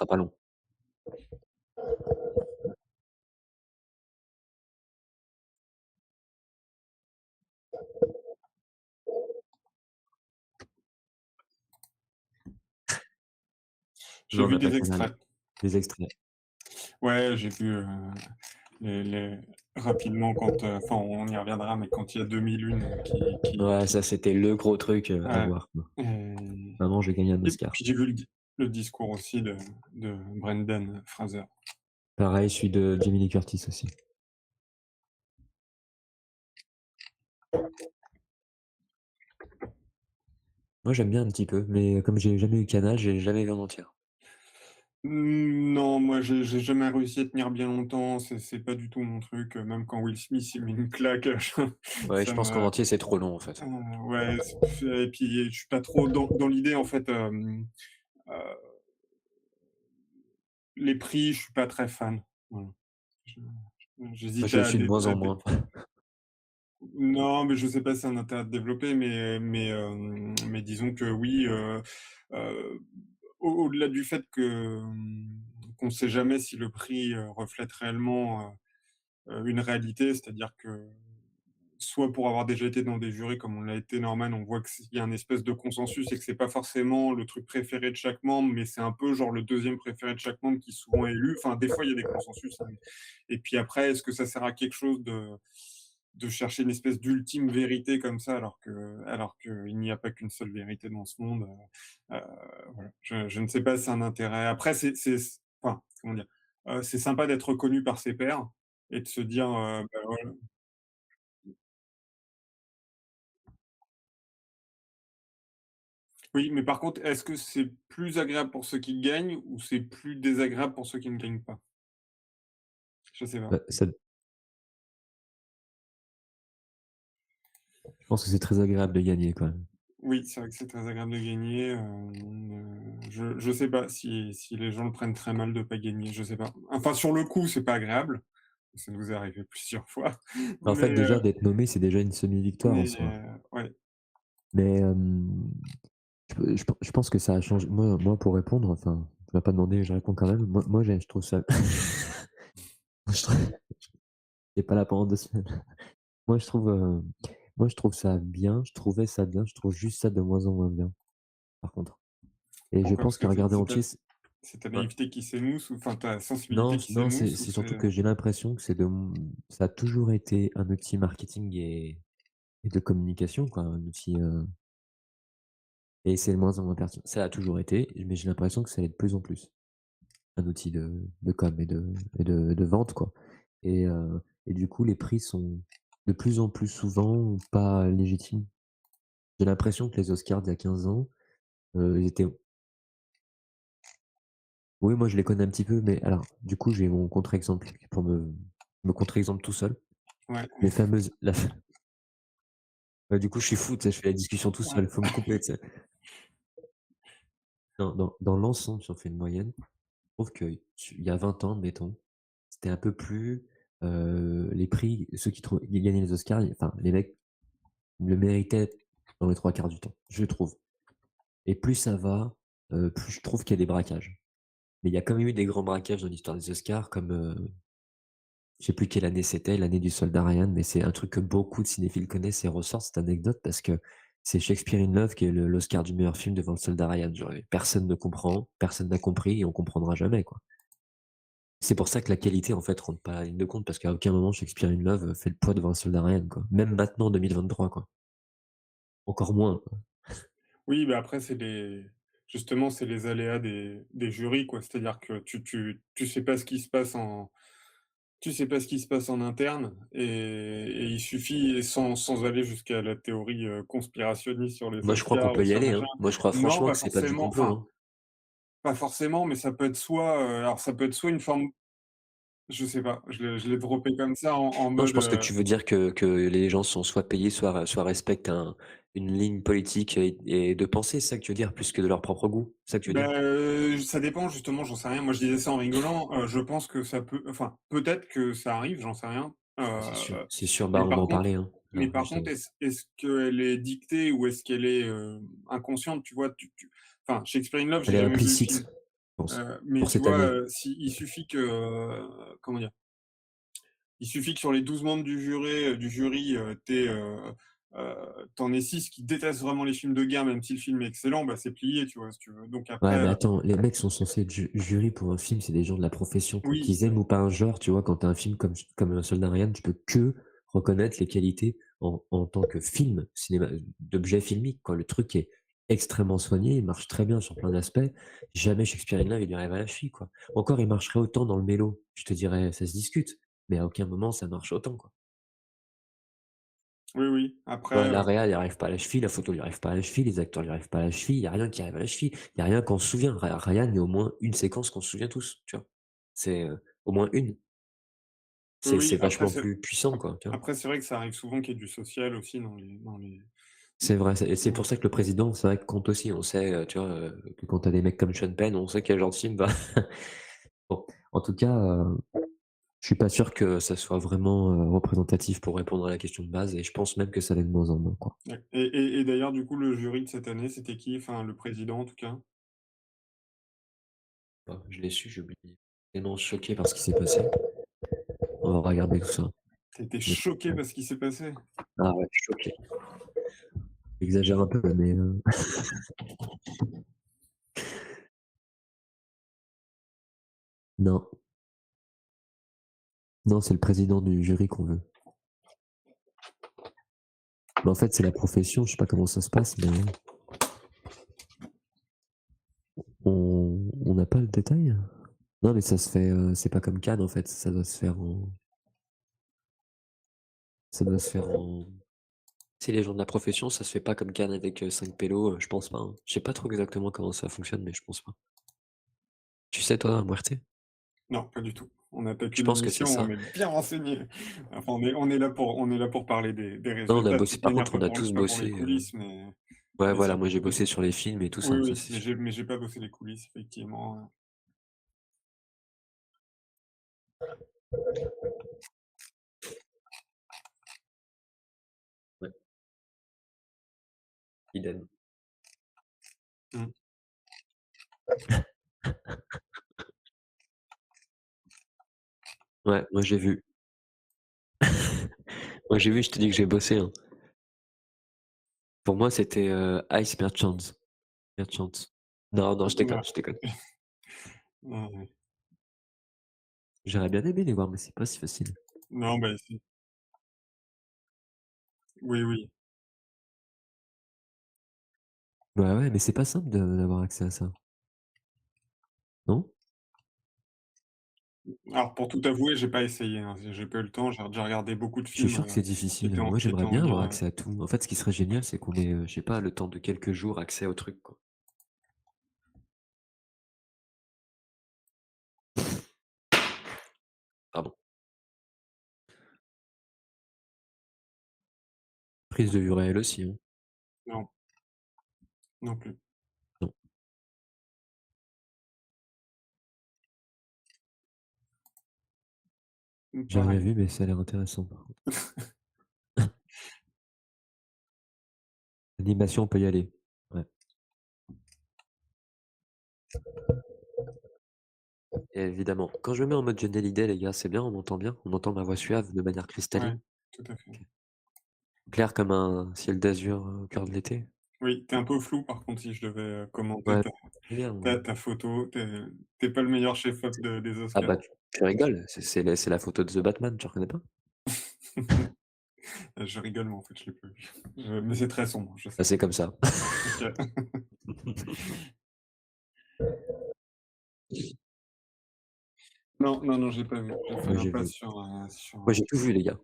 sera pas long. J'ai Non, on vu n'a pas des Canal. extraits. Des extraits. Ouais, j'ai vu, les rapidement quand, enfin, on y reviendra, mais quand il y a 2001 Ouais, qui ça, c'était le gros truc, à ouais, voir, quoi. et Maman, j'ai gagné un et Oscar. puis j'ai vu le discours aussi de Brendan Fraser. Pareil, celui de Jamie Lee Curtis aussi. Moi, j'aime bien un petit peu, mais comme j'ai jamais eu Canal, j'ai jamais vu en entière. Non, moi j'ai jamais réussi à tenir bien longtemps, c'est pas du tout mon truc, même quand Will Smith il met une claque, Ouais, je ça pense qu'en me entier, c'est trop long, en fait. ouais, et puis je suis pas trop dans l'idée en fait, heu, les prix, je suis pas très fan. Voilà. Je Moi, j'hésite je le à suis de dé moins à en dé moins. non, mais je sais pas si c'est un intérêt à développer, mais disons que oui, heu, au-delà du fait que, qu'on sait jamais si le prix, reflète réellement, une réalité, c'est-à-dire que soit pour avoir déjà été dans des jurys comme on l'a été Norman, on voit qu'il y a un espèce de consensus et que c'est pas forcément le truc préféré de chaque membre, mais c'est un peu genre le deuxième préféré de chaque membre qui souvent est élu. Enfin, des fois, il y a des consensus, hein, et puis après, est-ce que ça sert à quelque chose de chercher une espèce d'ultime vérité comme ça, alors qu'il n'y a pas qu'une seule vérité dans ce monde, voilà. Je ne sais pas si c'est un intérêt. Après, enfin, comment dire? C'est sympa d'être reconnu par ses pairs et de se dire, bah, voilà. Oui, mais par contre, est-ce que c'est plus agréable pour ceux qui gagnent ou c'est plus désagréable pour ceux qui ne gagnent pas? Je sais pas. Bah, ça je pense que c'est très agréable de gagner, quand même. Oui, c'est vrai que c'est très agréable de gagner, je sais pas si les gens le prennent très mal de pas gagner, je sais pas. Enfin, sur le coup, c'est pas agréable, ça nous est arrivé plusieurs fois, En fait, mais déjà, d'être nommé, c'est déjà une semi-victoire en soi. ouais. Mais, je pense que ça a changé. Moi, pour répondre, enfin, tu m'as pas demandé, je réponds quand même. Moi, je trouve ça moi, je trouve tu pas là pendant 2 semaines. Moi, je trouve, moi, je trouve ça bien, je trouvais ça bien, je trouve juste ça de moins en moins bien, par contre. Et je Pourquoi? pense Parce qu'à que regarder entier, c c'est ta ouais. naïveté qui s'émousse ou enfin ta Non, sensibilité qui non, c'est s'émousse ou c'est c'est, surtout que j'ai l'impression que ça a toujours été un outil marketing et de communication, quoi, un outil, et c'est de moins en moins pertinent. Ça a toujours été, mais j'ai l'impression que ça l'est de plus en plus. Un outil de com et de vente, quoi, et du coup, les prix sont de plus en plus souvent pas légitimes. J'ai l'impression que les Oscars d'il y a 15 ans, ils étaient oui, moi je les connais un petit peu, mais alors, du coup, j'ai mon contre-exemple pour me contre-exemple tout seul. ouais, Les fameuses la du coup, je suis fou, tu sais, je fais la discussion tout seul, ouais. faut me couper, tu sais? Dans l'ensemble, si on fait une moyenne, je trouve qu'il y a 20 ans, mettons, c'était un peu plus, les prix, ceux qui gagnaient les Oscars, enfin, les mecs le méritaient dans les 3 quarts du temps, je trouve, et plus ça va, plus je trouve qu'il y a des braquages. Mais il y a quand même eu des grands braquages dans l'histoire des Oscars comme, je sais plus quelle année c'était, l'année du Soldat Ryan, mais c'est un truc que beaucoup de cinéphiles connaissent et ressortent cette anecdote parce que c'est Shakespeare in Love qui est l'Oscar du meilleur film devant le Soldat Ryan. Genre, personne ne comprend, personne n'a compris et on comprendra jamais, quoi. C'est pour ça que la qualité, en fait, rentre pas à la ligne de compte parce qu'à aucun moment Shakespeare in Love fait le poids devant le Soldat Ryan, quoi. Même maintenant, en 2023, quoi. Encore moins, quoi. Oui, mais après, justement, c'est les aléas des jurys, quoi. C'est-à-dire que tu sais pas ce qui se passe tu sais pas ce qui se passe en interne et il suffit, et sans aller jusqu'à la théorie, conspirationniste sur les Moi, je crois qu'on Oscars ou peut y sur aller, machin. hein. Moi, je crois Non, franchement pas que c'est pas du forcément, complot, enfin, hein. pas forcément, mais ça peut être soit, alors ça peut être soit une forme, je sais pas, je l'ai droppé comme ça en Non, je mode, pense que tu veux dire que les gens sont soit payés, soit respectent une ligne politique et de pensée, c'est ça que tu veux dire? Plus que de leur propre goût, c'est ça que tu veux dire? bah, ça dépend justement, j'en sais rien. Moi, je disais ça en rigolant, je pense que ça peut, enfin, peut-être que ça arrive, j'en sais rien, Ah, c'est sûr, bah, mais on va par en contre parler, hein, mais là, par contre, justement. est-ce qu'elle est dictée ou est-ce qu'elle est, inconsciente? Tu vois? Enfin, Shakespeare in Love, Elle j'ai est jamais vu le film. implicite. je pense, Mais pour tu cette vois, année. si il suffit que, comment dire? Il suffit que sur les 12 membres du jury, tu aies 6 qui détestent vraiment les films de guerre, même si le film est excellent, bah, c'est plié, tu vois, si tu veux. Donc Ouais, après, mais attends, les mecs sont censés être jury pour un film, c'est des gens de la profession, quoi. oui, Qu'ils aiment ou pas un genre, tu vois, quand tu as un film comme Un Soldat Ryan, tu peux que reconnaître les qualités en tant que film, cinéma, d'objet filmique, quoi. Le truc est extrêmement soigné, il marche très bien sur plein d'aspects. Jamais Shakespeare in Love, il lui arrive à la cheville, quoi. Encore, il marcherait autant dans le mélo, je te dirais, ça se discute, mais à aucun moment ça marche autant, quoi. oui, oui. Après, Ouais, la réal, il arrive pas à la cheville, la photo lui arrive pas à la cheville, les acteurs lui arrivent pas à la cheville, il y a rien qui arrive à la cheville, il y a rien qu'on se souvient. Ryan, il y a au moins une séquence qu'on se souvient tous, tu vois? C'est, au moins une. oui, C'est oui, vachement plus puissant, quoi, tu vois? après c'est vrai que ça arrive souvent qu'il y ait du social aussi C'est vrai, c'est dans pour les ça que le films. président, c'est vrai que compte aussi. On sait, tu vois, que quand tu as des mecs comme Sean Penn, on sait quel genre de film va bon, en tout cas, je suis pas sûr que ça soit vraiment, représentatif pour répondre à la question de base et je pense même que ça l'est de moins en moins, quoi. Ouais, et d'ailleurs, du coup, le jury de cette année, c'était qui? Enfin, le président, en tout cas? Bah, je l'ai su, j'ai oublié. Tellement choqué par ce qui s'est passé. On va regarder tout ça. Tu étais Mais choqué par ce qui s'est passé? ah ouais, choqué. J'exagère un peu, mais non, non, c'est le président du jury qu'on veut. Mais en fait, c'est la profession, je sais pas comment ça se passe, mais on n'a pas le détail? Non, mais ça se fait, c'est pas comme Cannes, en fait, ça doit se faire en c'est les gens de la profession, ça se fait pas comme Cannes avec, 5 pélos, je pense pas, hein. Je sais pas trop exactement comment ça fonctionne, mais je pense pas. Tu sais toi, Mouerté? Non, pas du tout. On attaque Je une pense que c'est émission, on ça. est bien renseigné. Enfin, on est là pour parler des Non, on a résultats, de bossé toute par manière, contre, pas on a pour tous les bossé, coulisses, mais ouais, mais voilà, si, moi j'ai mais bossé sur les films et tout oui, ça, ça oui, c'est mais sûr. j'ai pas bossé les coulisses, effectivement, Ouais, idem. mmh. Ouais, moi j'ai vu. Moi j'ai vu, je te dis que j'ai bossé, hein. Pour moi, c'était, Ice Merchants. Merchants. Non, non, je Ouais. déconne, je déconne. Ouais, ouais. J'aurais bien aimé les voir, mais c'est pas si facile. Non, bah, si. Oui, oui. Bah, ouais, mais c'est pas simple de d'avoir accès à ça, non? Alors pour tout avouer, j'ai pas essayé, hein, j'ai pas eu le temps, j'ai déjà regardé beaucoup de Je suis films, sûr que c'est qui difficile. étaient Moi, j'aimerais en bien avoir lien, accès à tout. En fait, ce qui serait génial, c'est qu'on ait, je sais pas, le temps de quelques jours, accès au truc, quoi. Pardon. Prise de vue réelle aussi, hein. non, non plus. Non, j'ai jamais Pareil. vu, mais ça a l'air intéressant, par contre. L'animation, on peut y aller. Ouais. Et évidemment. Quand je me mets en mode Johnny Hallyday, les gars, c'est bien, on m'entend bien? On entend ma voix suave de manière Ouais, cristalline? tout à fait. OK. Clair comme un ciel d'azur, au cœur de l'été? Oui, tu es un peu flou par contre si je devais, commenter Ouais, ta bien, ta ta photo, tu es pas le meilleur chef-op des ah Oscars. bah, tu rigoles, c'est la photo de The Batman, tu reconnais pas? Je rigole, mais en fait, je l'ai pas vu. Mais c'est très sombre, je Bah, sais. c'est comme ça. OK. Non, non, non, j'ai pas vu. J'ai fait Moi, j'ai l'impasse vu. sur, Moi, j'ai tout vu, les gars.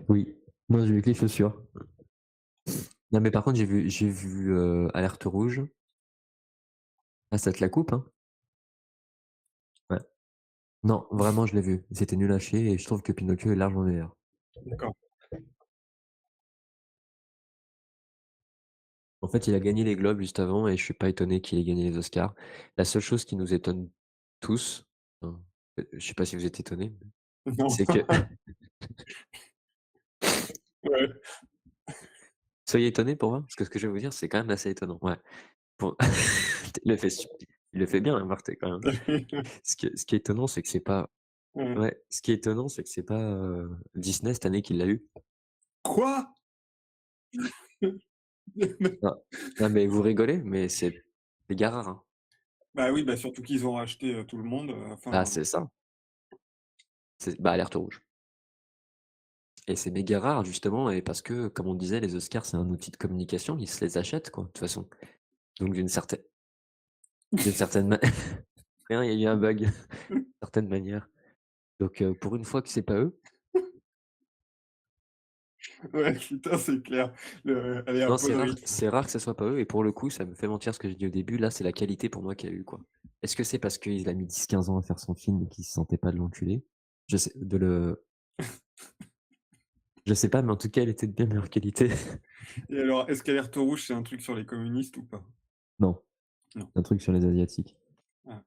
Oui. Moi, j'ai vu que les chaussures. Non, mais par contre, j'ai vu, Alerte rouge. Ah, ça te la coupe, hein? Ouais. Non, vraiment, je l'ai vu. C'était nul à chier et je trouve que Pinocchio est largement meilleur. d'accord. En fait, il a gagné les Globes juste avant et je suis pas étonné qu'il ait gagné les Oscars. La seule chose qui nous étonne tous, hein, je sais pas si vous êtes étonnés, Non. c'est que Ouais. Soyez étonnés pour voir, parce que ce que je vais vous dire, c'est quand même assez étonnant, ouais. Pour il le fait su il le fait bien, Arte, quand même. Ce qui est étonnant, c'est que c'est pas Ouais. ouais, ce qui est étonnant, c'est que c'est pas, Disney cette année qui l'a eu. Quoi? Non, non, mais vous rigolez, mais c'est méga rare, hein. Bah oui, bah surtout qu'ils ont racheté, tout le monde, Bah, enfin, c'est ça, c'est bah, Alerte rouge et c'est méga rare justement et parce que, comme on disait, les Oscars, c'est un outil de communication, ils se les achètent, quoi, de toute façon. Donc d'une certaine ma rien, il y a eu un bug, d'une certaine manière. Donc pour une fois que c'est pas eux ouais, putain, c'est clair. Le allez, un non, peu de risque. c'est rare que ça soit pas eux et pour le coup, ça me fait mentir ce que j'ai dit au début, là, c'est la qualité pour moi qu'il y a eu, quoi. Est-ce que c'est parce qu'il a mis 10-15 ans à faire son film et qu'il se sentait pas de l'enculer? Je sais de le je sais pas, mais en tout cas, elle était de bien meilleure qualité. Et alors, est-ce qu'Alerte rouge, c'est un truc sur les communistes ou pas? Non, Non. c'est un truc sur les asiatiques. Ah.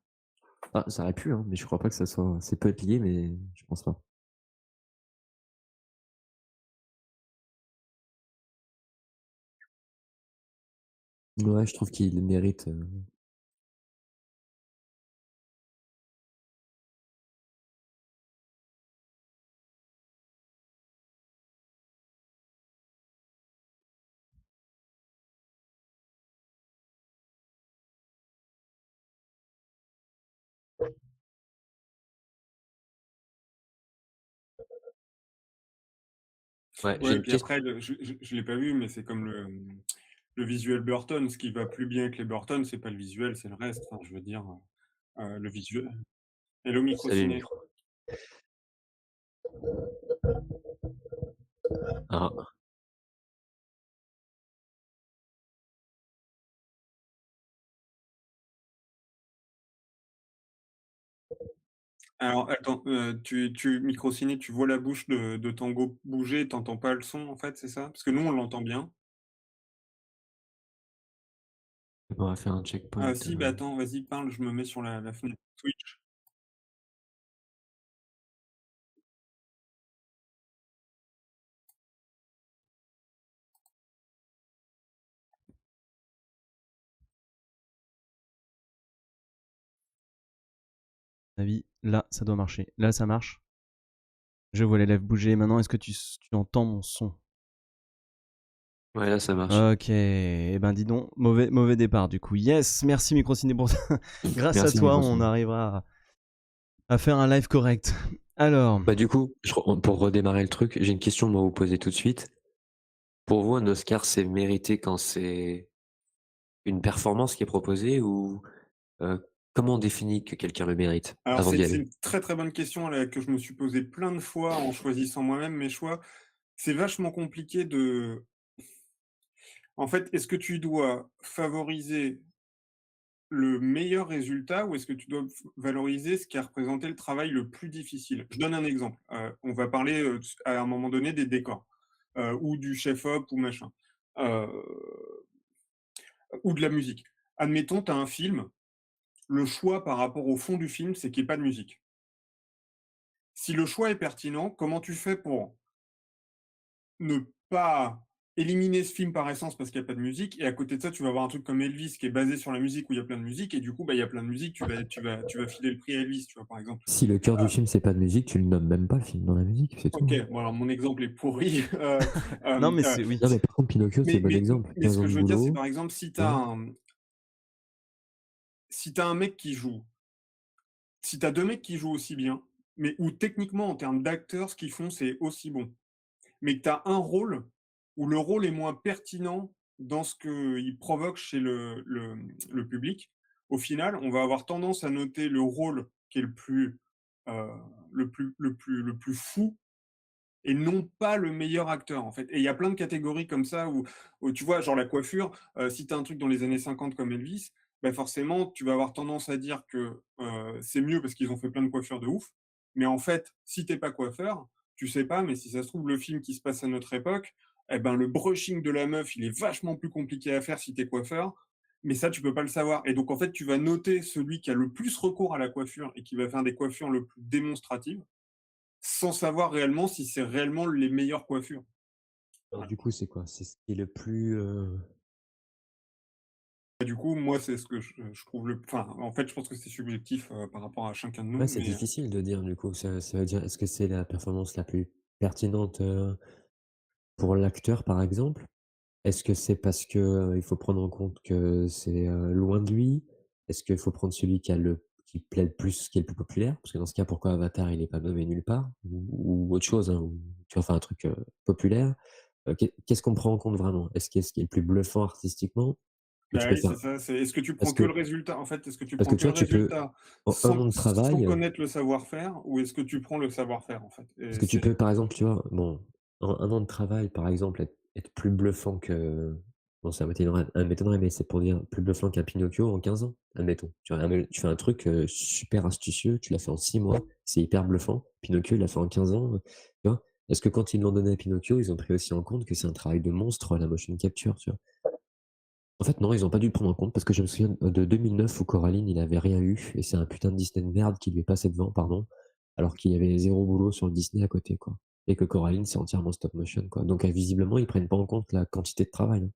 Ah, ça aurait pu, hein, mais je crois pas que ça soit c'est peut être lié, mais je pense pas. Ouais, je trouve qu'il mérite, ouais, j'ai Ouais, une puis ques après, je l'ai pas vu, mais c'est comme le visuel Burton. Ce qui va plus bien avec les Burton, c'est pas le visuel, c'est le reste. Enfin, je veux dire, le visuel. Hello, salut le Microciné. micro. Ah, Alors attends, tu Microciné, tu vois la bouche de Tango bouger, tu entends pas le son, en fait, c'est ça? Parce que nous, on l'entend bien. on va faire un checkpoint, Ah si, bah attends, vas-y, parle, je me mets sur la fenêtre Twitch. Avis, là, ça doit marcher. Là, ça marche. Je vois les lèvres bouger. Maintenant, est-ce que tu entends mon son? ouais, là, ça marche. Ok, eh ben dis donc, mauvais départ du coup. Yes, merci Microciné pour ça. Grâce à Merci le toi, micro on arrivera à faire un live correct. Alors, Bah, du coup, pour redémarrer le truc, j'ai une question, moi, à vous poser tout de suite. Pour vous, un Oscar, c'est mérité quand c'est une performance qui est proposée ou, comment on définit que quelqu'un le mérite? Alors Avant d'y c'est aller. une très, très bonne question là, que je me suis posée plein de fois en choisissant moi-même mes choix. C'est vachement compliqué de en fait, est-ce que tu dois favoriser le meilleur résultat ou est-ce que tu dois valoriser ce qui a représenté le travail le plus difficile? Je donne un exemple. On va parler, à un moment donné des décors, ou du chef-op ou machin, heu, ou de la musique. Admettons, tu as un film, le choix par rapport au fond du film, c'est qu'il y ait pas de musique. Si le choix est pertinent, comment tu fais pour ne pas éliminer ce film par essence parce qu'il y a pas de musique et à côté de ça, tu vas avoir un truc comme Elvis qui est basé sur la musique où il y a plein de musique et du coup, bah, il y a plein de musique, tu vas filer le prix à Elvis, tu vois, par exemple. Si le cœur du Ah, film, c'est pas de musique, tu le nommes même pas le film dans la musique, c'est tout, OK, hein. bon alors mon exemple est pourri, non hem, mais c'est oui. Non, mais par contre, Pinocchio, c'est mais le bon mais exemple. mais ce 15 ans que de je veux dire, c'est boulot, par exemple si tu tu as vois? un si tu as un mec qui joue si tu as 2 mecs qui jouent aussi bien, mais où techniquement en termes d'acteurs, ce qu'ils font, c'est aussi bon. Mais que tu as un rôle où le rôle est moins pertinent dans ce qu'il provoque chez le public, au final, on va avoir tendance à noter le rôle qui est heu, le plus fou et non pas le meilleur acteur, en fait. Et il y a plein de catégories comme ça où tu vois, genre la coiffure, si tu as un truc dans les années 50 comme Elvis, bah, forcément, tu vas avoir tendance à dire que, c'est mieux parce qu'ils ont fait plein de coiffures de ouf. Mais en fait, si tu es pas coiffeur, tu sais pas, mais si ça se trouve, le film qui se passe à notre époque, et ben, le brushing de la meuf, il est vachement plus compliqué à faire si tu es coiffeur, mais ça, tu peux pas le savoir. Et donc, en fait, tu vas noter celui qui a le plus recours à la coiffure et qui va faire des coiffures le plus démonstratives sans savoir réellement si c'est réellement les meilleures coiffures. Alors Ouais. du coup, c'est quoi? C'est ce qui est le plus, Et du coup, moi, c'est ce que je trouve le enfin, en fait, je pense que c'est subjectif, par rapport à chacun de nous, ouais, c'est mais difficile de dire du coup. Ça veut dire est-ce que c'est la performance la plus pertinente, pour l'acteur, par exemple? Est-ce que c'est parce que, il faut prendre en compte que c'est, loin de lui? Est-ce qu'il faut prendre celui qui plaît le plus, qui est le plus populaire? Parce que dans ce cas, pourquoi Avatar, il est pas nommé nulle part? Ou autre chose, hein, ou tu vois? Enfin un truc, populaire. Qu'est-ce qu'on prend en compte vraiment? Est-ce qui est le plus bluffant artistiquement? Ou tu bah, peux oui, faire c'est ça, c'est est-ce que tu parce prends que le que résultat? En fait, est-ce que tu parce prends que que tu le vois, tu peux résultat en un an de sans travail, connaître le savoir-faire ou est-ce que tu prends le savoir-faire, en fait? parce Et que tu c'est peux, par exemple, tu vois, bon, en un an de travail, par exemple, être plus bluffant que bon, ça m'étonnerait, mais c'est pour dire plus bluffant qu'un Pinocchio en 15 ans, admettons. Tu fais un truc, super astucieux, tu l'as fait en 6 mois, c'est hyper bluffant. Pinocchio, il l'a fait en 15 ans, tu vois? Est-ce que quand ils l'ont donné à Pinocchio, ils ont pris aussi en compte que c'est un travail de monstre, la motion capture, tu vois? En fait, non, ils ont pas dû le prendre en compte parce que je me souviens de 2009 où Coraline, il avait rien eu et c'est un putain de Disney de merde qui lui est passé devant, pardon, alors qu'il y avait zéro boulot sur le Disney à côté, quoi. Et que Coraline, c'est entièrement stop motion, quoi. Donc, visiblement, ils prennent pas en compte la quantité de travail, hein,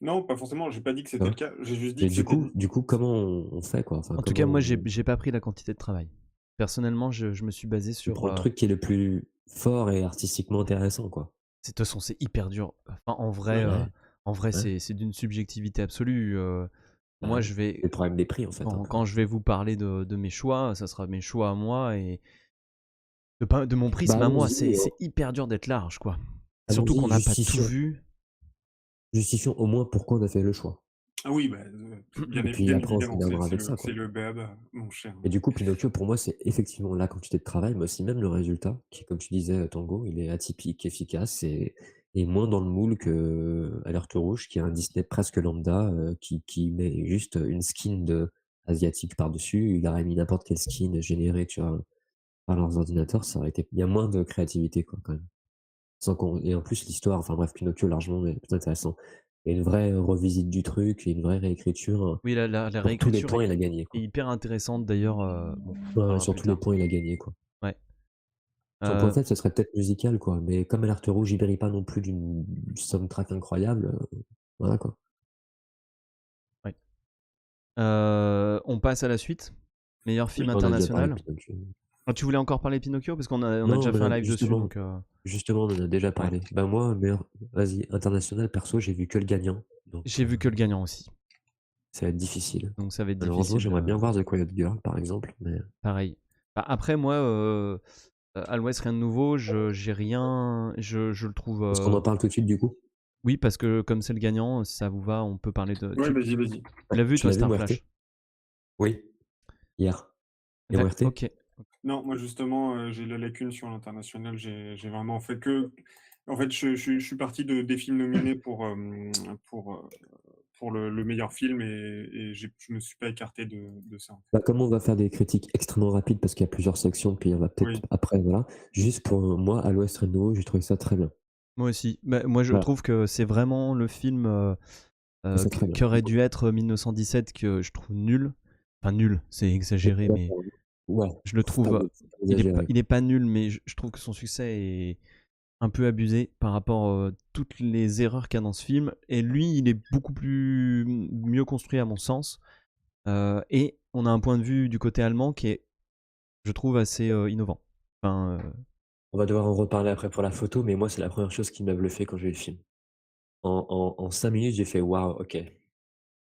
non, pas forcément, j'ai pas dit que tu c'était le vois? cas, j'ai juste dit Mais que c'était du coup, comment on fait, quoi? Enfin, En tout cas, moi, comment j'ai pas pris la quantité de travail. Personnellement, je me suis basé tu sur, prends le truc qui est le plus fort et artistiquement intéressant, quoi? de toute façon, c'est hyper dur. Enfin, Ouais, en vrai, ouais, c'est d'une subjectivité absolue. bah, Moi, ouais. je C'est vais le problème des prix, en fait, un peu. quand je vais vous parler de mes choix, ça sera mes choix à moi et de mon Bah, prisme à moi. allons-y, C'est hyper dur d'être large, quoi. Surtout qu'on allons-y, n'a pas tout vu. justifions au moins pourquoi on a fait le choix. ah oui, bah, Et puis bien après, on évidemment, s'énervera avec ça, c'est quoi. le b.a.-ba, mon cher. Et du coup, Pinocchio, pour moi, c'est effectivement la quantité de travail, mais aussi même le résultat, qui, comme tu disais, Tango, il est atypique, efficace et moins dans le moule que Alerte Rouge, qui est un Disney presque lambda, qui met juste une skin de asiatique par-dessus. Il aurait mis n'importe quelle skin générée, tu vois, par leurs ordinateurs, ça aurait été bien moins de créativité, quoi, quand même. Et en plus, l'histoire, enfin bref, Pinocchio, largement, est plus intéressant. Et une vraie revisite du truc, et une vraie réécriture. Oui, la Sur tous les réécriture points, il a gagné, est quoi. hyper intéressante d'ailleurs. Bon, on en Ouais, parlera sur plus tous les tard. points, il a gagné, quoi. Ouais. Son point Euh, faible, ce serait peut-être musical, quoi, mais comme Alerte Rouge, il brille pas non plus d'une soundtrack incroyable, voilà, quoi. ouais. On passe à la suite. Meilleur film Oui. On a déjà parlé de international. Pinocchio. Ah, tu voulais encore parler de Pinocchio? Parce on a Non, déjà mais fait un là, live dessus, donc justement, on en a déjà ouais. parlé. Ben moi, meilleur vas-y, international, perso, j'ai vu que le gagnant, donc J'ai vu que le gagnant aussi. ça va être difficile. Donc ça va être Malheureusement, difficile j'aimerais de bien voir The Quiet Girl, par exemple, mais pareil. Bah, après moi, à l'Ouest, rien de nouveau, je j'ai rien je le trouve, est-ce qu'on en parle tout de suite, du coup? oui, parce que comme c'est le gagnant, si ça vous va, on peut parler de Ouais, vas-y, vas-y. tu l'as vu Tu toi, l'as vu, Muerte? Starflash? Oui, hier. Et D'ac Muerte? OK. Non, moi justement, j'ai la lacune sur l'international. J'ai vraiment fait que en fait, je suis parti de des films nominés pour le meilleur film et je me suis pas écarté de ça, en fait. Bah, comme on va faire des critiques extrêmement rapides parce qu'il y a plusieurs sections, puis on va peut-être Oui, après, voilà. Juste pour moi, à l'Ouest Rien de Nouveau, j'ai trouvé ça très bien. Moi aussi. Bah, moi, je Voilà, trouve que c'est vraiment le film, je trouve ça très bien. qui aurait dû être 1917 que je trouve nul. Enfin nul, c'est exagéré, mais Ouais, je le trouve faut pas exagérer. il est pas nul, mais je trouve que son succès est un peu abusé par rapport, toutes les erreurs qu'il y a dans ce film et lui, il est beaucoup plus mieux construit à mon sens, et on a un point de vue du côté allemand qui est, je trouve, assez, innovant. Enfin, On va devoir en reparler après pour la photo, mais moi, c'est la première chose qui m'a bluffé quand j'ai vu le film. En 5 minutes, j'ai fait: «Waouh, OK».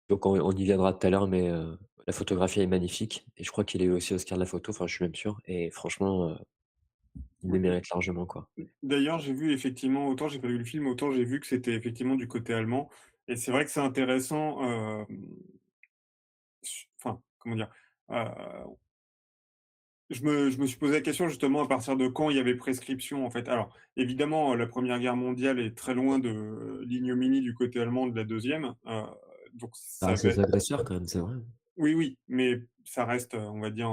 Donc on y viendra tout à l'heure, mais la photographie est magnifique et je crois qu'il a eu aussi Oscar de la photo, enfin, je suis même sûr et franchement, il le oui. mérite largement, quoi. D'ailleurs, j'ai vu effectivement, autant j'ai pas vu le film, autant j'ai vu que c'était effectivement du côté allemand et c'est vrai que c'est intéressant, enfin, comment dire? Heu, je me suis posé la question justement à partir de quand il y avait prescription, en fait. Alors évidemment, la Première Guerre mondiale est très loin de l'ignominie du côté allemand de la deuxième, donc Ça ça reste avait les agresseurs quand même, c'est vrai. oui, oui, mais ça reste, on va dire,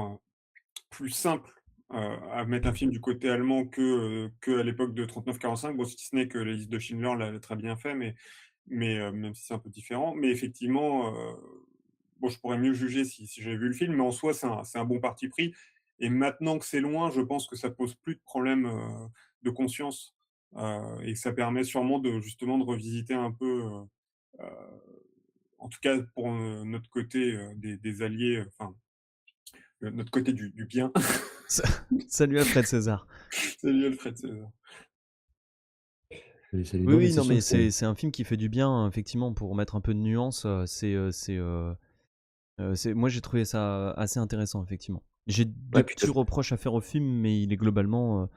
plus simple, à mettre un film du côté allemand qu'à l'époque de 39-45. Bon, si ce n'est que la liste de Schindler l'a très bien fait, mais même si c'est un peu différent. Mais effectivement, bon, je pourrais mieux juger si j'avais vu le film, mais en soi, c'est un bon parti pris et maintenant que c'est loin, je pense que ça pose plus de problème, de conscience. et ça permet sûrement justement de revisiter un peu, heu, en tout cas pour, notre côté, des alliés, enfin, notre côté du bien. Sa Salut Alfred César. Salut Alfred César. Salut. Oui, Non, mais oui, c'est non, mais sûr que c'est un film qui fait du bien, effectivement, pour mettre un peu de nuance, moi j'ai trouvé ça assez intéressant, effectivement. J'ai 2 ouais, puis petits reproches à faire au film, mais il est globalement,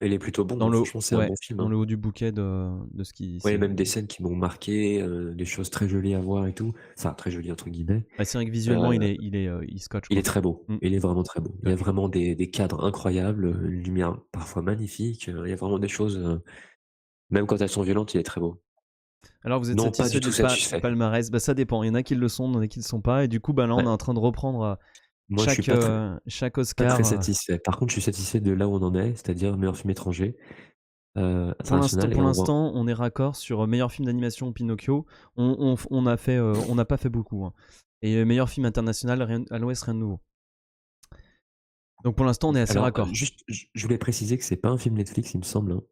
il est plutôt bon, dans hein, le franchement, c'est un ouais, bon film, dans hein. le haut du bouquet de ce qui Ouais, c'est même des scènes qui m'ont marqué, des choses très jolies à voir et tout. Enfin, «très jolies» entre guillemets. bah, c'est vrai que visuellement Heu, il scotche, il est quoi. très beau, Mmh, il est vraiment très beau. Il y a scotch. vraiment des cadres incroyables, une lumière parfois magnifique, il y a vraiment des choses, même quand elles sont violentes, il est très beau. Alors vous êtes Non, pas satisfait du tout du satisfait. palmarès? Bah, ça dépend, il y en a qui le sont, il y en a qui le sont pas et du coup, bah, là, on est Ouais, en train de reprendre, moi je suis chaque pas très Oscar, satisfait. Par contre, je suis satisfait de là où on en est, c'est-à-dire meilleur film étranger, international et pour on voit l'instant, on est raccord sur, meilleur film d'animation Pinocchio. On n'a pas fait beaucoup, hein et meilleur film international, rien à l'Ouest, rien de nouveau. Donc pour l'instant, on est assez alors, raccord. juste, je voulais préciser que c'est pas un film Netflix, il me semble, hein.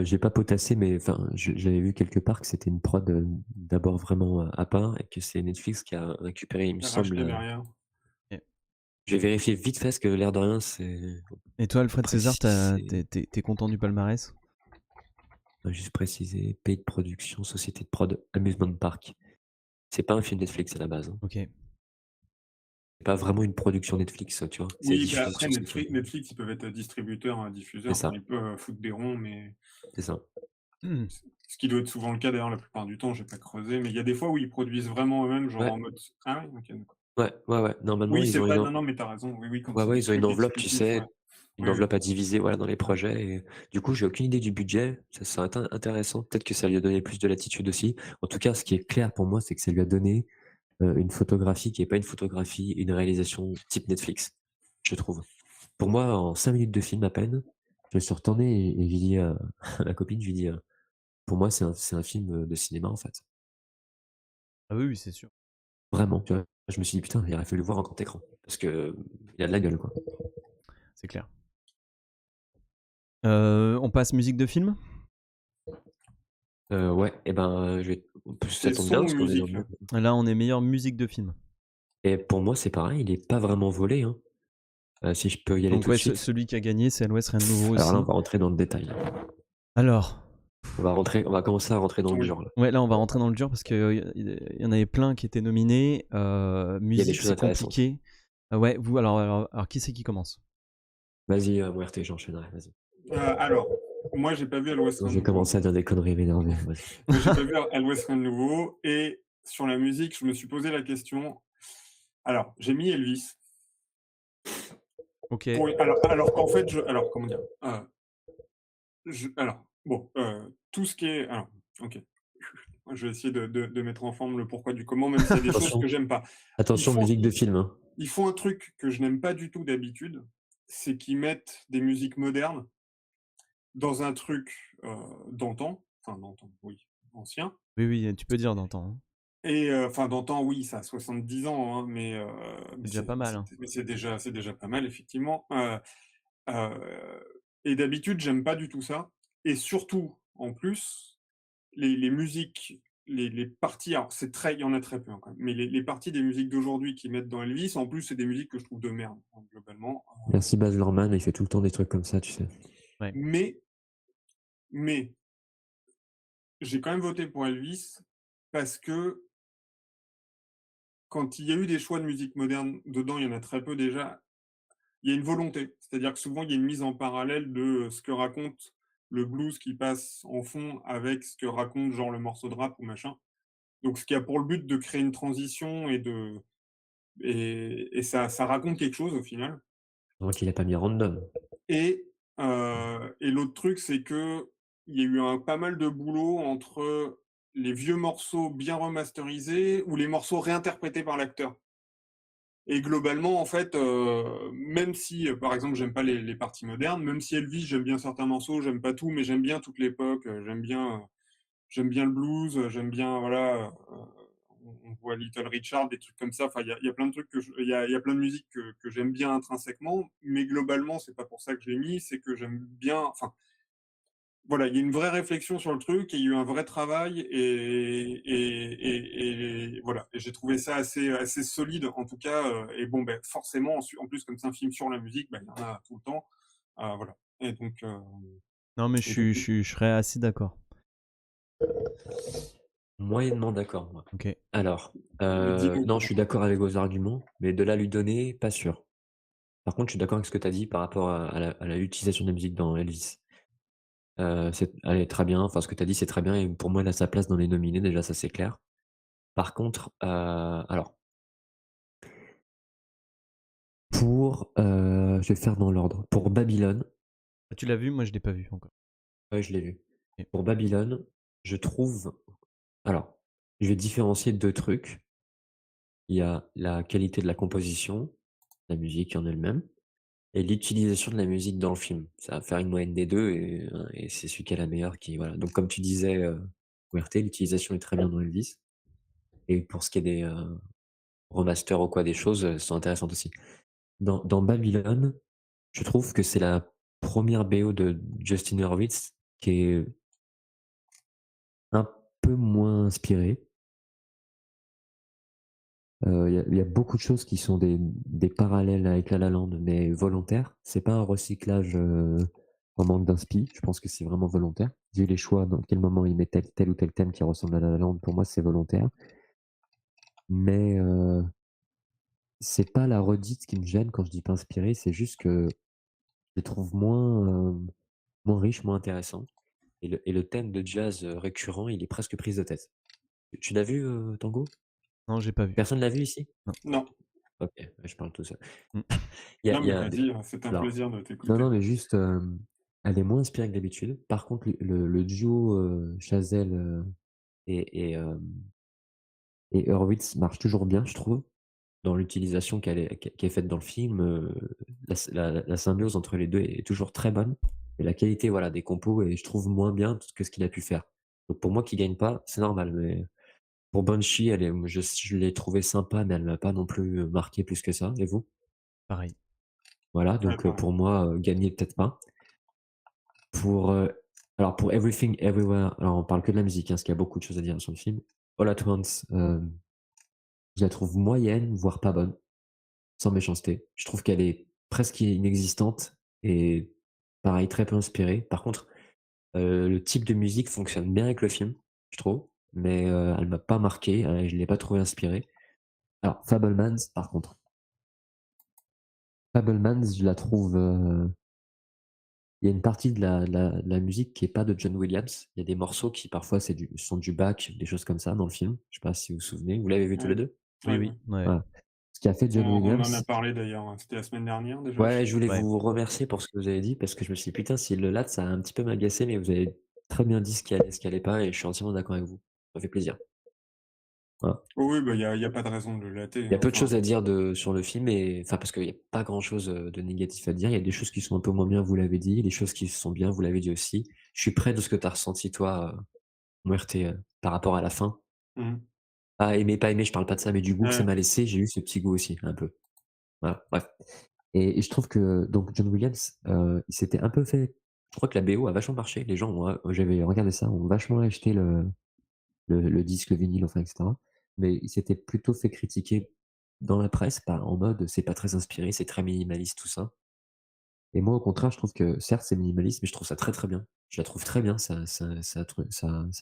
J'ai pas potassé, mais enfin, j'avais vu quelque part que c'était une prod, d'abord vraiment, à part et que c'est Netflix qui a récupéré, il me Qui a semble, racheté derrière. Et j'ai vérifié vite fait parce que l'air de rien, c'est et toi, Alfred César, précis, c'est tu content du palmarès? on va juste préciser, pays de production, société de prod, Amusement Park. C'est pas un film Netflix à la base, hein. OK. C'est pas vraiment une production Netflix, tu vois? C'est Oui, bah, diffusé après sur cette Netflix, ils peuvent être distributeurs, c'est diffuseurs, enfin, ça, ils peuvent, foutre des ronds, mais c'est ça. Mmh. ce qui doit être souvent le cas d'ailleurs la plupart du temps, j'ai pas creusé, mais il y a des fois où ils produisent vraiment eux-mêmes, genre Ouais, en mode ah oui, OK, d'accord. ouais. Normalement, Oui, ils c'est ont pas une non, non, mais tu as raison, oui, oui, quand ouais, c'est ouais, des ils ont une trucs enveloppe, tu exclusifs, ouais. sais, une Oui, oui. enveloppe à diviser, voilà, dans les projets et du coup, j'ai aucune idée du budget. Ça serait intéressant. Peut-être que ça lui a donné plus de latitude aussi. En tout cas, ce qui est clair pour moi, c'est que ça lui a donné, une photographie qui est pas une photographie, une réalisation type Netflix, je trouve. Pour moi, en 5 minutes de film à peine, je me suis retourné et j'ai dit à à ma copine, je lui ai dit, «Pour moi, c'est un film, de cinéma, en fait». Ah oui, oui, c'est sûr. Vraiment, tu vois? Je me suis dit: «Putain, il aurait fallu le voir en grand écran» parce que il a de la gueule, quoi. C'est clair. On passe musique de film? Ouais et ben, je vais ça C'est tombe son bien ou parce qu'on est dans musique, le là? même Là, on est meilleure musique de film. et pour moi, c'est pareil, il est pas vraiment volé, hein. Si je peux y aller Donc tout de ouais, suite. celui qui a gagné, c'est À l'Ouest, rien de nouveau Alors là, on aussi. va rentrer dans le détail. Alors, On va commencer à rentrer dans le Oui. dur, là. ouais, là, on va rentrer dans le dur parce qu'il y en avait plein qui étaient nominés. Il y a des Musique, choses c'est intéressantes. compliqué. Ouais, vous, alors qui c'est qui commence? Vas-y, Mouerte, j'enchaînerai, vas-y. Alors, moi, j'ai pas vu À l'Ouest, Sinon rien je de vais nouveau. commencer à dire des conneries, m'énerver, vas-y. Moi, j'ai pas vu À l'Ouest, rien de nouveau et sur la musique, je me suis posé la question. Alors, j'ai mis Elvis OK. pour alors qu'en fait, alors comment dire? Alors, bon, tout ce qui est alors, OK. Je vais essayer de mettre en forme le pourquoi du comment, même s'il y a des choses Attention, que j'aime pas. Ils attention, font musique de film, hein. ils font un truc que je n'aime pas du tout d'habitude, c'est qu'ils mettent des musiques modernes dans un truc, d'antan, enfin d'antan, oui, ancien Oui, oui, tu peux dire d'antan, hein. et enfin d'antan, oui, ça a 70 ans, hein, mais C'est déjà pas mal, hein. c'est déjà pas mal effectivement, et d'habitude, j'aime pas du tout ça et surtout, en plus, les musiques, les parties alors c'est très il y en a très peu, hein, quand même, mais les parties des musiques d'aujourd'hui qu'ils mettent dans Elvis, en plus, c'est des musiques que je trouve de merde, hein, globalement, Merci Baz Luhrmann, il fait tout le temps des trucs comme ça, tu sais. Ouais. mais mais j'ai quand même voté pour Elvis parce que quand il y a eu des choix de musique moderne dedans, il y en a très peu déjà, il y a une volonté. C'est-à-dire que souvent, il y a une mise en parallèle de ce que raconte le blues qui passe en fond avec ce que raconte genre le morceau de rap ou machin. Donc ce qui a pour le but de créer une transition et ça raconte quelque chose au final. Heureusement qu'il a pas mis random. Et l'autre truc, c'est qu'il y a eu pas mal de boulot entre les vieux morceaux bien remasterisés ou les morceaux réinterprétés par l'acteur. Et globalement, en fait, même si, par exemple, j'aime pas les parties modernes, même si Elvis, j'aime bien certains morceaux, j'aime pas tout, mais j'aime bien toute l'époque, j'aime bien le blues, j'aime bien, voilà, on voit Little Richard, des trucs comme ça. Enfin, il y a plein de trucs il y a plein de musiques que j'aime bien intrinsèquement, mais globalement, c'est pas pour ça que je l'ai mis, c'est que j'aime bien, enfin, voilà, il y a une vraie réflexion sur le truc et il y a eu un vrai travail et voilà. Et j'ai trouvé ça assez solide en tout cas. Et bon, ben, forcément, en plus, comme c'est un film sur la musique, ben, il y en a tout le temps. Voilà. Et donc, Non, mais et donc oui. je serais assez d'accord. Moyennement d'accord, moi. Ok. Alors, Mais dis-nous non, je comment. suis d'accord avec vos arguments, mais de là à lui donner, pas sûr. Par contre, je suis d'accord avec ce que tu as dit par rapport à l'utilisation de la musique dans Elvis. Elle est très bien, enfin ce que tu as dit, c'est très bien et pour moi, elle a sa place dans les nominés, déjà, ça c'est clair. Par contre, alors je vais le faire dans l'ordre. Pour Babylone, Ah, tu l'as vu? Moi, je l'ai pas vu encore. ouais, je l'ai vu. Ok. Pour Babylone, je trouve alors, je vais différencier 2 trucs. Il y a la qualité de la composition, la musique en elle-même et l'utilisation de la musique dans le film. Ça va faire une moyenne des 2 et c'est celui qui est la meilleure qui voilà. Donc comme tu disais, Huerta, l'utilisation est très bien dans Elvis et pour ce qui est des, remasters ou quoi des choses, sont intéressantes aussi. Dans Babylone, je trouve que c'est la première BO de Justin Hurwitz qui est un peu moins inspirée. Il y a beaucoup de choses qui sont des parallèles avec La La Land, mais volontaires. C'est pas un recyclage, en manque d'inspi. Je pense que c'est vraiment volontaire. Vu les choix, dans quel moment ils mettent tel ou tel thème qui ressemble à La La Land, pour moi, c'est volontaire. Mais, c'est pas la redite qui me gêne quand je dis pas inspiré, c'est juste que je les trouve moins riches, moins intéressants et le thème de jazz, récurrent, il est presque prise de tête. Tu l'as vu, Tango? Non, j'ai pas vu. Personne l'a vu ici? Non. Non, OK, ouais, je parle tout seul. Mm. non, Il y mais a des vas-y, c'est un alors plaisir de non, t'écouter. non, mais juste, elle est moins inspirée que d'habitude. Par contre, le duo, Chazelle, et Hurwitz marche toujours bien, je trouve, dans l'utilisation qui est faite dans le film. La symbiose entre les 2 est toujours très bonne et la qualité, voilà, des compos est, je trouve, moins bien que ce qu'il a pu faire. Donc pour moi, qu'il gagne pas, c'est normal, mais pour Banshee, je l'ai trouvée sympa, mais elle m'a pas non plus, marqué plus que ça. Et vous? Pareil. Voilà, Ouais, donc pareil. pour moi, gagner peut-être pas. Pour, pour Everything Everywhere, alors on parle que de la musique, hein, parce qu'il y a beaucoup de choses à dire sur le film. All at Once, je la trouve moyenne, voire pas bonne, sans méchanceté. Je trouve qu'elle est presque inexistante et pareil, très peu inspirée. Par contre, le type de musique fonctionne bien avec le film, je trouve, mais elle m'a pas marqué, je l'ai pas trouvé inspirée. Alors Fabelmans, par contre. Fabelmans, je la trouve, il y a une partie de la musique qui est pas de John Williams. Il y a des morceaux qui parfois sont du Bach, des choses comme ça dans le film. Je sais pas si vous vous souvenez. Vous l'avez vu tous les Ouais. 2? Oui, Ouais, oui. ouais. Ouais. Voilà. Ce qu'a fait John On en a Williams, parlé d'ailleurs, hein. C'était la semaine dernière déjà, je ouais, crois. je voulais Ouais. vous remercier pour ce que vous avez dit parce que je me suis dit: «Putain, s'il le latte, ça a un petit peu m'agacer», mais vous avez très bien dit ce qui allait pas et je suis entièrement d'accord avec vous. Ça fait plaisir. Voilà. Oh oui, bah, il y a pas de raison de le latter, Il y hein, a peu de enfin, choses à dire sur le film et enfin, parce qu'il y a pas grand chose, de négatif à dire. Il y a des choses qui sont un peu moins bien, vous l'avez dit, des choses qui sont bien, vous l'avez dit aussi. Je suis près de ce que tu as ressenti toi, Muerte, par rapport à la fin. mmh. Pas aimé, je parle pas de ça, mais du goût que ça Ouais. m'a laissé, j'ai eu ce petit goût aussi, un peu. Voilà, bref. Et je trouve que donc John Williams, il s'était un peu fait, je crois que la BO a vachement marché. Les gens j'avais regardé ça, ont vachement acheté le disque, le vinyle, enfin et cetera. Mais il s'était plutôt fait critiquer dans la presse, en mode: «C'est pas très inspiré, c'est très minimaliste, tout ça». Et moi, au contraire, je trouve que certes, c'est minimaliste, mais je trouve ça très, très bien. Je la trouve très bien sa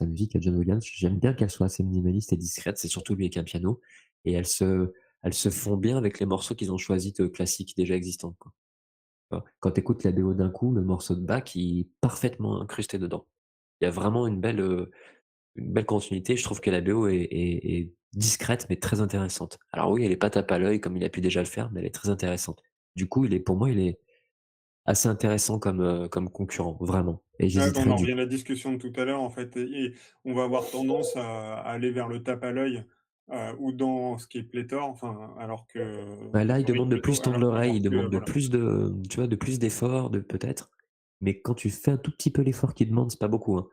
musique à John Williams. J'aime bien qu'elle soit assez minimaliste et discrète. C'est surtout lui avec un piano et elle se fond bien avec les morceaux qu'ils ont choisis de classiques déjà existants, quoi. Tu vois? Quand tu écoutes la BO d'un coup, le morceau de Bach, il est parfaitement incrusté dedans. Il y a vraiment une belle continuité. Je trouve que la BO est discrète, mais très intéressante. Alors oui, elle est pas tape à l'œil comme il a pu déjà le faire, mais elle est très intéressante. Du coup, pour moi, il est assez intéressant comme concurrent, vraiment. Et Ouais, bah, on j'hésiterais en du revient coup. à la discussion de tout à l'heure en fait et on va avoir tendance à aller vers le tape à l'œil, ou dans ce qui est pléthore, enfin, alors que Bah, là, il historique demande de plus plutôt, tendre l'oreille, alors il que demande de voilà. plus tu vois, de plus d'efforts, peut-être. Mais quand tu fais un tout petit peu l'effort qu'il demande, c'est pas beaucoup, hein.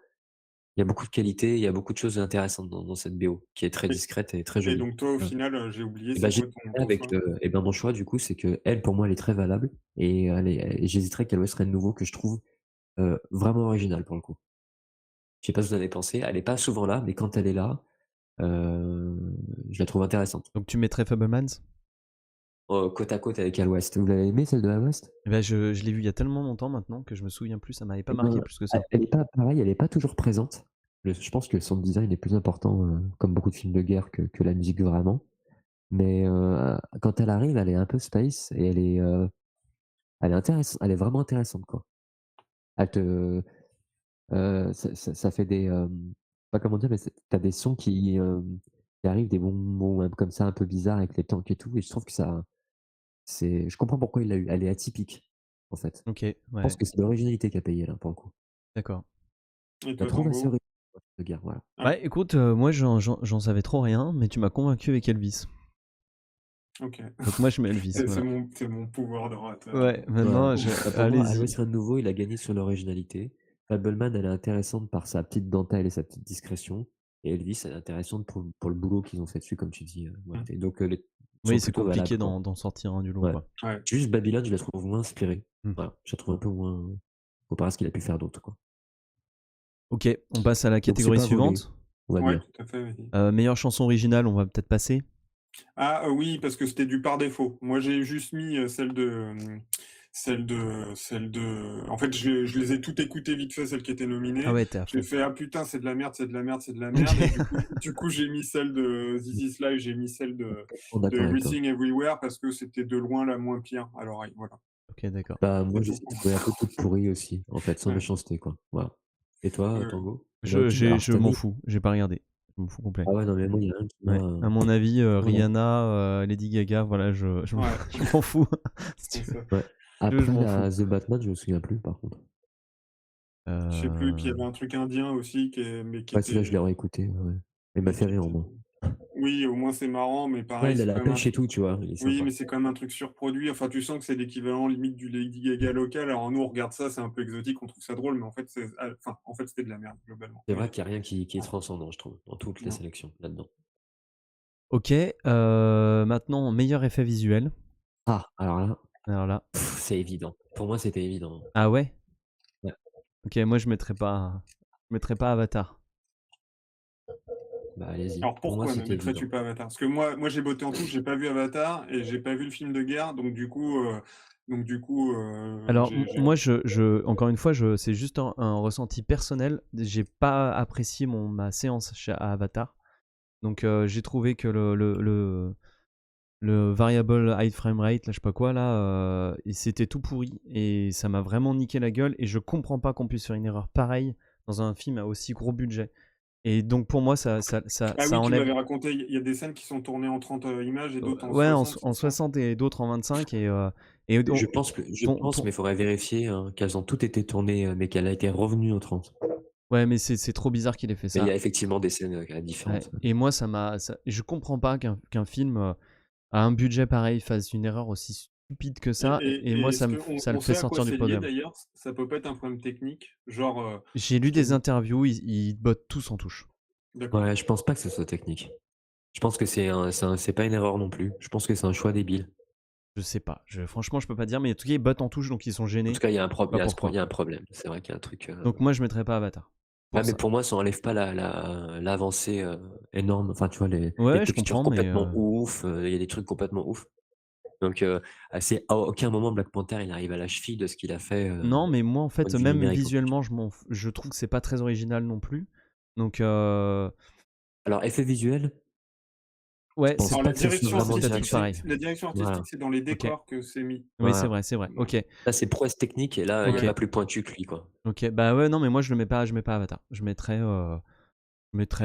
Il y a beaucoup de qualité, il y a beaucoup de choses intéressantes dans cette BO, qui est très Et discrète et très et jolie. donc toi, au Voilà. final, j'ai oublié, Et bah, c'est quoi ton avec, choix? mon choix, du coup, c'est qu'elle, pour moi, elle est très valable et j'hésiterais qu'elle serait de nouveau, que je trouve vraiment originale pour le coup. Je sais pas ce que vous en avez pensé, elle est pas souvent là, mais quand elle est là, je la trouve intéressante. Donc tu mettrais Fablemans? Côte à côte avec Al West. Vous l'avez aimée celle de Al West? Eh ben, je l'ai vu il y a tellement longtemps maintenant que je me souviens plus, ça m'avait pas Eh ben, marqué plus que ça. elle est pas pareil, elle est pas toujours présente. Je pense que le sound design est plus important, comme beaucoup de films de guerre que la musique vraiment. Mais, quand elle arrive, elle est un peu space et elle est vraiment intéressante, quoi. Elle te ça fait des, pas comment dire, mais tu as des sons qui arrivent, des bonbons, comme ça, un peu bizarres avec les tanks et tout, et je trouve que je comprends pourquoi il l'a eu. Elle est atypique, en fait. OK, Je pense ouais, que c'est l'originalité qui a payé, là, pour le coup. d'accord. Et Je la toi, trouve assez Tango? originale, de guerre, voilà. Ah, Bah écoute, moi j'en savais trop rien, mais tu m'as convaincu avec Elvis. OK. Donc moi je mets Elvis, C'est voilà. mon pouvoir d'orateur. Ouais, Voilà. maintenant Bah, pour moi, Al allez-y. West Nouveau, il a gagné sur l'originalité. Fableman, elle est intéressante par sa petite dentelle et sa petite discrétion. Et Elvis, elle est intéressante pour le boulot qu'ils ont fait dessus, comme tu dis, Mmh. Moët. Et donc, les Oui, sont c'est plutôt valables, compliqué quoi. d'en sortir un du lot, Ouais. quoi. Ouais. Juste Babylone, je la trouve moins inspirée. Mmh. Voilà, je la trouve un peu moins comparé à ce qu'il a pu faire d'autre, quoi. OK, on passe à la Donc c'est catégorie pas volé, suivante. on va Ouais, dire. tout à fait, vas-y. Meilleure chanson originale, on va peut-être passer? Ah, oui, parce que c'était du par défaut. Moi, j'ai juste mis, celle de en fait, je les ai toutes écoutées vite fait, celles qui étaient Ah nominées. ouais, tu à J'ai fond. fait: «Ah putain, c'est de la merde, c'est de la merde, c'est de la merde», et OK. du coup, j'ai mis celle de This Is Life, j'ai mis celle de D'accord avec toi. Everything Everywhere parce que c'était de loin la moins pire à l'oreille, voilà, OK, d'accord. Bah, moi, c'est j'ai tout. trouvé un peu toute pourrie aussi, en fait, sans Ouais, méchanceté, quoi. Voilà. Et toi, ouais, ouais. Tango? Il y en a aucune, alors Je cette m'en année, fous, j'ai pas regardé. Je m'en fous complet. ah ouais, non, mais moi, il y en a un qui m'a, Ouais, à mon avis, vraiment, Rihanna, Lady Gaga, voilà, je m'en Ouais, je m'en fous. Si c'est tu veux. ça. ouais. Je Après m'en fous. la The Batman, je me souviens plus, par contre. Je sais plus, puis il y Heu, avait un truc indien aussi mais qui Ouais, celui-là, je l'ai était réécouté, ouais. Il m'a mais fait qui rire, au était moins. oui, au moins c'est marrant, mais Ouais, pareil, il a c'est la quand même un pêche et truc. tout, tu vois? Il est Oui, sympa. mais c'est quand même un truc surproduit. Enfin, tu sens que c'est l'équivalent limite du Lady Gaga local. Alors nous, on regarde ça, c'est un peu exotique, on trouve ça drôle, mais en fait, en fait, c'était de la merde globalement. C'est vrai Mais qu'il y a rien qui est transcendant, je trouve, dans toutes les non. sélections, là-dedans. OK, maintenant meilleur effet visuel. Ah, alors là, Alors là, c'est évident. Pour moi, c'était évident. ah ouais? Ouais. OK, moi je mettrais pas Avatar. Bah, allez-y. Alors Pour moi, pourquoi ne c'était mettrais-tu évident. pas Avatar? Parce que moi, j'ai botté en touche, j'ai pas vu Avatar et j'ai pas vu le film de guerre, donc du coup, Alors moi encore une fois, c'est juste un ressenti personnel. J'ai pas apprécié ma séance à Avatar. Donc j'ai trouvé que le variable high frame rate, là je sais pas quoi là, et c'était tout pourri et ça m'a vraiment niqué la gueule et je comprends pas qu'on puisse faire une erreur pareille dans un film à aussi gros budget. Et donc pour moi Ah ça oui, tu enlève, m'avais raconté, il y a des scènes qui sont tournées en 30 images et d'autres en ouais, 60, en c'est ça? 60 et d'autres en 25 et Je pense mais il faudrait vérifier, hein, qu'elles ont toutes été tournées, mais qu'elle a été revenue au 30. ouais, mais c'est trop bizarre qu'il ait fait Mais il y ça. a effectivement des scènes, Ouais. différentes. Et moi je comprends pas qu'un film à un budget pareil fasse une erreur aussi stupide que Et, ça et, moi et est-ce qu'on ça le on fait sait à quoi sortir du c'est lié podium. d'ailleurs? Ça peut pas être un problème technique? Genre, J'ai lu je te des dis. interviews, ils bottent tous en touche. D'accord. Ouais, je pense pas que ce soit technique. Je pense que c'est pas une erreur non plus. Je pense que c'est un choix débile. Je sais pas. Franchement, je peux pas dire, mais en tout cas, ils bottent en touche, donc ils sont En gênés. tout cas, il y a un Je sais pas il y pourquoi. a un problème. C'est vrai qu'il y a un truc, Donc moi, je mettrais pas Avatar. ouais, Pour mais ça. pour moi, ça enlève pas l'avancée, énorme. Enfin, tu vois, les Ouais, je textures comprends, mais complètement ouf, il y a des trucs complètement ouf. Donc, c'est à aucun moment Black Panther, il arrive à la cheville de ce qu'il a fait, non, mais moi, en point fait, de vue même numérique, en tout cas. visuellement, je trouve que c'est pas très original non plus. Donc, Alors, effet visuel, je ouais, pense Alors pas que ça soit c'est vraiment peut-être tout l'artistique, direction. c'est pareil. la direction Voilà, artistique, c'est dans les Ok. décors que c'est mis. Oui, voilà. c'est vrai. Voilà. Ok. Là, c'est prouesse technique et là, il y a Ok. Ouais. pas plus pointu que lui, quoi. Ok. Bah ouais, non, mais moi, je mets pas Avatar. Je mettrais Ah, mais tu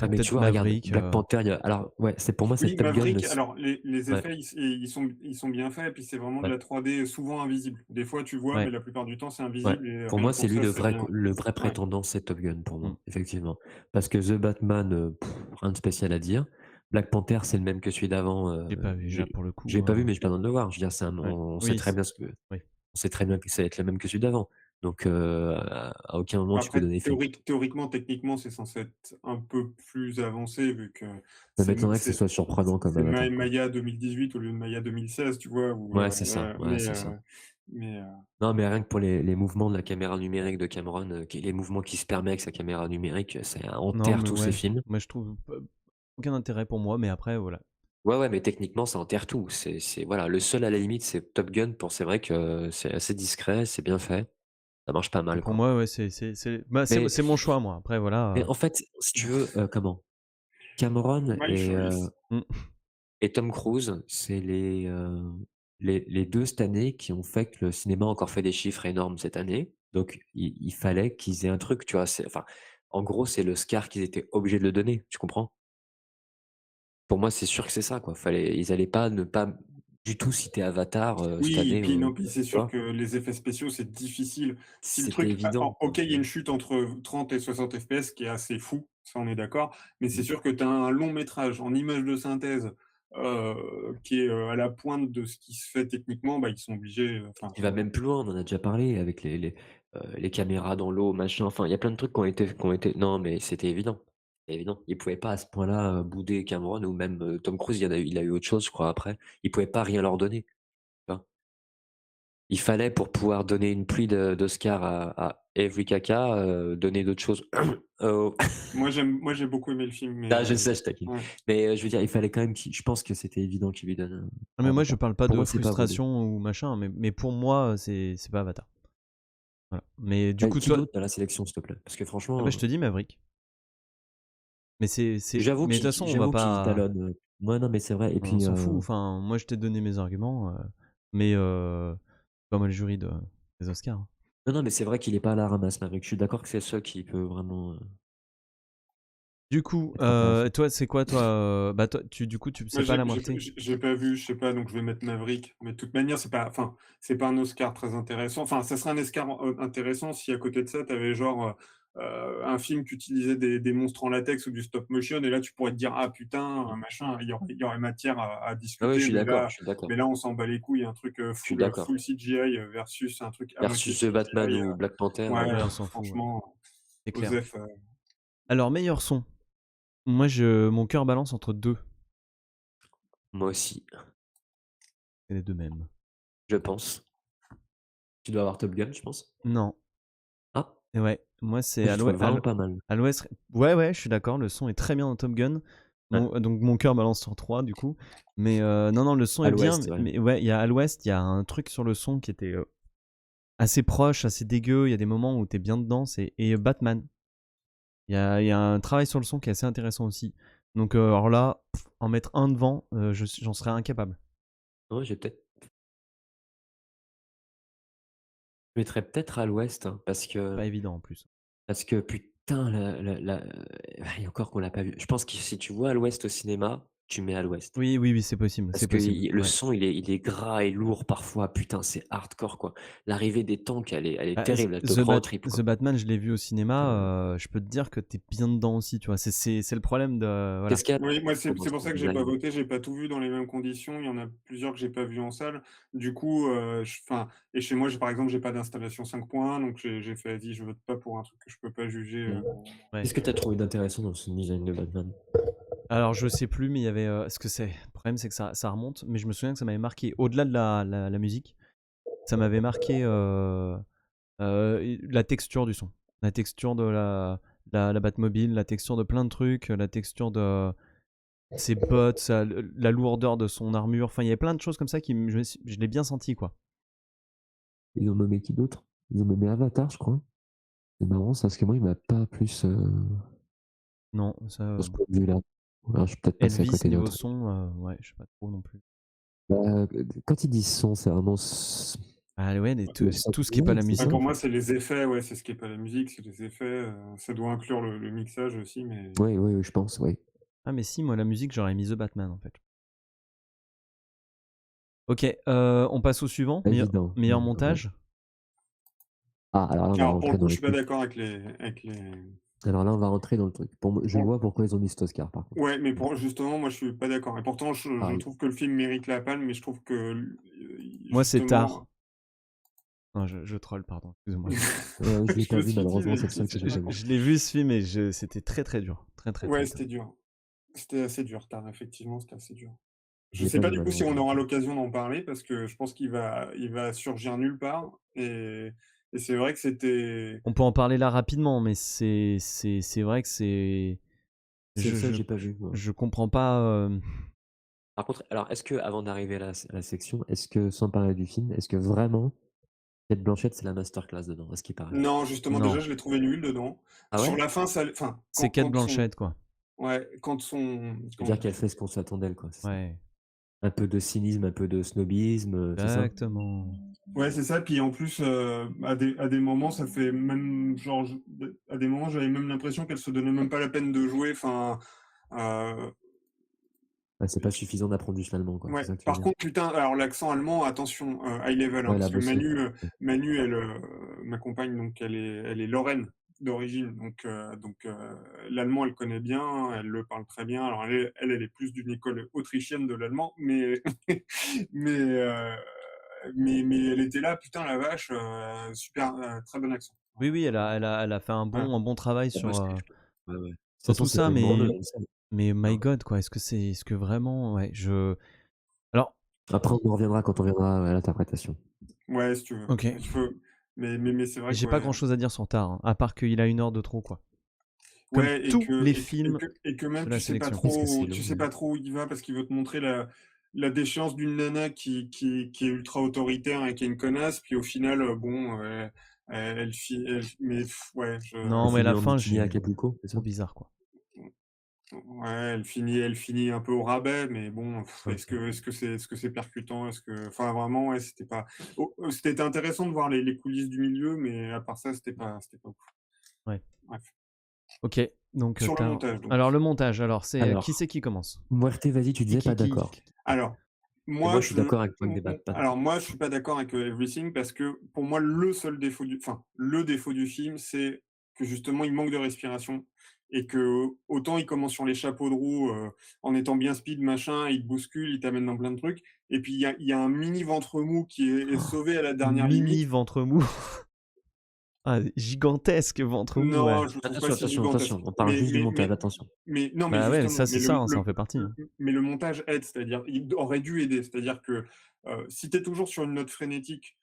peut-être vois, regarde, Maverick. Black Panther, alors, ouais, c'est pour moi, c'est Oui, Top Gun, Maverick, alors les ouais, effets, ils sont bien faits, et puis c'est vraiment de ouais, la 3D souvent invisible. Des fois, tu vois, mais Ouais. la plupart du temps, c'est ouais. invisible, et Pour rien moi, que c'est pour lui ça, c'est bien. le vrai Ouais. prétendant, c'est Top Gun, pour Mm. moi, effectivement. Parce que The Batman, rien de spécial à dire. Black Panther, c'est le même que celui d'avant, J'ai pas vu là pour le coup. j'ai pas vu, mais j'ai pas besoin de le voir. Je veux dire, Ouais. on sait Oui. très bien Oui. on sait très bien que ça va être le même que celui d'avant. Donc, à aucun moment tu peux Après, donner film. théoriquement, techniquement, c'est censé être un peu plus avancé vu que Ça c'est m'étonnerait que ce soit surprenant comme Avatar, quoi. Maya 2018 au lieu de Maya 2016, tu vois? Ou, Ouais, c'est ça, ouais, c'est ça. mais, Non, mais rien que pour les mouvements de la caméra numérique de Cameron, les mouvements qu'il se permet avec sa caméra numérique, ça Non, enterre mais tous ses ouais, films. moi je trouve aucun intérêt pour moi, mais après, voilà. Ouais, ouais, mais techniquement, ça enterre tout. Voilà, le seul à la limite, c'est Top Gun. C'est vrai que c'est assez discret, c'est bien fait. Ça marche pas Et mal, pour quoi. moi, ouais, bah, Mais, c'est mon choix, moi. Après, mais voilà. en fait, si tu veux, Cameron my et, choice. Mm. et Tom Cruise, c'est les deux cette année qui ont fait que le cinéma a encore fait des chiffres énormes cette année. Donc, il fallait qu'ils aient un truc, tu vois. Enfin, en gros, c'est l'Oscar qu'ils étaient obligés de le donner, tu comprends? Pour moi, c'est sûr que c'est ça, quoi. Ils allaient pas ne pas du tout citer Avatar cette Oui, et année, puis non, puis c'est tu sûr vois. que les effets spéciaux, c'est difficile. Si le C'était truc évident, quoi. OK, il y a une chute entre 30 et 60 FPS qui est assez fou, ça on est d'accord, mais c'est Mm. sûr que tu as un long métrage en image de synthèse, qui est, à la pointe de ce qui se fait techniquement, bah, ils sont obligés, enfin, Tu vas même plus loin, on en a déjà parlé avec les caméras dans l'eau, machin. Enfin, il y a plein de trucs qui ont été. Non, mais c'était évident. C'était évident. Ils pouvaient pas à ce point-là bouder Cameron ou même Tom Cruise. Il a eu autre chose, je crois, après. Ils pouvaient pas rien leur donner. Tu vois. Il fallait pour pouvoir donner une pluie d'Oscar à Avery Kaka, donner d'autres choses. Oh. moi j'ai beaucoup aimé le film, mais, Ah, je sais, je taquine. ouais. Mais je veux dire, il fallait quand même je pense que c'était évident qu'il lui donne Non, mais moi, je Avatar. parle pas Pour de moi, c'est pas voulu. frustration ou machin, mais pour moi, c'est pas Avatar. Voilà. Mais du coup, Qui toi, d'autre dans la sélection, s'il te plaît? Parce que ah bah, franchement, je te dis Maverick. Mais j'avoue mais de toute qu'il façon, on va j'avoue qu'il pas, talonne. Ouais, non, mais c'est vrai. Et on puis, s'en fout. Enfin, moi, je t'ai donné mes arguments, mais pas moi le jury des Oscars, hein. non, non, mais c'est vrai qu'il est pas à la ramasse, Maverick. Je suis d'accord que c'est le seul qui peut vraiment Du coup, être intéressant. toi, c'est quoi, toi, bah, toi, du coup, Moi, c'est pas la moitié. j'ai pas vu, je sais pas, donc je vais mettre Maverick. Mais de toute manière, c'est pas un Oscar très intéressant. Enfin, ça serait un Oscar intéressant si à côté de ça, tu avais genre un film qui utilisait des monstres en latex ou du stop motion. Et là, tu pourrais te dire, ah putain, Mm. machin, il y aurait matière à Ah ouais, je discuter. suis d'accord, je suis d'accord, Mais là, on s'en bat les couilles. Un truc je suis d'accord. full CGI versus un truc à moitié Versus The Batman CGI. ou Black Panther, Ouais, Ouais, on s'en fout, ouais. franchement, C'est clair. Osef. Alors, meilleur son. Moi, mon cœur balance entre deux. moi aussi, C'est les deux mêmes. je pense. Tu dois avoir Top Gun, je pense. Non. Ah, Et ouais, moi, c'est je trouve vraiment pas mal. à l'ouest. Ouais, ouais, je suis d'accord. Le son est très bien dans Top Gun. Ouais. Donc, mon cœur balance sur 3, du coup. Mais non, non, le son À est bien. l'ouest, ouais. Mais ouais, il y a à l'ouest, il y a un truc sur le son qui était assez proche, assez dégueu. Il y a des moments où t'es bien dedans. Et Batman. Il y a un travail sur le son qui est assez intéressant aussi. Donc, alors là, en mettre un devant, j'en serais incapable. Ouais, je mettrais peut-être à l'ouest, hein, Pas évident en plus. parce que putain, et encore qu'on l'a pas vu. Je pense que si tu vois à l'ouest au cinéma, tu mets à l'ouest. Oui, oui, oui, c'est possible. Parce C'est que possible. le Ouais. son, il est gras et lourd parfois. Putain, c'est hardcore, quoi. L'arrivée des tanks, elle est Bah, terrible. Elle te prend aux tripes, The quoi. Batman, je l'ai vu au cinéma. Putain. Je peux te dire que t'es bien dedans aussi, tu vois. C'est le problème de. Voilà. Qu'est-ce qu'il y a Oui, moi, dans c'est pour son ça que j'ai pas design? voté, j'ai pas tout vu dans les mêmes conditions. Il y en a plusieurs que j'ai pas vu en salle. Du coup, et chez moi, par exemple, j'ai pas d'installation 5.1, donc j'ai fait: «Vas-y, je vote pas pour un truc que je peux pas juger», Mm. Ouais. Qu'est-ce que tu as trouvé d'intéressant dans son design de Batman? Alors, je sais plus, mais il y avait. Ce que c'est. Le problème, c'est que ça remonte. Mais je me souviens que ça m'avait marqué. Au-delà de la musique, ça m'avait marqué la texture du son. La texture de la Batmobile, la texture de plein de trucs, la texture de ses bottes, la lourdeur de son armure. Enfin, il y avait plein de choses comme ça je l'ai bien senti, quoi. Ils ont nommé qui d'autre? Ils ont nommé Avatar, je crois. C'est marrant, ça, parce que moi, il m'a pas plus Non, ça. sur ce point de vue-là. Alors, je suis peut-être passé à Elvis, côté d'un niveau truc. son, ouais, je sais pas trop non plus. Bah, quand ils disent son, c'est vraiment Ah ouais, le tout ce qui est pas la sound design, c'est ça? Pour musique. moi, c'est les effets, ouais, c'est ce qui est pas la musique, c'est les effets, ça doit inclure le mixage aussi, mais Oui, oui, oui, je pense, oui. Ah, mais si, moi, la musique, j'aurais mis The Batman, en fait. Ok, on passe au suivant. Pas évident. Meilleur Ouais. montage. Ah, alors là, on va alors pour le rentrer coup, dans je les suis pas trucs. d'accord avec les Alors là, on va rentrer dans le truc. Pour moi, je pour vois pourquoi ils ont mis cet Oscar, par contre. ouais, mais justement, moi, je suis pas d'accord et pourtant, je Pareil. trouve que le film mérite la palme, mais je trouve que, Moi, c'est justement tard. Non, je troll, pardon, excuse-moi. Je l'ai Je pas me vu suis dit, malheureusement, mais c'est le seul qu'est-ce que qu'il j'ai pas vu. raconte? Je l'ai vu ce film et c'était très très dur. Très très Ouais, très dur. c'était dur. C'était assez dur, tard, effectivement, c'était assez dur. Je Je l'ai sais pas pas vu du coup si on malheureusement. aura l'occasion d'en parler parce que je pense qu'il va surgir nulle part et c'est vrai que c'était On peut en parler là rapidement, mais c'est vrai que c'est C'est le je seul je que j'ai pas vu, moi. je comprends pas, Par contre, alors est-ce que avant d'arriver à la section, est-ce que sans parler du film, est-ce que vraiment Cate Blanchett, c'est la masterclass dedans, à ce qui paraît? non, justement, déjà, non, je l'ai trouvé nul dedans. Ah Sur ouais? la fin, ça enfin, c'est Cate Blanchett, quoi. quand son comment C'est-à-dire dire? qu'elle fait ce qu'on s'attend d'elle, quoi, c'est ça? Ouais, Un peu de cynisme, un peu de snobisme, c'est ça? exactement. Ouais, c'est ça, puis en plus, à des moments, ça fait même genre je à des moments, j'avais même l'impression qu'elle se donnait même pas la peine de jouer, enfin, heu Ouais, c'est pas suffisant d'apprendre juste l'allemand, quoi, c'est ouais, ça que tu veux par dire? contre, putain, alors l'accent allemand, attention, high level, hein, Ouais, elle parce a que bossé. Manu, elle, ma compagne, donc elle est lorraine d'origine, donc l'allemand, elle connaît bien, elle le parle très bien. Alors elle est plus d'une école autrichienne de l'allemand, mais mais heu, mais elle était là, putain la vache, super, très bon accent. Oui, oui, elle a fait un Voilà. bon travail Elle a bossé, je pense. Ouais, ouais. De toute sur façon, tout c'est ça, pas une branleuse, mais elle le sait. my Non. God, quoi, est-ce que vraiment ouais, alors Après, on en reviendra quand on viendra à l'interprétation. Ouais, si tu veux. OK, Je peux mais c'est vrai que j'ai pas ouais. grand-chose à dire sur Tar, hein, à part qu'il a 1 heure de trop, quoi. Comme Ouais et tous que les et que et films que et que même de la sélection. Qu'est-ce que c'est tu long, sais pas trop où il va parce qu'il veut te montrer la déchéance d'une nana qui est ultra autoritaire et qui est une connasse, puis au final, bon, mais ouais, Elle Non, mais finit la en fin, bikini à j'ai Acapulco, c'est trop ça? bizarre, quoi. ouais, elle finit un peu au rabais, mais bon, OK. est-ce que c'est percutant? Enfin vraiment, ouais, c'était intéressant de voir les coulisses du milieu, mais à part ça, c'était pas ouf. Ouais. Bref. OK, donc Sur le Tar. montage donc. Alors le montage, alors c'est, Alors, qui commence? Muerte, vas-y, tu disais pas Qui? d'accord. Alors, Et moi, moi, je suis d'accord avec toi que des pas alors d'accord. moi, je suis pas d'accord avec Everything parce que pour moi, le défaut du film, c'est que justement, il manque de respiration et que autant il commence sur les chapeaux de roue en étant bien speed, machin, il te bouscule, il t'amène dans plein de trucs. Et puis il y a un mini ventre mou qui est sauvé à la dernière Mini limite. ventre mou. Ah, gigantesque ventre mou, ouais. Non, je le trouve pas Attention, si attention, gigantesque. attention, on parle juste du montage, attention. Non, mais Bah ouais, justement, ça c'est ça, hein, ça en fait partie, hein. mais le montage aide, c'est-à-dire il aurait dû aider. C'est-à-dire que si tu es toujours sur une note frénétique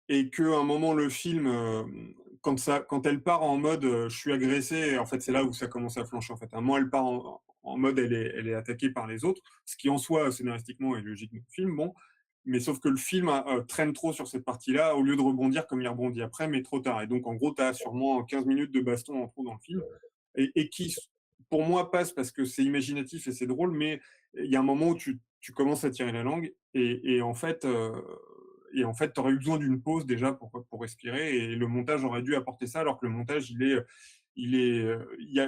et qu'à un moment le film, quand elle part en mode je suis agressée, en fait, c'est là où ça commence à flancher. En fait, à un moment, elle part en mode elle est attaquée par les autres, ce qui en soi, scénaristiquement, est logique dans le film. Bon, mais sauf que le film traîne trop sur cette partie-là, au lieu de rebondir comme il rebondit après, mais trop tard. Et donc, en gros, tu as sûrement 15 minutes de baston en trop dans le film et qui, pour moi, passe parce que c'est imaginatif et c'est drôle, mais il y a un moment où tu commences à tirer la langue et en fait, tu aurais eu besoin d'une pause déjà pour respirer et le montage aurait dû apporter ça, alors que le montage,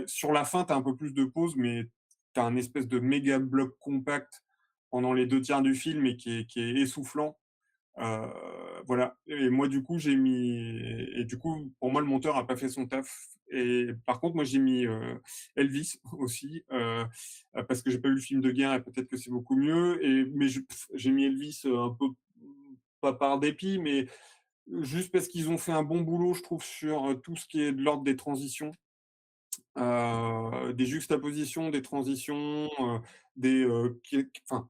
sur la fin, tu as un peu plus de pause, mais tu as un espèce de méga bloc compact pendant les 2 tiers du film et qui est essoufflant. Heu, voilà et moi du coup du coup pour moi le monteur a pas fait son taf et par contre moi j'ai mis, Elvis aussi, parce que j'ai pas vu le film de guerre et peut-être que c'est beaucoup mieux mais j'ai mis Elvis, un peu pas par dépit mais juste parce qu'ils ont fait un bon boulot je trouve sur, tout ce qui est de l'ordre des transitions, des juxtapositions, des transitions, enfin,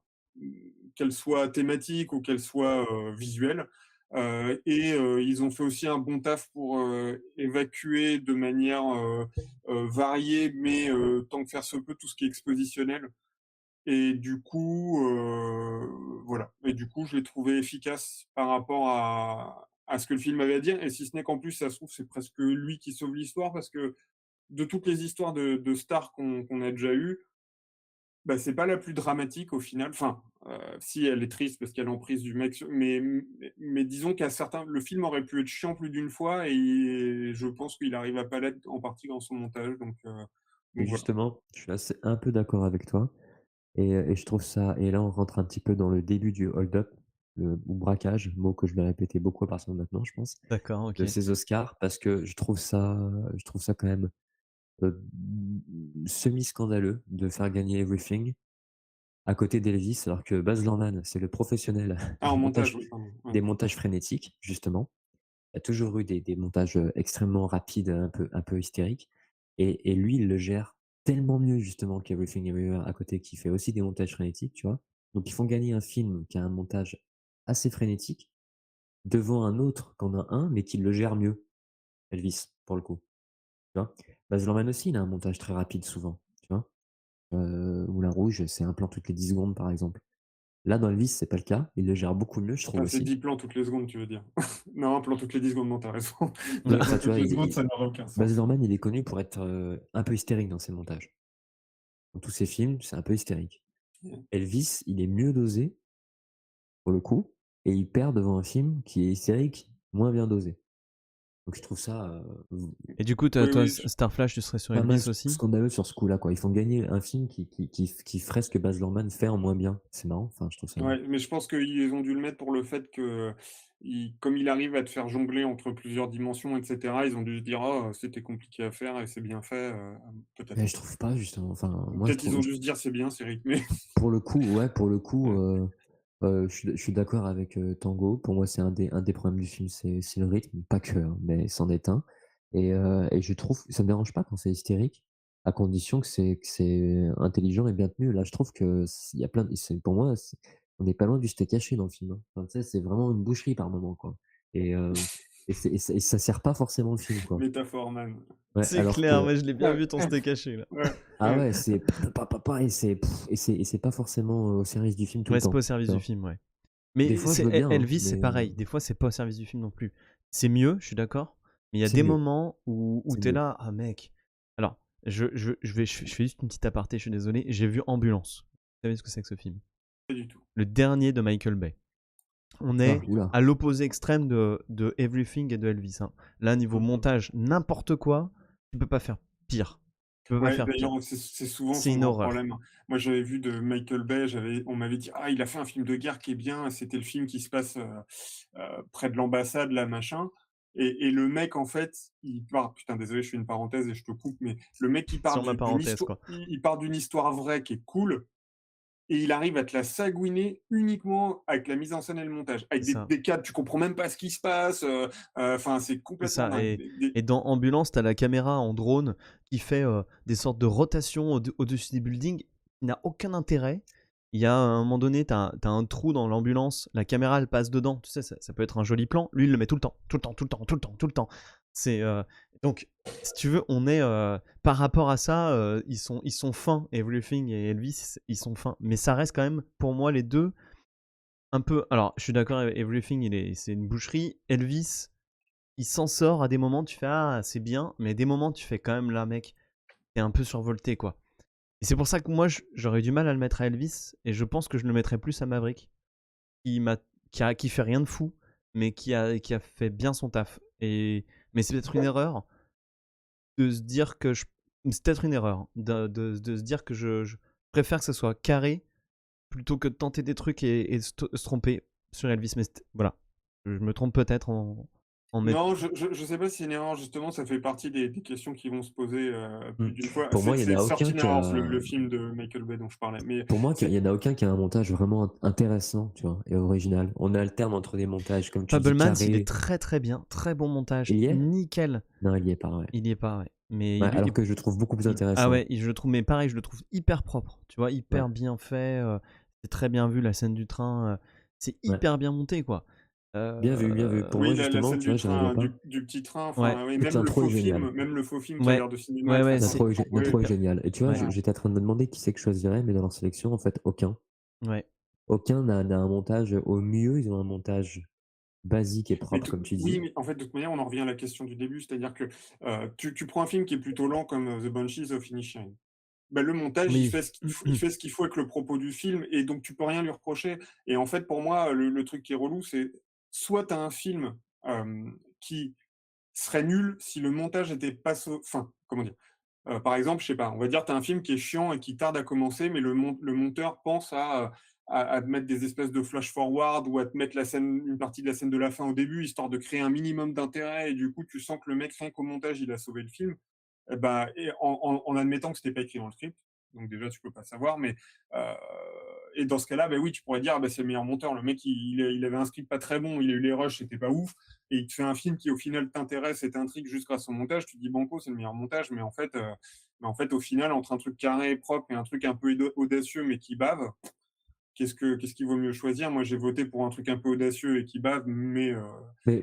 qu'elles soient thématiques ou qu'elles soient, visuelles. Ils ont fait aussi un bon taf pour, évacuer de manière, variée, mais tant que faire se peut, tout ce qui est expositionnel. Et du coup, voilà. Et du coup, je l'ai trouvé efficace par rapport à ce que le film avait à dire. Et si ce n'est qu'en plus, ça se trouve, c'est presque lui qui sauve l'histoire parce que de toutes les histoires de stars qu'on a déjà eues, bah, c'est pas la plus dramatique au final. Enfin, si elle est triste parce qu'elle est en prise du mec, mais disons qu'à certains le film aurait pu être chiant plus d'une fois et je pense qu'il arrive à pas l'être en partie dans son montage Et donc voilà. justement, je suis assez un peu d'accord avec toi et je trouve ça et là, on rentre un petit peu dans le début du hold-up, ou braquage, mot que je vais répéter beaucoup à partir de maintenant, je pense, D'accord, de OK. ces Oscars parce que je trouve ça quand même, semi-scandaleux de faire gagner Everything à côté d'Elvis, alors que Baz Luhrmann, c'est le professionnel Ah, en montage, oui, pardon. Ouais. des montages frénétiques, justement. Il y a toujours eu des montages, extrêmement rapides, un peu hystériques et lui, il le gère tellement mieux justement qu'Everything Everywhere à côté qui fait aussi des montages frénétiques, tu vois? Donc ils font gagner un film qui a un montage assez frénétique devant un autre qui en a un, mais qui le gère mieux, Elvis, pour le coup, tu vois? Baz Luhrmann aussi, il a un montage très rapide souvent, tu vois? Moulin Rouge, c'est un plan toutes les 10 secondes, par exemple. Là, dans Elvis, c'est pas le cas, il le gère beaucoup mieux, je trouve Enfin, c'est aussi. 10 plans toutes les secondes, tu veux dire. Non, un plan toutes les 10 secondes, non, tu raison. 10 Ouais, plans enfin, tu toutes vois, les secondes, ça n'aurait aucun Baz sens. Luhrmann, il est connu pour être, un peu hystérique dans ses montages. Dans tous ses films, c'est un peu hystérique. Mmh. Elvis, il est mieux dosé, pour le coup, et il perd devant un film qui est hystérique, moins bien dosé. Donc je trouve ça, Et du coup, Oui, toi, oui, Starflash, tu serais sur pas mal Elvis aussi? scandaleux sur ce coup-là, quoi. Ils font gagner un film qui ferait ce que Baz Luhrmann fait en moins bien. C'est marrant, enfin, je trouve ça ouais, mais je pense qu'ils ont dû le mettre pour le fait que, comme il arrive à te faire jongler entre plusieurs dimensions et cetera, ils ont dû se dire: «Oh, c'était compliqué à faire et c'est bien fait», peut-être. mais je trouve pas justement, enfin, Ou moi je peut-être ils trouve ont dû se dire: «C'est bien, c'est rythmé». pour le coup, ouais, pour le coup, Ouais. je suis d'accord avec, Tango. Pour moi, c'est un des problèmes du film, c'est le rythme, pas que, hein, mais c'en est un et je trouve ça me dérange pas quand c'est hystérique, à condition que c'est intelligent et bien tenu. Là, je trouve que il y a plein de c'est pour moi, on n'est pas loin du steak haché dans le film, hein. Enfin, tu sais, c'est vraiment une boucherie par moment, quoi et et ça sert pas forcément le film, quoi. Métaphore man. Ouais, C'est alors clair, que ouais, je l'ai bien Ouais, vu ton steak haché là. ouais, ah ouais. ouais, c'est pa pa pa et c'est pas forcément, au service du film tout le Ouais, c'est pas temps, au service tu du vois? film, ouais. Des Mais fois, je veux bien, hein, Elvis, c'est mais pareil. Des fois, c'est pas au service du film non plus. C'est mieux, je suis d'accord. Mais il y a c'est des mieux, moments où c'est tu es mieux. là, ah mec. Alors, je fais juste une petite aparté, je suis désolé. J'ai vu Ambulance. Vous savez ce que c'est que ce film? Pas du tout. Le dernier de Michael Bay. On Ah, est Oui. ouh là! à l'opposé extrême de Everything et de Elvis, hein. Là, niveau Mmh mh. montage, n'importe quoi, tu peux pas faire pire. Tu peux pas Ouais, faire pire. d'ailleurs, c'est souvent C'est son une grand horreur. problème. Moi, j'avais vu de Michael Bay, on m'avait dit: «Ah, il a fait un film de guerre qui est bien», c'était le film qui se passe, près de l'ambassade là, machin et le mec en fait, il part putain désolé, je fais une parenthèse et je te coupe, mais le mec Sur ma parenthèse, quoi. il part d'une histoire vraie qui est cool et il arrive à te la sagouiner uniquement avec la mise en scène et le montage. Avec C'est ça. des cadres, tu comprends même pas ce qui se passe, enfin, c'est C'est complètement ça. dingue. Et dans Ambulance, t'as la caméra en drone qui fait des sortes de rotations au-dessus des buildings. Il n'a aucun intérêt. Il y a un moment donné, t'as un trou dans l'ambulance, la caméra elle passe dedans. Tu sais, ça peut être un joli plan. Lui, il le met tout le temps, tout le temps, tout le temps, tout le temps, tout le temps. C'est donc, si tu veux, on est par rapport à ça, ils sont fins. Everything et Elvis, ils sont fins. Mais ça reste quand même pour moi les deux un peu. Alors, je suis d'accord. Everything, c'est une boucherie. Elvis, il s'en sort à des moments, tu fais ah, c'est bien, mais à des moments, tu fais quand même là, mec, t'es un peu survolté, quoi. Et c'est pour ça que moi, j'aurais du mal à le mettre à Elvis, et je pense que je le mettrais plus à Maverick, qui, m'a, qui fait rien de fou, mais qui a fait bien son taf. Mais c'est peut-être une erreur de se dire que je. C'est peut-être une erreur de se dire que je préfère que ce soit carré plutôt que de tenter des trucs et se tromper sur Elvis. Mais voilà, je me trompe peut-être en mettant. Non, je sais pas si c'est une erreur, justement, ça fait partie des questions qui vont se poser, Mmh. plus d'une fois. Pour moi, il y en C'est a aucun 13 qui Hours, a le film de Michael Bay dont je parlais, mais pour moi, il c'est y en a aucun qui a un montage vraiment intéressant, tu vois? Et original. On alterne entre des montages, comme tu dis, Fablemans, il est carrés. très très bien, très bon montage, Il y est? nickel. Non, il y est pas, ouais. Il y est pas, ouais. Mais Ouais, lui, alors que je le trouve beaucoup plus ah intéressant. ouais, je le trouve, mais pareil, je le trouve hyper propre. Tu vois, Ouais, hyper bien fait. C'est très bien vu la scène du train. C'est ouais. hyper bien monté, quoi. Bien vu, bien vu. Pour oui, moi, la justement, scène tu vois, du j'y arrivais train, pas. du petit train, Ouais, enfin, oui, Toute l'intro est géniale. même le faux film qui a ouais, l'air de cinéma est ouais, très ouais. bien trouvé. L'intro est géniale et tu vois, Ouais, Ouais. j'étais en train de me demander qui c'est que je choisirais, mais dans leur sélection, en fait, aucun. ouais. Aucun n'a un montage au mieux, ils ont un montage basique et Mais propre, tout comme tu oui, dis. mais en fait, de toute manière, on en revient à la question du début, c'est-à-dire que, tu prends un film qui est plutôt lent comme, The Banshees of Inisherin. Bah, le montage, Oui. il fait ce qu'il faut avec le propos du film et donc tu peux rien lui reprocher et en fait, pour moi, le truc qui est relou, c'est soit tu as un film, qui serait nul si le montage était pas enfin, comment dire? Par exemple, je sais pas, on va dire, tu as un film qui est chiant et qui tarde à commencer, mais le monteur pense à te mettre des espèces de flash forward ou à te mettre une partie de la scène de la fin au début, histoire de créer un minimum d'intérêt et du coup, tu sens que le mec, rien qu'au montage, il a sauvé le film. Et bah, et en admettant que c'était pas écrit dans le script, donc déjà tu peux pas savoir, mais heu, et dans ce cas-là, bah oui, tu pourrais dire: «Ah bah, c'est le meilleur monteur». Le mec, il avait un script pas très bon, il a eu les rushs, c'était pas ouf et il te fait un film qui, au final, t'intéresse et t'intrigue juste grâce au montage. Tu te dis: «Banco, c'est le meilleur montage», mais en fait, au final, entre un truc carré et propre et un truc un peu audacieux mais qui bave, qu'est-ce qu'il vaut mieux choisir? Moi, j'ai voté pour un truc un peu audacieux et qui bave, Mais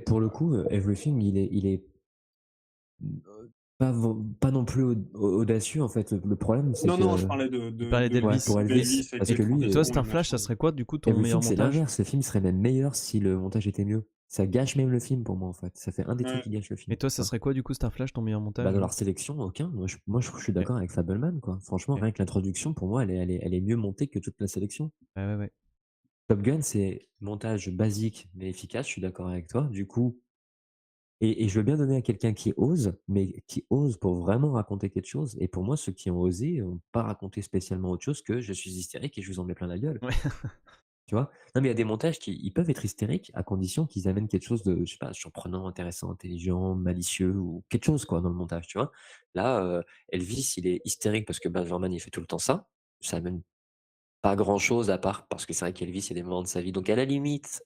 pour le coup, Everything, il est pas non plus audacieux, en fait. Le problème, c'est non, non, je que parlais Tu parlais ouais, d'Elvis. pour Elvis, d'Elvis avec parce les que lui, Et toi, transitions, les Starflash, ça machins. serait quoi du coup ton meilleur Everything, c'est montage? l'inverse. Ce film serait même meilleur si le montage était mieux. Ça gâche même le film pour moi, en fait. Ça fait un des trucs Ouais. qui gâche le Et film, toi, ça ça. serait quoi du coup, Starflash, ton meilleur Bah, montage? dans leur sélection, aucun. Je suis Ok, d'accord avec Fableman, quoi. Franchement, ok. rien que l'introduction, pour moi, elle est mieux montée que toute la sélection. Ouais, ouais, ouais. Top Gun, c'est montage basique mais efficace, je suis d'accord avec toi. Du coup, et je veux bien donner à quelqu'un qui ose, mais qui ose pour vraiment raconter quelque chose. Et pour moi, ceux qui ont osé ont pas raconté spécialement autre chose que je suis hystérique et je vous en mets plein la gueule. Ouais. Tu vois? Non, mais il y a des montages qui ils peuvent être hystériques à condition qu'ils amènent quelque chose de, je sais pas, surprenant, intéressant, intelligent, malicieux ou quelque chose, quoi, dans le montage, tu vois? Là, Elvis, il est hystérique parce que Baz Luhrmann, il fait tout le temps ça. Ça amène pas grand chose à part parce que c'est vrai qu'Elvis, il y a des moments de sa vie. Donc à la limite,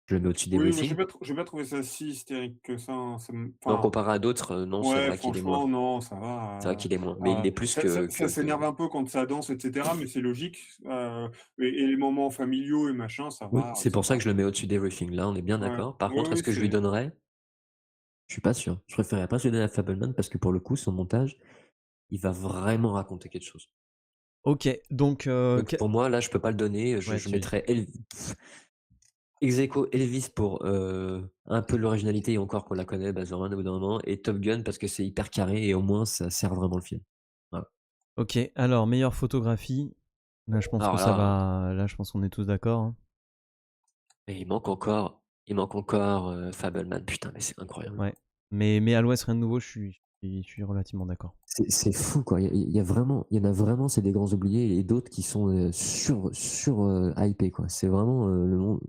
je le mets au-dessus Oui, moi, d'Everything. j'ai pas trouvé ça si hystérique que ça, hein, Non, enfin, comparé à d'autres, non, c'est ouais, vrai qu'il est moins. franchement, non, ça C'est vrai va. qu'il est moins, mais il est plus Ça que s'énerve un peu quand ça danse, et cetera, mais c'est logique. Et les moments familiaux et machin, oui, c'est ça pour ça va. que je le mets au-dessus d'Everything. Là, on est bien Ouais, d'accord. Par oui, contre, est-ce oui, que je lui c'est. donnerais? Je suis pas sûr. Je préférerais pas se le donner à Fableman parce que pour le coup, son montage, il va vraiment raconter quelque chose. Ok, donc Donc pour moi, là, je peux pas le donner. ouais, Je mettrais ex aequo Elvis pour un peu l'originalité et encore qu'on la connaît, Baz Luhrmann au bout d'un moment, et Top Gun parce que c'est hyper carré et au moins ça sert vraiment le film. Voilà. ok. Alors meilleure photographie. Là, je pense que Alors ça là, va. Là, je pense qu'on est tous d'accord, hein. mais il manque encore Fableman. Putain, mais c'est incroyable. Ouais. Mais à l'Ouest, rien de nouveau. Je suis relativement d'accord. C'est fou, quoi. Il y en a vraiment, c'est des grands oubliés et d'autres qui sont hypés, quoi. C'est vraiment le monde.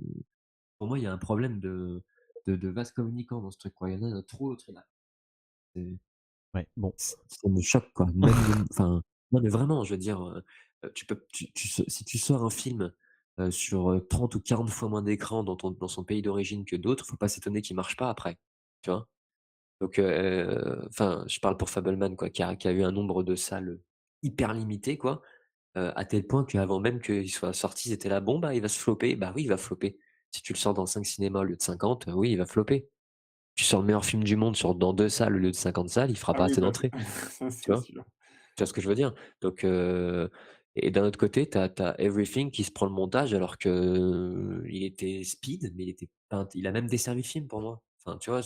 Pour moi, il y a un problème de vase communicant dans ce truc, quoi. Il y en a trop, l'autre est là. C'est- Ouais. Bon. Ça me choque, quoi. Même, enfin, non, mais vraiment, je veux dire, si tu sors un film sur 30 ou 40 fois moins d'écran dans son pays d'origine que d'autres, faut pas s'étonner qu'il marche pas après. Tu vois? Donc, enfin, je parle pour Fableman, quoi, qui a eu un nombre de salles hyper limité, quoi, à tel point qu'avant même qu'il soit sorti, ils étaient là: «Bon, bah, il va se flopper». Bah oui, il va flopper. Si tu le sors dans 5 cinémas au lieu de 50, oui, il va flopper. Tu sors le meilleur film du monde dans 2 salles au lieu de 50 salles, il fera Ah pas oui, assez bah, d'entrées, ça, tu c'est vois? sûr. Tu vois ce que je veux dire? Donc, et d'un autre côté, tu as Everything qui se prend le montage alors que il était speed, mais il était pas int il a même desservi le film pour moi. Enfin, tu vois?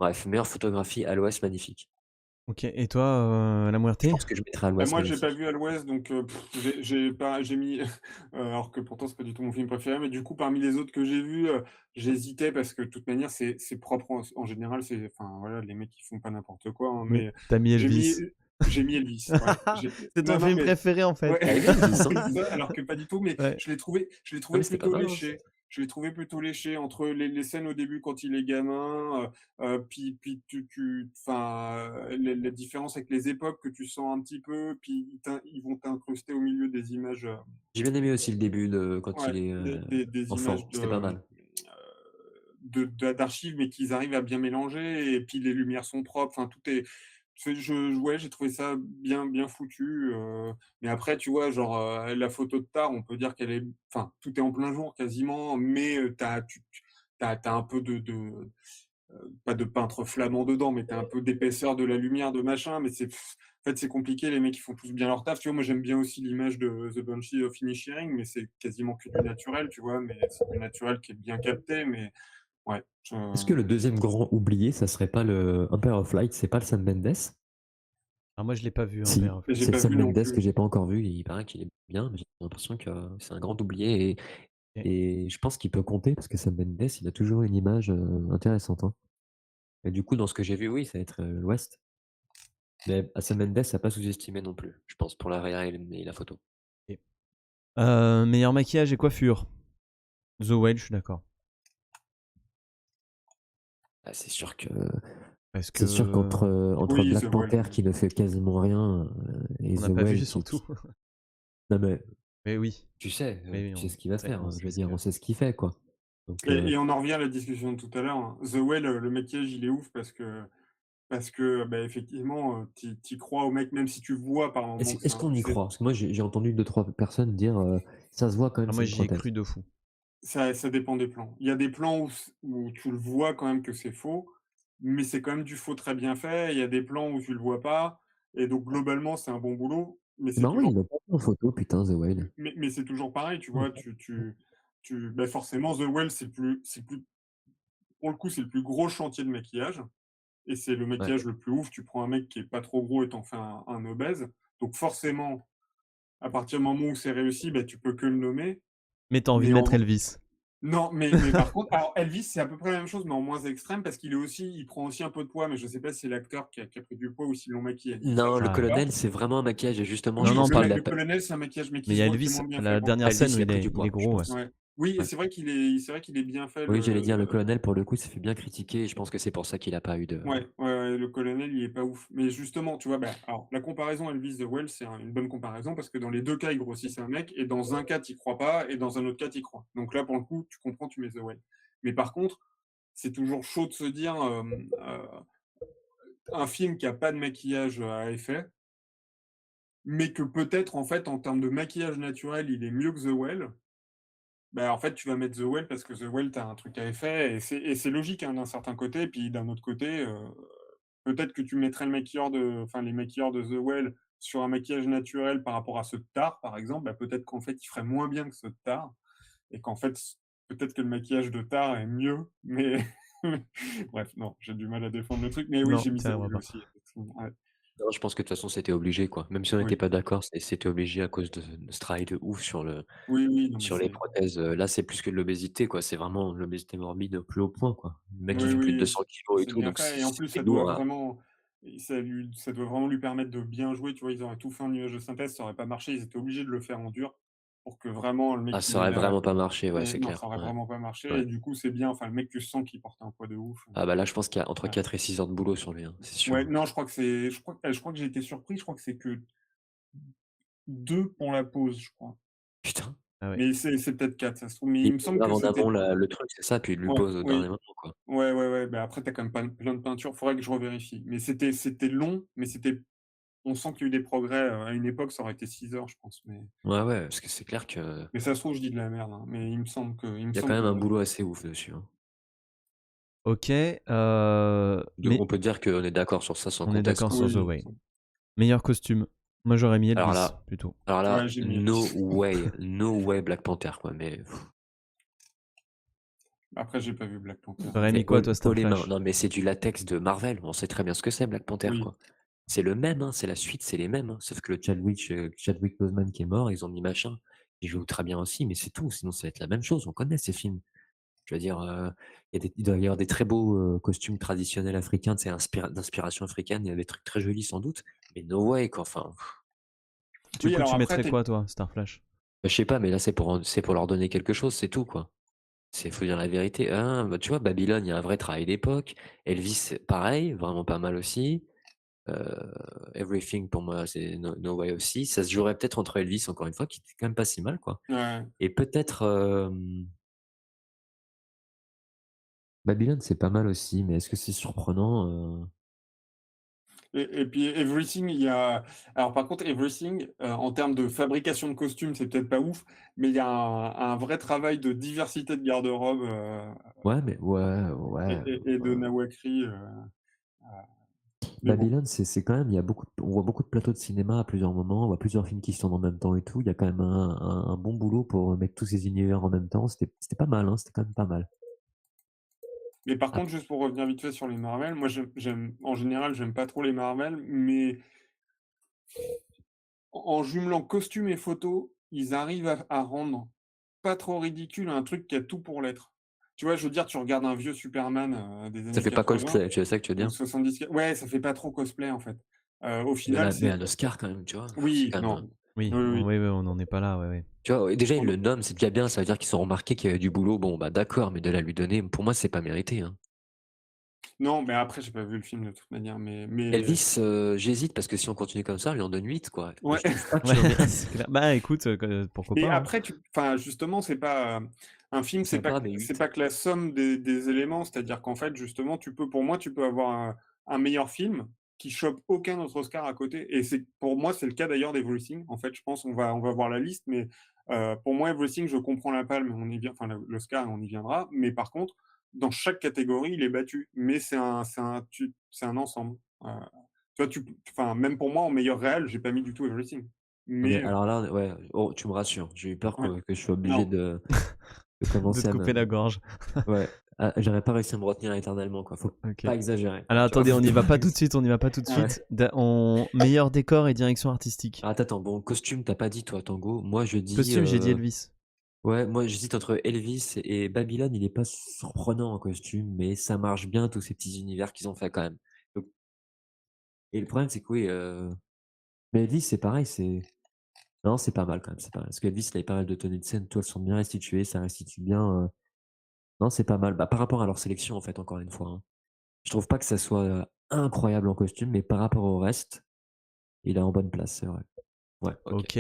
Bref, meilleure photographie à l'Ouest, magnifique. Ok. Et toi, La Je Muerte? pense que je mettrais à Bah, l'Ouest, moi, j'ai pas magnifique. vu à l'Ouest, donc j'ai mis alors que pourtant c'est pas du tout mon film préféré, mais du coup parmi les autres que j'ai vus, j'hésitais parce que de toute manière c'est propre en général, c'est enfin voilà, les mecs ils font pas n'importe quoi, hein, Oui. mais T'as mis j'ai mis Elvis. j'ai mis Elvis, ouais. C'est ton Non, non, film mais préféré en fait. ouais, Ah, il est Elvis, hein? alors que pas du tout, mais Ouais. je l'ai Non, trouvé mais c'était pas plutôt mal, hein. léché. Je l'ai trouvé plutôt léché entre les scènes au début quand il est gamin, puis enfin, la différence avec les époques que tu sens un petit peu, puis ils vont t'incruster au milieu des images, J'ai bien aimé aussi le début de quand ouais, il est, des images enfant, c'était pas mal. d'archives, mais qu'ils arrivent à bien mélanger, et puis les lumières sont propres, enfin tout est ouais, j'ai trouvé ça bien foutu, mais après, tu vois, genre, la photo de Tar, on peut dire qu'elle est enfin, tout est en plein jour quasiment, mais tu as un peu pas de peintre flamand dedans, mais tu as un peu d'épaisseur de la lumière, de machin, mais en fait, c'est compliqué, les mecs, ils font tous bien leur taf, tu vois? Moi, j'aime bien aussi l'image de The Banshees of Inisherin, mais c'est quasiment que du naturel, tu vois? Mais c'est du naturel qui est bien capté, mais ouais, Est-ce que le deuxième grand oublié, ça serait pas le Empire of Light, c'est pas le Sam Mendes? Alors moi, je l'ai pas vu, hein, Si, Père. mais j'ai c'est le pas Sam vu non Mendes plus. que j'ai pas encore vu et il paraît qu'il est bien, mais j'ai l'impression que c'est un grand oublié Ok. et je pense qu'il peut compter parce que Sam Mendes, il a toujours une image, intéressante, hein. Et du coup, dans ce que j'ai vu, oui, ça va être, l'Ouest. Mais Sam Mendes à pas sous-estimer non plus, je pense, pour la réal et la photo. Ok. Meilleur maquillage et coiffure. The Whale, je suis d'accord. Ah, Parce c'est sûr que entre Oui, The Black Whale, Panther qui ne fait quasiment rien, et on The n'a pas vu Whale surtout. non mais Mais oui, Tu sais, mais oui, tu sais ce qu'il va faire, on je sait veux ce que dire, on sait ce qu'il fait, quoi. Donc Et on en revient à la discussion de tout à l'heure, hein. The Well, le maquillage, il est ouf parce que, bah, effectivement, tu crois au mec, même si tu vois par moment que est-ce qu'on y c'est croit? Parce que moi, j'ai entendu deux trois personnes dire, «Ça se voit quand même, ah c'est moi une j'y ai cru prothèse». de fou. ça dépend des plans. Il y a des plans où tu le vois quand même que c'est faux, mais c'est quand même du faux très bien fait. Il y a des plans où tu le vois pas et donc globalement, c'est un bon boulot, mais C'est c'est marrant, ils toujours l'ont pas mis en photo, putain, The Whale. mais c'est toujours pareil, tu Mmh. vois? Bah, forcément, The Well, c'est le plus pour le coup, c'est le plus gros chantier de maquillage et c'est le Ouais. maquillage le plus ouf. Tu prends un mec qui est pas trop gros et tu fais un obèse, donc forcément, à partir du moment où c'est réussi, bah, tu peux que le nommer, Mais tu as envie mais de mettre en Elvis. non, mais par contre, alors Elvis, c'est à peu près la même chose, mais en moins extrême parce il prend aussi un peu de poids, mais je sais pas si c'est l'acteur qui a pris du poids ou s'ils l'ont maquillé. Ça, Non, je le Ah. sais pas. colonel, c'est vraiment un maquillage et justement, je Non, non, pense on Oui, qu'il parle l'a le pas colonel, c'est un maquillage, mais mais qui il y se a voit qui est Elvis, moins bien fait la pour le coup. dernière scène Elvis, où il a pris du il est poids, je gros, ouais. pense. Ouais. Oui, et Ouais. c'est vrai qu'il est bien fait Oui, j'allais dire le le colonel, pour le coup, il s'est fait bien critiquer et je pense que c'est pour ça qu'il a pas eu de ouais, ouais, ouais, le colonel, il est pas ouf. Mais justement, tu vois, bah, alors la comparaison Elvis The Well, c'est une bonne comparaison parce que dans les 2 cas, il grossit un mec et dans un cas, tu crois pas et dans un autre cas, tu crois. Donc là, pour le coup, tu comprends, tu mets The Well. Mais par contre, c'est toujours chaud de se dire, un film qui a pas de maquillage à effet, mais que peut-être, en fait, en termes de maquillage naturel, il est mieux que The Well. Bah, en fait, tu vas mettre The Well parce que The Well, tu as un truc à effet et c'est logique, hein, d'un certain côté. Et puis d'un autre côté, peut-être que tu mettrais les maquilleurs de The Well sur un maquillage naturel par rapport à ceux de Tar, par exemple, bah, peut-être qu'en fait, ils feraient moins bien que ceux de Tar et qu'en fait, peut-être que le maquillage de Tar est mieux, mais bref, non, j'ai du mal à défendre le truc, mais oui, Non, j'ai mis tu The arriveras Well pas. aussi, effectivement, ouais. non, je pense que de toute façon, c'était obligé, quoi. Même si on n'était Oui. pas d'accord, c'était obligé à cause de ce travail de ouf Oui, oui, non, mais sur les c'est prothèses. Là, c'est plus que de l'obésité, quoi. C'est vraiment l'obésité morbide au plus haut point, quoi. Le mec, il oui, fait plus de oui, 200 kilos et c'est tout, bien donc fait et en plus, c'est ça doit lourd à vraiment ça doit vraiment lui permettre de bien jouer, tu vois? Ils auraient tout fait en nuage de synthèse, ça aurait pas marché, ils étaient obligés de le faire en dur pour que vraiment le ah, mec ça il ait aurait la vraiment pas marché, ouais, et c'est non, ça clair. aurait Ouais, vraiment pas marché ouais. et du coup, c'est bien, enfin, le mec, tu sens qu'il porte un poids de ouf, Ah bah, là, je pense qu'il y a entre ouais. 4 et 6 heures de boulot sur lui, hein, c'est sûr, Ouais, hein. non, je crois que j'ai été surpris, je crois que c'est que 2 pour la pause, je crois. Putain. Ah ouais. Mais c'est peut-être 4, ça se trouve, mais Il il me semble grave que en amont c'était la le truc, c'est ça, puis il le ouais, pose au dernier oui. moment, quoi. Ouais, ouais, ouais, bah, après tu as quand même plein de peintures, faudrait que je revérifie. Mais c'était long, mais on sent qu'il y a eu des progrès, à une époque, ça aurait été 6 heures, je pense, Ouais, ouais, parce que c'est clair que mais ça se trouve, je dis de la merde, hein, mais il me il y a quand semble même que un boulot assez ouf dessus, hein. OK, Donc mais on peut dire qu'on est d'accord sur ça sans on est conteste, d'accord quoi. sur The oui, Way. Meilleur costume, moi j'aurais mis Alors Elvis là plutôt. alors ouais, là, j'ai mis Elvis. no way Black Panther, quoi, mais Après, j'ai pas vu Black Panther, Tu aurais mis mais quoi toi, haut les mains. Starflash? Non, mais c'est du latex de Marvel, on sait très bien ce que c'est Black Panther, oui. quoi. C'est le même, hein, c'est la suite, c'est les mêmes, hein, sauf que le Chadwick Boseman qui est mort, ils ont mis machin, il joue très bien aussi, mais c'est tout, sinon ça va être la même chose, on connaît ces films. Je veux dire, il doit y avoir des très beaux, costumes traditionnels africains, tu sais, d'inspiration africaine, il y a des trucs très jolis sans doute, mais no way, quoi, enfin, Du Oui, coup, alors tu après, mettrais quoi toi, Starflash? bah, je sais pas, mais là c'est pour leur donner quelque chose, c'est tout, quoi. Faut dire la vérité. Ah, bah, tu vois, Babylone, il y a un vrai travail d'époque. Elvis, pareil, vraiment pas mal aussi. Heu, Everything pour moi, c'est No Way aussi. Ça se jouerait peut-être entre Elvis, encore une fois, qui était quand même pas si mal, quoi. ouais. Et peut-être, Babylone, c'est pas mal aussi, mais est-ce que c'est surprenant? Et puis Everything, il y a alors par contre Everything, en termes de fabrication de costumes, c'est peut-être pas ouf, mais il y a un vrai travail de diversité de garde-robe, Ouais, mais ouais, ouais, et de Nawakri, mais bon. Babylone, c'est quand même il y a beaucoup de on voit beaucoup de plateaux de cinéma à plusieurs moments, on voit plusieurs films qui se tournent en même temps et tout. Il y a quand même un bon boulot pour mettre tous ces univers en même temps. C'était pas mal, hein, c'était quand même pas mal. Mais par Ah, contre, juste pour revenir vite fait sur les Marvel, moi j'aime en général, j'aime pas trop les Marvel, mais en jumelant costume et photo, ils arrivent à rendre pas trop ridicule un truc qui a tout pour l'être. Tu vois, je veux dire, tu regardes un vieux Superman, des ça années fait pas 80 cosplay, tu vois ça que tu veux ou dire? 70, ouais, ça fait pas trop cosplay, en fait. Au Mais final, mais c'est un Oscar quand même, tu vois? C'est oui, quand même, non, Oui, oui, oui. oui, oui, on n'en est pas là, ouais, ouais. tu vois? Déjà, Non, ils le non, nomment, c'est déjà bien, ça veut dire qu'ils ont remarqué qu'il y avait du boulot. Bon, bah, d'accord, mais de là à lui donner, pour moi, c'est pas mérité, hein. Non, mais après, j'ai pas vu le film de toute manière, mais Elvis, j'hésite parce que si on continue comme ça, je lui en donne 8 quoi. Et ouais. je trouve pas Ouais, qu'il en mérite. c'est clair. Bah écoute, pourquoi Mais pas, hein. après, enfin, justement, c'est pas un film, C'est sympa, mais c'est 8. pas que la somme des éléments. C'est-à-dire qu'en fait, justement, pour moi, tu peux avoir un meilleur film qui chope aucun autre Oscar à côté. Et pour moi, c'est le cas d'ailleurs d'Everything. En fait, je pense, on va voir la liste, mais pour moi, Everything, je comprends la palme, on y vient, enfin, l'Oscar, on y viendra. Mais par contre, dans chaque catégorie, il est battu. Mais c'est un ensemble. Tu vois, enfin, même pour moi, en meilleur réel, j'ai pas mis du tout Everything. OK, Mais alors là, ouais, oh, tu me rassures. J'ai eu peur ouais. que je sois obligé Non, de De commencer te à couper me la gorge. ouais, j'aurais pas réussi à me retenir éternellement, quoi. Faut OK. pas exagérer, quoi, Alors tu vois? attendez, on n'y va pas tout de suite, on n'y va pas tout de ah ouais. suite. Meilleur décor et direction artistique. Ah, attends, bon, costume, tu pas dit toi, Tango. Moi, je dis, Costume, j'ai dit Elvis. ouais, moi, j'hésite entre Elvis et Babylone. Il est pas surprenant en costume, mais ça marche bien tous ces petits univers qu'ils ont fait quand même. Donc et le problème, c'est que oui, mais Elvis, c'est pareil, non, c'est pas mal quand même, c'est pas mal. Parce qu'Elvis, il avait pas mal de tenues de scène, tout, elles sont bien restituées, ça restitue bien, non, c'est pas mal. Bah, par rapport à leur sélection, en fait, encore une fois, hein. Je trouve pas que ça soit, incroyable en costume, mais par rapport au reste, il est en bonne place, c'est vrai. Ouais, OK. OK.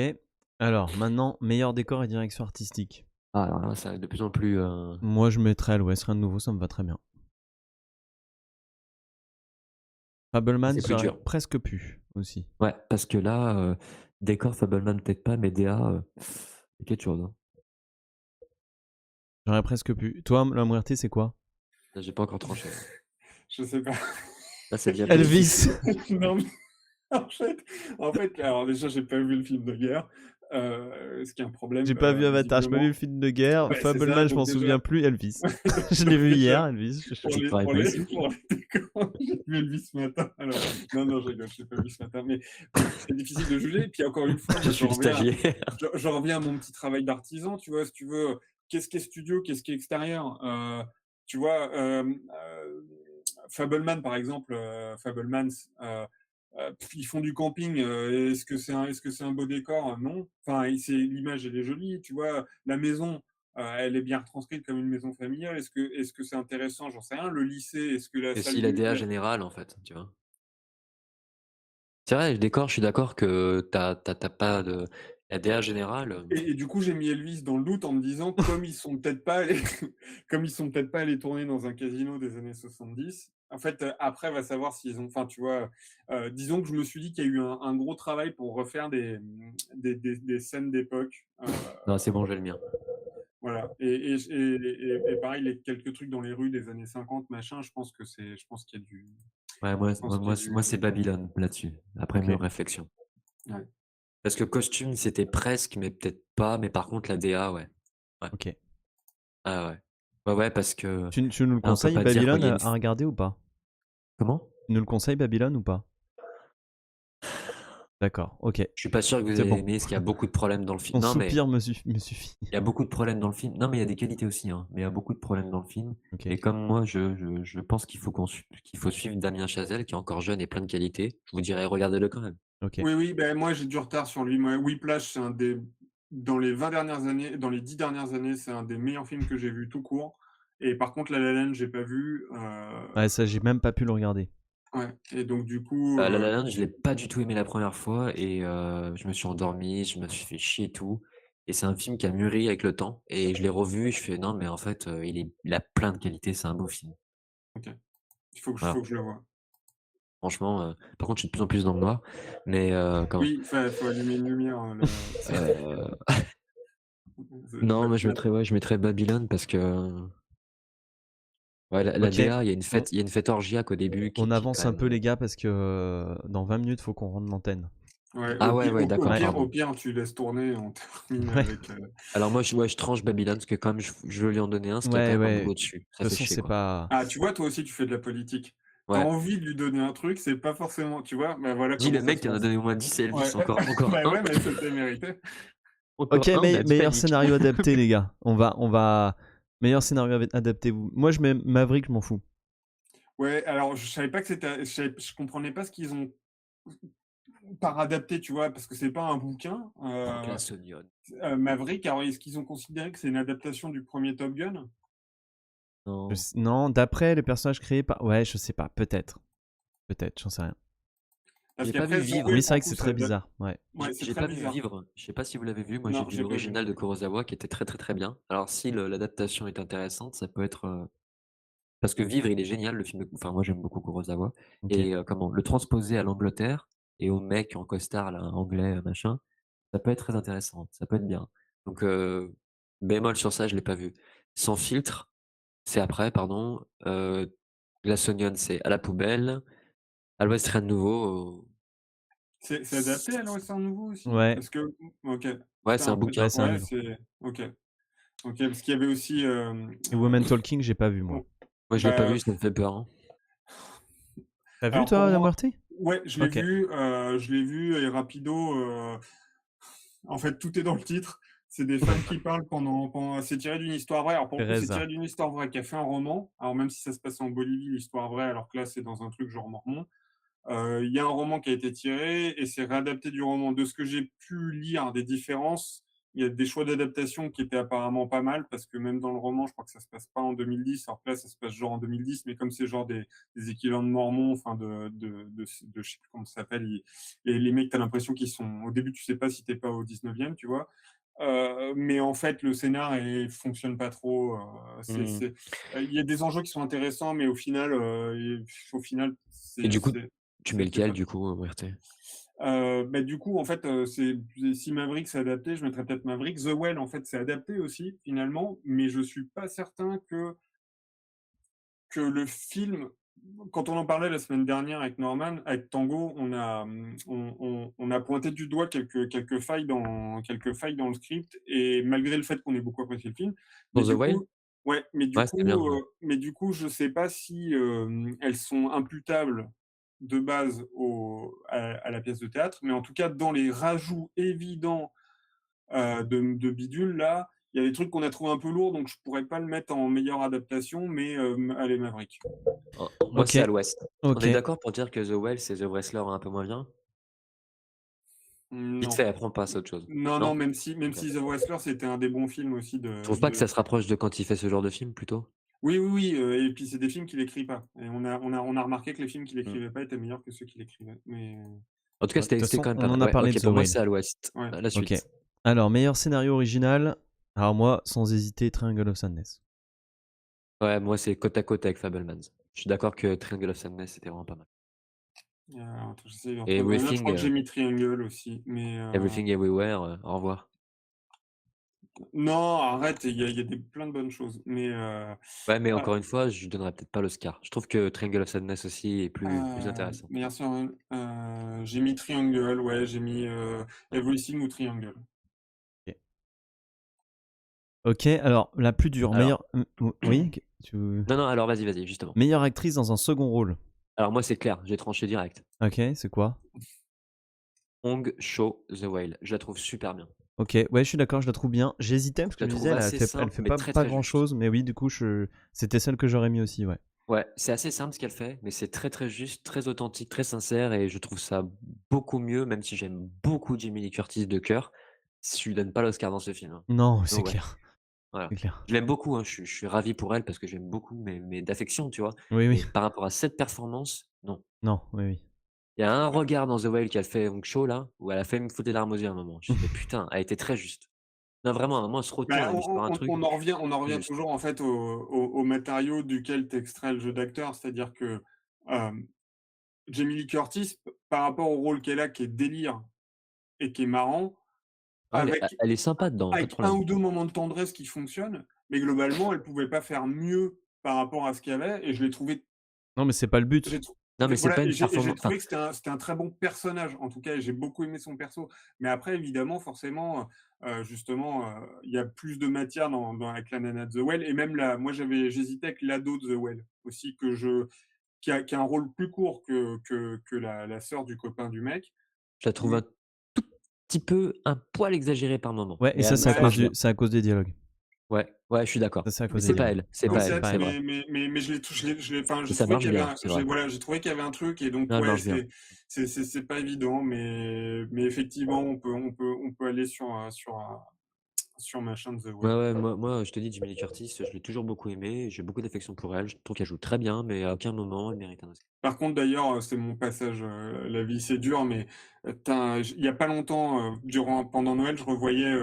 Alors maintenant, meilleur décor et direction artistique. Ah, alors là, ça va être de plus en plus, Moi, je mettrais à l'Ouest, rien de nouveau, ça me va très bien. Fableman c'est plus serait dur. presque pu aussi. Ouais, parce que là, décor Fableman peut-être pas, mais DA, c'est quelque chose, hein. J'aurais presque pu. Toi, la Muerte, c'est quoi? Là, j'ai pas encore tranché, là. Je sais pas. Là, ça devient Elvis. politique. Non, mais en fait alors déjà, j'ai pas vu le film de guerre, ce qui est un problème, J'ai pas vu Avatar, j'ai pas vu le visiblement. film de guerre. Ouais, c'est ça, Fableman, je donc m'en souviens déjà plus. Elvis. donc Je l'ai donc vu déjà, hier, Elvis. Je te parie pas ici. pour les décors, j'ai vu Elvis ce matin. Alors non, je rigole, je l'ai pas vu ce matin, mais c'est difficile de juger. Et puis encore une fois, Je moi, suis le stagiaire. je reviens à mon petit travail d'artisan, tu vois? Si tu veux, qu'est-ce qui est studio, qu'est-ce qui est extérieur? Tu vois, Fableman, par exemple, Fablemans, ils font du camping, est-ce que c'est un beau décor? Non. Enfin, l'image, elle est jolie, tu vois? La maison, elle est bien retranscrite comme une maison familiale. Est-ce que c'est intéressant? J'en sais rien. Le lycée, est-ce que la Et salle si la du DA générale, en fait, tu vois? C'est vrai, le décor, je suis d'accord que t'as pas de la DA générale, et du coup, j'ai mis Elvis dans le doute en me disant, comme ils sont peut-être pas allés comme ils sont peut-être pas allés tourner dans un casino des années 70. En fait, après, va savoir s'ils ont, enfin, tu vois, disons que je me suis dit qu'il y a eu un gros travail pour refaire des scènes d'époque, non, c'est bon, j'ai le mien. voilà. Et pareil, les quelques trucs dans les rues des années 50, machin, je pense qu'il y a du, Ouais, je pense qu'il y a moi, du, c'est Babylone là-dessus, après mes Ok, réflexions. ouais. Parce que costume, c'était presque, mais peut-être pas, mais par contre, la DA, ouais. Ouais. ok. Ah ouais. Ouais, ouais, parce que, Tu nous le là, on peut conseilles, pas dire quoi, Babylone, il y a une à regarder ou pas? comment? Tu nous le conseilles, Babylone, ou pas? D'accord, ok. Je suis pas sûr que vous C'est allez bon. aimer, parce qu'il y a beaucoup de problèmes dans le film. Ton Non, mais soupir me suffit. il y a beaucoup de problèmes dans le film. Non, mais il y a des qualités aussi, hein, mais il y a beaucoup de problèmes dans le film. Ok, Et comme moi, je pense qu'il faut suivre Damien Chazelle, qui est encore jeune et plein de qualités, je vous dirais, regardez-le quand même. ok. Oui, oui, ben moi, j'ai du retard sur lui. Moi, Whiplash, c'est un des, dans les 20 dernières années, dans les 10 dernières années, c'est un des meilleurs films que j'ai vu tout court. Et par contre, La La Land, j'ai pas vu. Ouais, ça, j'ai même pas pu le regarder. Ouais. Et donc, du coup, La La Land, je l'ai pas du tout aimé la première fois et je me suis endormi, je me suis fait chier et tout. Et c'est un film qui a mûri avec le temps. Et je l'ai revu, je fais non, mais en fait, il a plein de qualités, c'est un beau film. ok. Voilà. Faut que je le voie. Franchement, par contre, je suis de plus en plus dans le noir. Mais comment? Oui, faut allumer une lumière. Euh, Va non, mais te mettre. je mettrais Babylone parce que ouais, la Ok, DA, on, il y a une fête orgiaque au début on qui est avance quand un peu, même. les gars, parce que dans 20 minutes, faut qu'on rende l'antenne. Ouais, Ah ouais, ouais, d'accord, Ouais, pardon. au pire, tu laisses tourner, on termine ouais, avec. Alors moi, ouais, je tranche Babylone parce que quand même, je veux lui en donner un, parce qu'il y a quand ouais, même un ouais. boulot De dessus. Ça toute fait façon, chier, c'est quoi. pas. Ah, tu vois, toi aussi, tu fais de la politique. T'as Ouais. envie de lui donner un truc, c'est pas forcément, tu vois, ben voilà Dis comment le ça mec se qui en a passe. donné au moins 10 c'est Elvis, Ouais, encore bah un, ouais, mais c'était mérité. Ok, encore un, on a meilleur panique. scénario adapté, les gars. On va. Meilleur scénario adapté, vous. Moi, je mets Maverick, je m'en fous. Ouais, alors je savais pas que c'était, je comprenais pas ce qu'ils ont par adapté, tu vois, parce que c'est pas un bouquin. Glass Onion. Maverick, alors est-ce qu'ils ont considéré que c'est une adaptation du premier Top Gun? Non. Non, d'après les personnages créés par. Ouais, je sais pas, peut-être. Peut-être, j'en sais rien. Parce J'ai pas vu qu'après, The Vivre. Oui, Whale, c'est pour vrai le que coup, c'est ça très date. bizarre. Ouais. Ouais, c'est J'ai très pas vu bizarre. Vivre. Je sais pas si vous l'avez vu. Moi, j'ai Non, vu j'ai pas vu. l'original de Kurosawa qui était très très très bien. Alors si l'adaptation est intéressante, ça peut être parce que Vivre, il est génial le film. Enfin, moi j'aime beaucoup Kurosawa Ok. et comment le transposer à l'Angleterre et au mec en costard là, anglais machin, ça peut être très intéressant. Ça peut être bien. Donc bémol sur ça, je l'ai pas vu. Sans filtre, c'est après, pardon. Glass Onion, c'est à la poubelle. À l'Ouest, rien de nouveau. C'est adapté à l'Ouest en nouveau aussi? Ouais, Parce que, ok. Ouais, c'est Putain, un en fait, ouais, bouquin. c'est un ouais, livre. c'est, ok. Ok, parce qu'il y avait aussi, Et Woman Talking, j'ai pas vu, moi. oh, Moi, je l'ai pas bah, vu, ça me fait peur, hein. T'as vu, alors pour toi, La moi, Muerte? ouais, Ok. je l'ai vu et rapido, en fait, tout est dans le titre. C'est des femmes qui parlent c'est tiré d'une histoire vraie. Alors pour le coup, c'est tiré Teresa. d'une histoire vraie qui a fait un roman. Alors même si ça se passe en Bolivie, l'histoire vraie, alors que là, c'est dans un truc genre mormon. Il y a un roman qui a été tiré et c'est réadapté du roman. De ce que j'ai pu lire des différences, il y a des choix d'adaptation qui étaient apparemment pas mal parce que même dans le roman, je crois que ça se passe pas en 2010. Alors que là, ça se passe genre en 2010, mais comme c'est genre des équivalents de Mormons, enfin je sais plus comment ça s'appelle. Et les mecs, t'as l'impression qu'ils sont au début, tu sais pas si t'es pas au 19e, tu vois. Mais en fait, le scénar fonctionne pas trop. Mmh. Il y a des enjeux qui sont intéressants, mais au final, Et du coup, tu mets c'était lequel, pas. du coup, Muerte? Bah, du coup, en fait, si Maverick c'est adapté, je mettrais peut-être Maverick. The Well, en fait, c'est adapté aussi, finalement, mais je suis pas certain que le film, quand on en parlait la semaine dernière avec Norman, avec Tango, on a pointé du doigt quelques failles dans le script, et malgré le fait qu'on ait beaucoup apprécié le film, mais Pour The du Whale? coup, ouais, Ouais, c'était bien, ouais. mais du coup, je sais pas si elles sont imputables de base à la pièce de théâtre, mais en tout cas, dans les rajouts évidents de bidule, là, il y a des trucs qu'on a trouvé un peu lourds, donc je pourrais pas le mettre en meilleure adaptation, mais allez, Maverick. Moi, Ok. c'est à l'Ouest. On Ok. est d'accord pour dire que The Whale, c'est The Wrestler un peu moins bien? Vite Non. fait, après on passe à autre chose. Non, non, Non? même OK. si The Wrestler, c'était un des bons films aussi Tu trouves pas que ça se rapproche de quand il fait ce genre de film, plutôt? Oui, oui, oui, et puis c'est des films qu'il écrit pas. Et on a remarqué que les films qu'il Mmh. écrivait pas étaient meilleurs que ceux qu'il écrivait. Mais En tout cas, De toute c'était façon, quand même pas on en mal. a Ouais, parlé de OK, The pour moi, Whale. c'est à l'Ouest. ouais. La Ok. suite. Alors, meilleur scénario original. Alors, moi, sans hésiter, Triangle of Sadness. Ouais, moi, c'est côte à côte avec Fabelmans. Je suis d'accord que Triangle of Sadness, c'était vraiment pas mal. Attends, j'essaie de Et retrouver. Là, je Everything, crois que j'ai mis Triangle aussi. Mais Everything Everywhere, au revoir. non, arrête, il y a plein de bonnes choses. Mais Ouais, mais euh, encore une fois, je lui donnerais peut-être pas l'Oscar. Je trouve que Triangle of Sadness aussi est plus intéressant. meilleur sur, j'ai mis Triangle, ouais, j'ai mis Ouais. Everything ou Triangle. Ok. Ok, alors, la plus dure. Alors, Oui, non, non, alors vas-y, justement. meilleure actrice dans un second rôle. Alors moi, c'est clair, j'ai tranché direct. Ok, c'est quoi? Hong Cho The Whale, je la trouve super bien. Ok, ouais, je suis d'accord, je la trouve bien. J'hésitais parce Je que la je me disais, trouve elle assez fait, elle simple, fait mais pas, très pas très grand juste. chose, mais oui, du coup, c'était celle que j'aurais mis aussi, ouais. Ouais, c'est assez simple ce qu'elle fait, mais c'est très très juste, très authentique, très sincère, et je trouve ça beaucoup mieux, même si j'aime beaucoup Jamie Lee Curtis de cœur, je lui donne pas l'Oscar dans ce film, hein. Non, c'est Donc ouais, clair, voilà. c'est clair. Je l'aime beaucoup, hein, je suis ravi pour elle parce que j'aime beaucoup, mais d'affection, tu vois. Oui, oui, Mais par rapport à cette performance, non. non, oui, oui. Il y a un regard dans The Whale qu'elle fait Hong Cho là, où elle a fait me foutre les larmes aux yeux à un moment. Je fais: «Putain, elle était très juste». Non vraiment, à un moment elle se retourne, Bah, elle lui sort un truc, on en très revient juste. toujours en fait au matériau duquel t'extrais le jeu d'acteur, c'est-à-dire que Jamie Lee Curtis, par rapport au rôle qu'elle a, qui est délire et qui est marrant, Ah avec, elle est sympa dedans, pas de avec un problème. ou deux moments de tendresse qui fonctionnent, mais globalement, elle pouvait pas faire mieux par rapport à ce qu'il y avait, et je l'ai trouvé. Non, mais c'est pas le but. J'ai trou Non mais c'est Voilà, pas une et j'ai performance, enfin, trouvé que c'était un très bon personnage, en tout cas, et j'ai beaucoup aimé son perso. Mais après, évidemment, forcément, justement, il y a plus de matière avec la nana de The Well, et même moi, j'hésitais avec l'ado de The Well aussi, qui a un rôle plus court que la sœur du copain du mec. je la trouve Mmh, un tout petit peu, un poil exagérée par moment, Ouais, et mais ça, c'est à ça ouais. cause marche bien. c'est à cause des dialogues. Ouais, ouais, je suis d'accord. Ça, c'est à Mais cause des c'est pas dialogues. elle, c'est Non, pas c'est elle, pas c'est elle. vrai. Mais enfin, Mais j'ai ça trouvé marche qu'il y avait bien, c'est vrai. voilà, j'ai trouvé qu'il y avait un truc, et donc Non, elle ouais, marche bien. c'est pas évident, mais effectivement, on peut aller sur sur ma chaîne The Ouais, Whale. ouais, moi, je te dis, Jamie Lee Curtis, je l'ai toujours beaucoup aimée, j'ai beaucoup d'affection pour elle, je trouve qu'elle joue très bien, mais à aucun moment elle mérite un Oscar. Par contre, d'ailleurs, c'est mon passage, la vie c'est dur, mais il y a pas longtemps, pendant Noël, je revoyais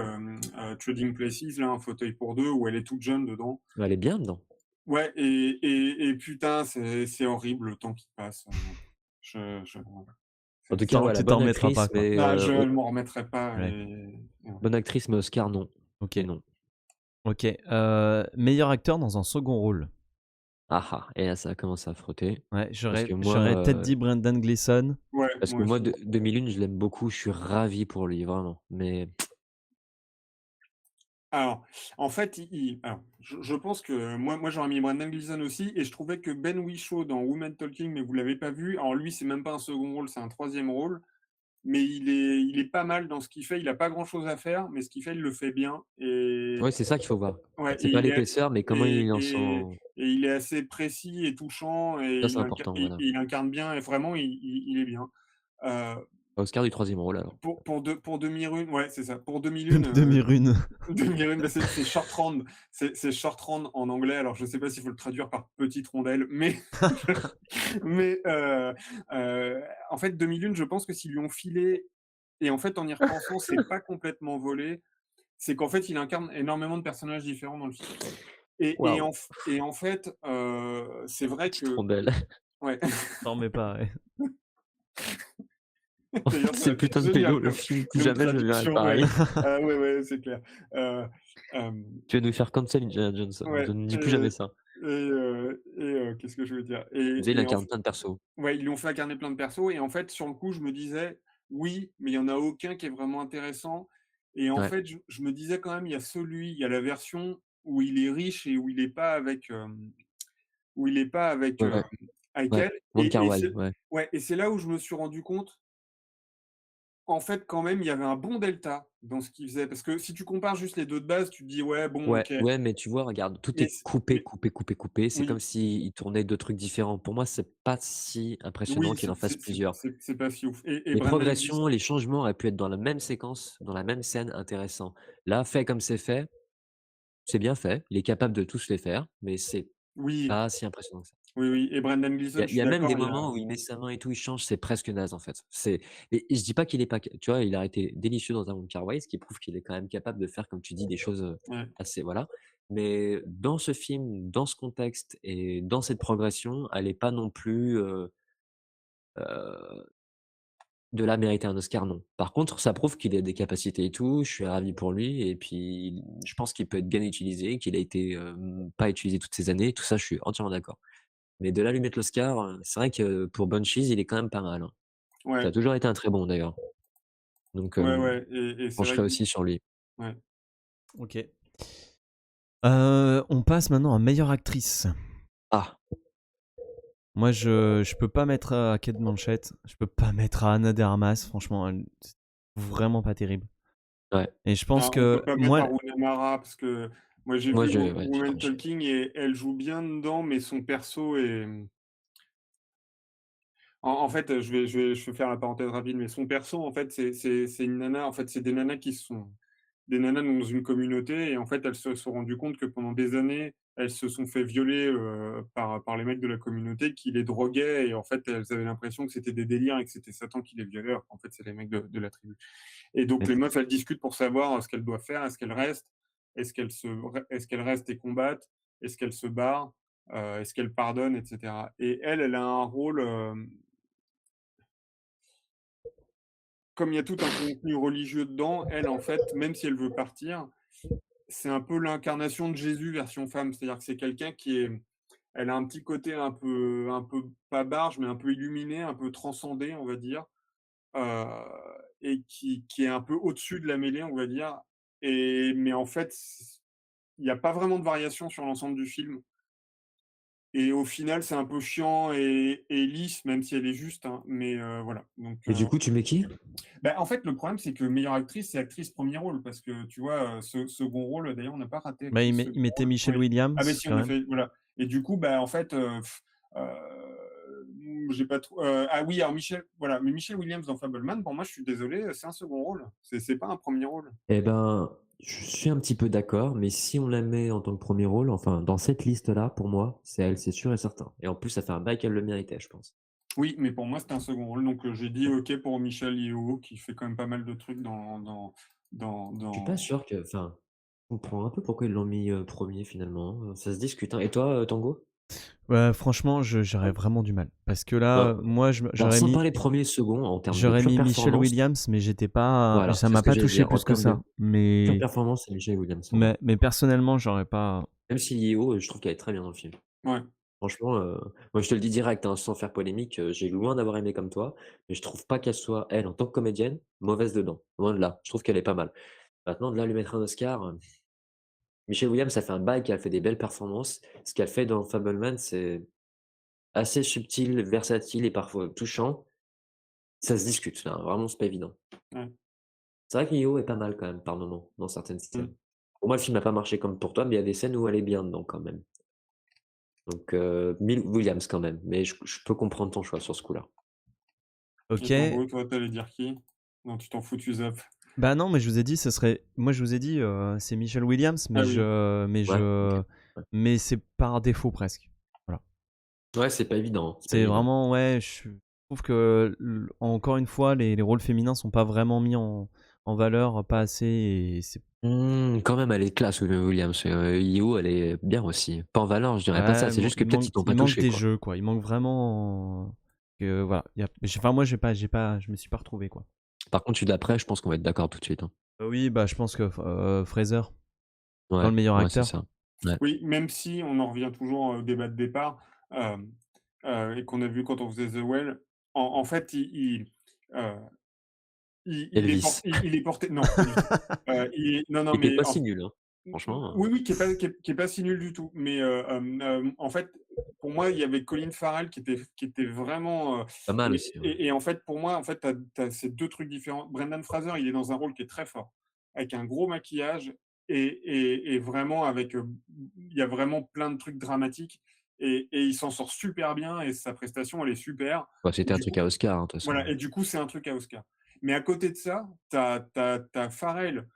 Trading Places, là, un fauteuil pour deux, où elle est toute jeune dedans. Elle est bien dedans. Ouais, et putain, c'est horrible le temps qui passe. Voilà. En tout cas, ouais, la Tu t'en bonne remettras pas, actrice, quoi. mais Non, je ne m'en remettrai pas. Ouais. Et ouais. bonne actrice, mais Oscar, non. Ok. Et non. Ok. Meilleur acteur dans un second rôle. Ah ah, et là, ça a commencé à frotter. Ouais, Parce que j'aurais peut-être moi, dit Brendan Gleeson. Ouais, parce que moi moi, aussi. 2001, je l'aime beaucoup, je suis ravi pour lui, vraiment. Mais Alors, en fait, alors, je pense que moi j'aurais mis Brendan Gleeson aussi, et je trouvais que Ben Whishaw dans Women Talking, mais vous l'avez pas vu. Alors lui, c'est même pas un second rôle, c'est un troisième rôle, mais il est pas mal dans ce qu'il fait. Il a pas grand-chose à faire, mais ce qu'il fait, il le fait bien. Et ouais, c'est ça qu'il faut voir. ouais, C'est pas l'épaisseur, mais comment il en et, sent. et il est assez précis et touchant, Ça, c'est important, et voilà. il incarne bien, et vraiment, il est bien. Euh, Oscar du troisième rôle, alors. pour demi-rune, ouais, c'est ça. Pour demi-lune, Demi-rune. demi-rune, bah, c'est short round. C'est short round en anglais. Alors, je sais pas s'il faut le traduire par petite rondelle, mais, mais en fait, demi-lune, je pense que s'ils lui ont filé, et en fait, en y repensant, c'est pas complètement volé. C'est qu'en fait, il incarne énormément de personnages différents dans le film. Waouh, Et en fait, c'est vrai petite que, rondelle. ouais. T'en remets pas, ouais. D'ailleurs, ça C'est aurait été putain de génial pédo, le film, plus comme jamais je le verrai traduction, pareil. ouais. Ah ouais, ouais, c'est clair. Heu, Tu vas nous faire cancel Indiana Jones, ouais, ne dis plus jamais ça. qu'est-ce que je veux dire? Déjà, il Et en incarne f plein de persos. Ouais, ils lui ont fait incarner plein de persos, et en fait, sur le coup, je me disais: «Oui, mais il y en a aucun qui est vraiment intéressant», et en Ouais, fait, je me disais quand même, il y a la version où il est riche et où il est pas avec, où il est pas avec, ouais, avec ouais. elle, Wong Kar-wai, c'est ouais. ouais, et c'est là où je me suis rendu compte, en fait, quand même, il y avait un bon delta dans ce qu'il faisait. Parce que si tu compares juste les 2 de base, tu te dis: «Ouais, bon, Ouais, OK». ouais, mais tu vois, regarde, tout Mais est c coupé, mais coupé, coupé, coupé. C'est comme oui, s'il tournait 2 trucs différents. Pour moi, c'est pas si impressionnant oui, qu'il en fasse plusieurs. c'est pas si ouf, et Les Brendan Gleeson, progressions, les changements auraient pu être dans la même séquence, dans la même scène, intéressant. Là, fait comme c'est bien fait. Il est capable de tous les faire, mais c'est oui, pas si impressionnant que ça. oui, oui, et Brendan Il y Gleeson, a je il y suis a même des d'accord, il y a moments où il met sa main et tout, il change, c'est presque naze, en fait. Et je dis pas qu'il est pas ca tu vois, il a été délicieux dans un Wong Kar-wai, ce qui prouve qu'il est quand même capable de faire, comme tu dis, des choses, ouais, assez voilà. Mais dans ce film, dans ce contexte et dans cette progression, elle est pas non plus, heu, de là à mériter un Oscar, non. Par contre, ça prouve qu'il a des capacités et tout, je suis ravi pour lui et puis je pense qu'il peut être bien utilisé, qu'il a été, pas utilisé toutes ces années, tout ça, je suis entièrement d'accord. Mais de là à lui mettre l'Oscar, c'est vrai que pour Banshees, il est quand même pas mal, hein. Ça a ouais, toujours été un très bon d'ailleurs. Donc ouais, ouais, et je c'est vrai pencherai que aussi sur lui. ouais. Ok. On passe maintenant à meilleure actrice. Ah! Moi, je peux pas mettre à Kate Blanchett. Je peux pas mettre à Anna de Armas. Franchement, c'est vraiment pas terrible. Ouais. Et je pense Ah, on que peut pas mettre moi, Haruna Mara, parce que moi j'ai Moi vu je ouais, j'ai Woman tranché. Talking, et elle joue bien dedans, mais son perso est, en fait, je vais faire la parenthèse rapide, mais son perso, en fait, c'est une nana, en fait, c'est des nanas qui sont des nanas dans une communauté, et en fait, elles se sont rendues compte que pendant des années, elles se sont fait violer, par les mecs de la communauté qui les droguaient, et en fait, elles avaient l'impression que c'était des délires et que c'était Satan qui les violait, alors qu'en fait, c'est les mecs de la tribu. Et donc OK. les meufs, elles discutent pour savoir ce qu'elles doivent faire. Est-ce qu'elles restent? Est-ce qu'elles restent et combattent? Est-ce qu'elles se barrent? Est-ce qu'elles pardonnent, et cetera? Et elle a un rôle, comme il y a tout un contenu religieux dedans, elle, en fait, même si elle veut partir, c'est un peu l'incarnation de Jésus version femme. C'est-à-dire que c'est quelqu'un qui est elle a un petit côté un peu pas barge, mais un peu illuminé, un peu transcendé, on va dire, heu et qui est un peu au-dessus de la mêlée, on va dire, mais en fait, il y a pas vraiment de variation sur l'ensemble du film, et au final, c'est un peu chiant et lisse, même si elle est juste, hein, mais voilà, donc Et du coup, tu mets qui? bah, en fait, le problème, c'est que meilleure actrice, c'est actrice premier rôle, parce que tu vois, second rôle, d'ailleurs, on n'a pas raté bah, actrice il second mettait rôle. Michelle Oui. Ah mais Williams si, quand on a même. fait, voilà, et du coup, bah, en fait, j'ai pas trop, ah oui, alors voilà, mais Michelle Williams dans Fableman, pour moi, je suis désolé, c'est un second rôle, c'est pas un premier rôle. Eh ben, Je suis un petit peu d'accord, mais si on la met en tant que premier rôle, enfin dans cette liste-là, pour moi, c'est elle, c'est sûr et certain. Et en plus, ça fait un bail qu'elle le méritait, je pense. Oui, mais pour moi, c'était un second rôle, donc j'ai dit OK pour Michelle Yeoh, qui fait quand même pas mal de trucs dans Je suis pas dans sûr que, enfin, je comprends un peu pourquoi ils l'ont mis 1 finalement. Ça se discute, hein. Et toi, Tango? Ouais, franchement, j'aurais vraiment du mal. Parce que là, Ben, moi, alors sans parler premier et second, en termes de j'aurais pure mis Michelle performance, Williams, mais j'étais pas, voilà, ça c'est m'a ce que pas j'allais touché dire. En plus que termes de ça. pure performance, c'est Michelle Williams pour moi. Mais personnellement, j'aurais pas. Même si Yeo, je trouve qu'elle est très bien dans le film. ouais. Franchement, moi je te le dis direct, hein, sans faire polémique, j'ai loin d'avoir aimé comme toi, mais je trouve pas qu'elle soit, elle, en tant que comédienne, mauvaise dedans. Loin de là. Je trouve qu'elle est pas mal. Maintenant, de là à lui mettre un Oscar, Michelle Williams, ça fait un bail qu'elle fait des belles performances. Ce qu'elle fait dans Fableman, c'est assez subtil, versatile et parfois touchant. Ça se discute, là, vraiment, c'est pas évident. Ouais. C'est vrai que Yeo est pas mal quand même par moment, dans certaines Mmh. scènes. Pour moi, le film n'a pas marché comme pour toi, mais il y a des scènes où elle est bien dedans quand même. Donc, Williams quand même, mais je peux comprendre ton choix sur ce coup-là. Et Ok. Tango, toi, tu dire qui? Non, tu t'en fous, tu zappes. Bah non, mais je vous ai dit, ce serait. Moi, je vous ai dit, c'est Michelle Williams, Ah oui. Ouais, OK. Ouais. mais c'est par défaut presque. Voilà. Ouais, c'est pas évident, hein, c'est pas C'est évident. vraiment, ouais, je trouve que encore une fois, les rôles féminins sont pas vraiment mis en valeur, pas assez. Et c'est Quand même, elle est classe, Williams, Yeo, elle est bien aussi. Pas en valeur, je dirais pas ça, ouais, c'est juste que peut-être ils t'ont pas il manque touché, des quoi. jeux, quoi. Il manque vraiment. Que, voilà. Enfin, moi, je me suis pas retrouvé, quoi. Par contre, celui d'après, je pense qu'on va être d'accord tout de suite, hein. Oui, bah, je pense que Fraser, dans Ouais, le meilleur ouais, c'est acteur. ça. Ouais. Oui, même si on en revient toujours au débat de départ, hem, et qu'on a vu quand on faisait The Well, en fait, heu, Elvis. il est porté non, pas du tout. Il est non, non, Il était mais pas si nul, hein. oui, Franchement, oui, qui est pas si nul du tout, mais en fait, pour moi, il y avait Colin Farrell qui était vraiment, pas mal aussi, ouais. et en fait, pour moi, en fait, tu as ces 2 trucs différents. Brendan Fraser, il est dans un rôle qui est très fort, avec un gros maquillage et vraiment avec, il y a vraiment plein de trucs dramatiques et il s'en sort super bien et sa prestation, elle est super. Bah, c'était un Du truc coup à Oscar, hein, de toute voilà, façon. et du coup, c'est un truc à Oscar. Mais à côté de ça, tu as Farrell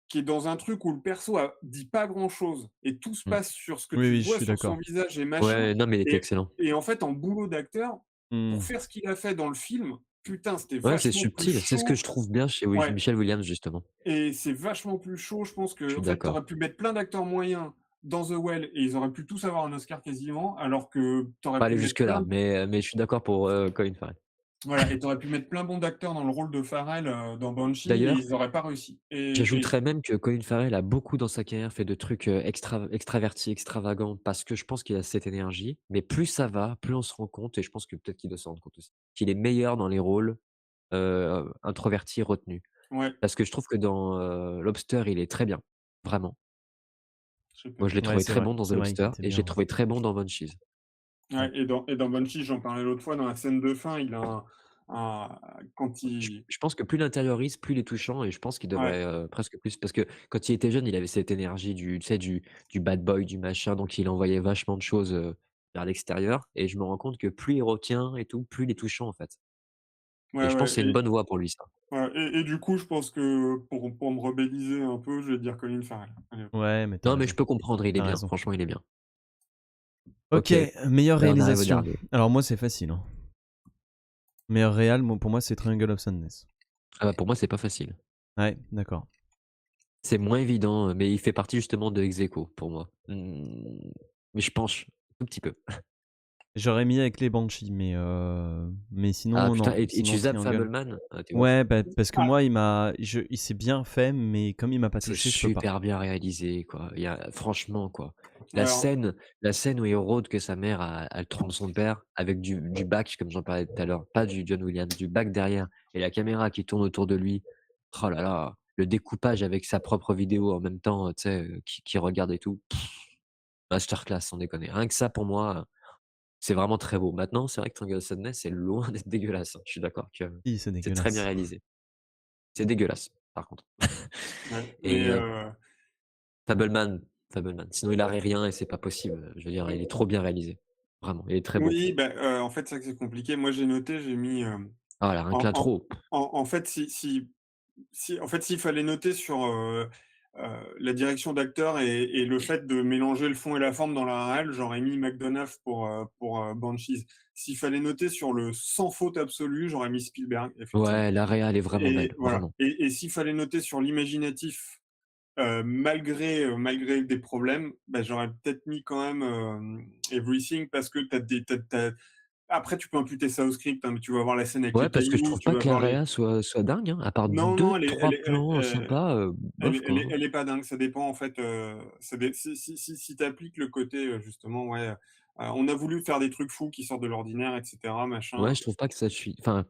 qui est dans un truc où le perso dit pas grand-chose et tout se Mmh. passe sur ce que Oui, tu oui, je vois suis sur son d'accord. visage et machin Ouais, non, mais il était et excellent. en fait, en boulot d'acteur, pour Mmh. faire ce qu'il a fait dans le film, putain, c'était Ouais, c'est vachement plus subtil. C'est ce que chaud. je trouve bien chez Ouais, Michelle Williams, justement. et c'est vachement plus chaud. Je pense Je que suis en fait, tu d'accord. aurais pu mettre plein d'acteurs moyens dans The Well et ils auraient pu tous avoir un Oscar quasiment, alors que tu aurais Pas pu aller mettre plein jusque-là, mais je suis d'accord pour, Colin Farrell. voilà, et tu aurais pu mettre plein bon d'acteurs dans le rôle de Farrell, dans Banshee et D'ailleurs, ils auraient pas réussi et j'ajouterais même que Colin Farrell a beaucoup dans sa carrière fait de trucs, extravertis, extravagants, parce que je pense qu'il a cette énergie, mais plus ça va, plus on se rend compte et je pense que peut-être qu'il doit s'en rendre compte aussi, qu'il est meilleur dans les rôles, introvertis, retenus. ouais, Parce que je trouve que dans, Lobster, il est très bien, vraiment. je sais pas Moi, je l'ai qui. Ouais, trouvé très bon dans The c'est vrai qu'il Lobster était et je l'ai bien. trouvé très bon dans Banshees. Ouais. Ouais, et dans Banshee, j'en parlais l'autre fois, dans la scène de fin, il a un quand Je il je pense que plus il intériorise, plus il est touchant et je pense qu'il ouais, devrait, presque plus parce que quand il était jeune, il avait cette énergie du tu sais, du bad boy, du machin, donc il envoyait vachement de choses, vers l'extérieur et je me rends compte que plus il retient et tout, plus il est touchant, en fait et ouais, je pense ouais, que c'est une bonne voie pour lui, ça. ouais, et du coup, je pense que pour me rebelliser un peu, je vais dire Colin Farrell. Allez hop. Ouais, mais t'as Non, mais je raison. peux comprendre, il est T'as bien, raison. franchement, il est bien. Ok, OK, meilleure là, on arrive au réalisation. dernier. Alors moi, c'est facile, hein. Meilleur réal, pour moi, c'est Triangle of Sadness. Ah bah, pour moi, c'est pas facile. Ouais, d'accord. C'est moins évident, mais il fait partie justement de ex aequo pour moi. Mais je penche un tout petit peu. J'aurais mis avec les Banshees, mais Ah sinon, putain non. et tu Sinon, zappes Triangle. Fableman? Ah, tu ouf. Ouais, bah, parce que Ah, moi, il s'est bien fait, mais comme il m'a pas C'est touché, je peux pas. super bien réalisé, quoi. Il y a franchement, quoi. La alors scène la scène où il rôde que sa mère elle trompe son père avec du bac, comme j'en parlais tout à l'heure, pas du John Williams, du bac derrière et la caméra qui tourne autour de lui. Oh là là, le découpage avec sa propre vidéo en même temps, tu sais, qui regarde et tout. Masterclass, sans déconner. Rien que ça pour moi, c'est vraiment très beau. Maintenant, c'est vrai que Triangle of Sadness, c'est loin d'être dégueulasse, hein. Je suis d'accord que Si, c'est c'est très bien dégueulasse. réalisé. C'est dégueulasse, par contre. ouais, mais Et Fableman, Fableman. Sinon, il aurait rien et c'est pas possible. Je veux dire, il est trop bien réalisé. Vraiment, il est très beau. oui, bah, en fait, c'est ça que c'est compliqué. Moi, j'ai noté, j'ai mis, Ah là, rien que en l'intro. en fait, en fait, s'il fallait noter sur, la direction d'acteur et le fait de mélanger le fond et la forme dans la réal, j'aurais mis McDonagh pour, Banshees. S'il fallait noter sur le sans faute absolue, j'aurais mis Spielberg, effectivement. Ouais, la réal est vraiment Et belle, voilà. vraiment. Et s'il fallait noter sur l'imaginatif, malgré des problèmes, bah, j'aurais peut-être mis quand même, Everything parce que tu après tu peux imputer ça au script, hein, mais tu vas voir la scène avec Ouais, les parce que je cailloux, trouve tu pas vas que la voir les réal soit dingue, hein, à part non, deux non, trois plans sympas, bof quoi, hein. elle est pas dingue, ça dépend en fait, ça dé si tu appliques le côté, justement, ouais, on a voulu faire des trucs fous qui sortent de l'ordinaire et cetera, machin. Ouais, je trouve pas que ça suffit. Enfin,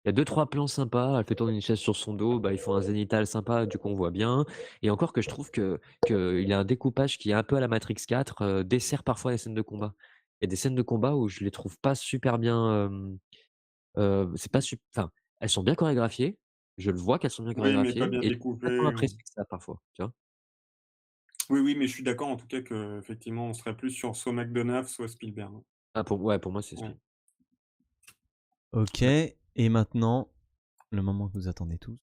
il y a deux trois plans sympas, elle fait tourner une chaise sur son dos, bah, ils font un zénithal sympa, du coup on voit bien et encore que je trouve qu'il a un découpage qui est un peu à la Matrix 4, dessert parfois les scènes de combat. Il y a des scènes de combat où je les trouve pas super bien, c'est pas enfin, elles sont bien chorégraphiées, je le vois qu'elles sont bien Oui, mais pas chorégraphiées bien et pas tant découpé ou apprécié que ça parfois, tu vois? oui, oui, mais je suis d'accord en tout cas qu'effectivement on serait plus sur soit McDonagh, soit Spielberg, hein. Ah pour moi c'est Ouais. Speed. Ok, Ouais. et maintenant, le moment que vous attendez tous,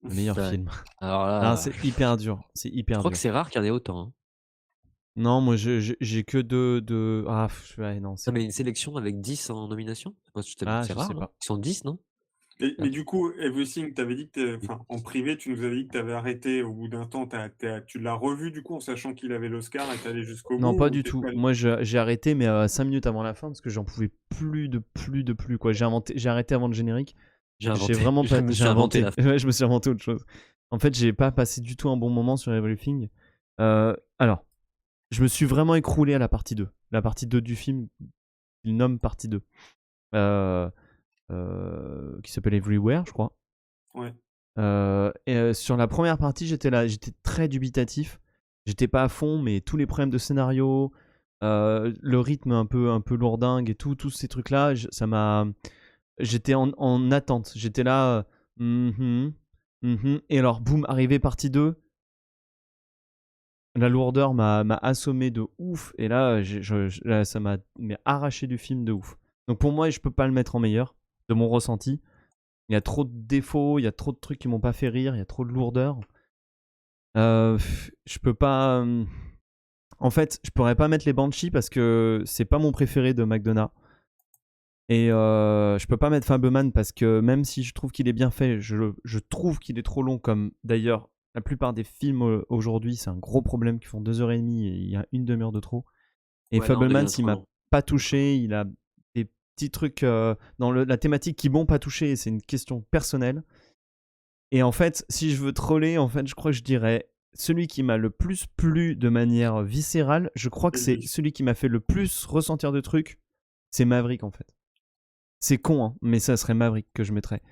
le meilleur Ouais. film. Alors Ah, là, c'est hyper dur, c'est je hyper crois que dur. c'est rare qu'il y en ait autant, hein. Non, moi j'ai que deux. Ah, ouais, non, Non c'est. mais une sélection avec 10 en nomination? Moi Ah, c'est je rare, sais non? pas. Ils sont 10 non? Mais Ah, du coup, Everything, tu avais dit que oui. enfin, en privé, tu nous avais dit que tu avais arrêté au bout d'un temps. Tu l'as revu du coup en sachant qu'il avait l'Oscar et tu allé jusqu'au Non, pas bout ou du tu tout. pas allé? Moi, j'ai arrêté, mais 5 minutes avant la fin, parce que j'en pouvais plus, quoi. J'ai arrêté avant le générique. J'ai J'ai inventé. vraiment Je pas. me J'ai suis inventé inventé. la Ouais, je me suis inventé autre chose. En fait, j'ai pas passé du tout un bon moment sur Everything. Alors, je me suis vraiment écroulé à la partie 2. La partie 2 du film, il nomme partie 2. Euh, qui s'appelle Everywhere, je crois. Ouais. Sur la première partie, j'étais très dubitatif. J'étais pas à fond, mais tous les problèmes de scénario, le rythme un peu lourdingue et tous ces trucs-là, j'étais en attente. J'étais là, et alors, boum, arrivé partie 2, la lourdeur m'a assommé de ouf, et là, là, ça m'a arraché du film de ouf. Donc pour moi, je peux pas le mettre en meilleur, de mon ressenti. Il y a trop de défauts, il y a trop de trucs qui m'ont pas fait rire, il y a trop de lourdeur. Je peux pas. En fait, je pourrais pas mettre les Banshees parce que c'est pas mon préféré de McDonagh. Et je peux pas mettre Fableman parce que même si je trouve qu'il est bien fait, je trouve qu'il est trop long. Comme d'ailleurs, la plupart des films aujourd'hui, c'est un gros problème qui font 2h30 et il y a une demi-heure de trop. Et Ouais, là on Fableman, devient s'il trop m'a long. pas touché, il a des petits trucs dans la thématique qui m'ont pas touché, et c'est une question personnelle. Et en fait, si je veux troller, en fait, je crois que je dirais celui qui m'a le plus plu de manière viscérale, je crois que c'est Elvis. celui qui m'a fait le plus ressentir de trucs, c'est Maverick en fait. C'est con, hein, mais ça serait Maverick que je mettrais.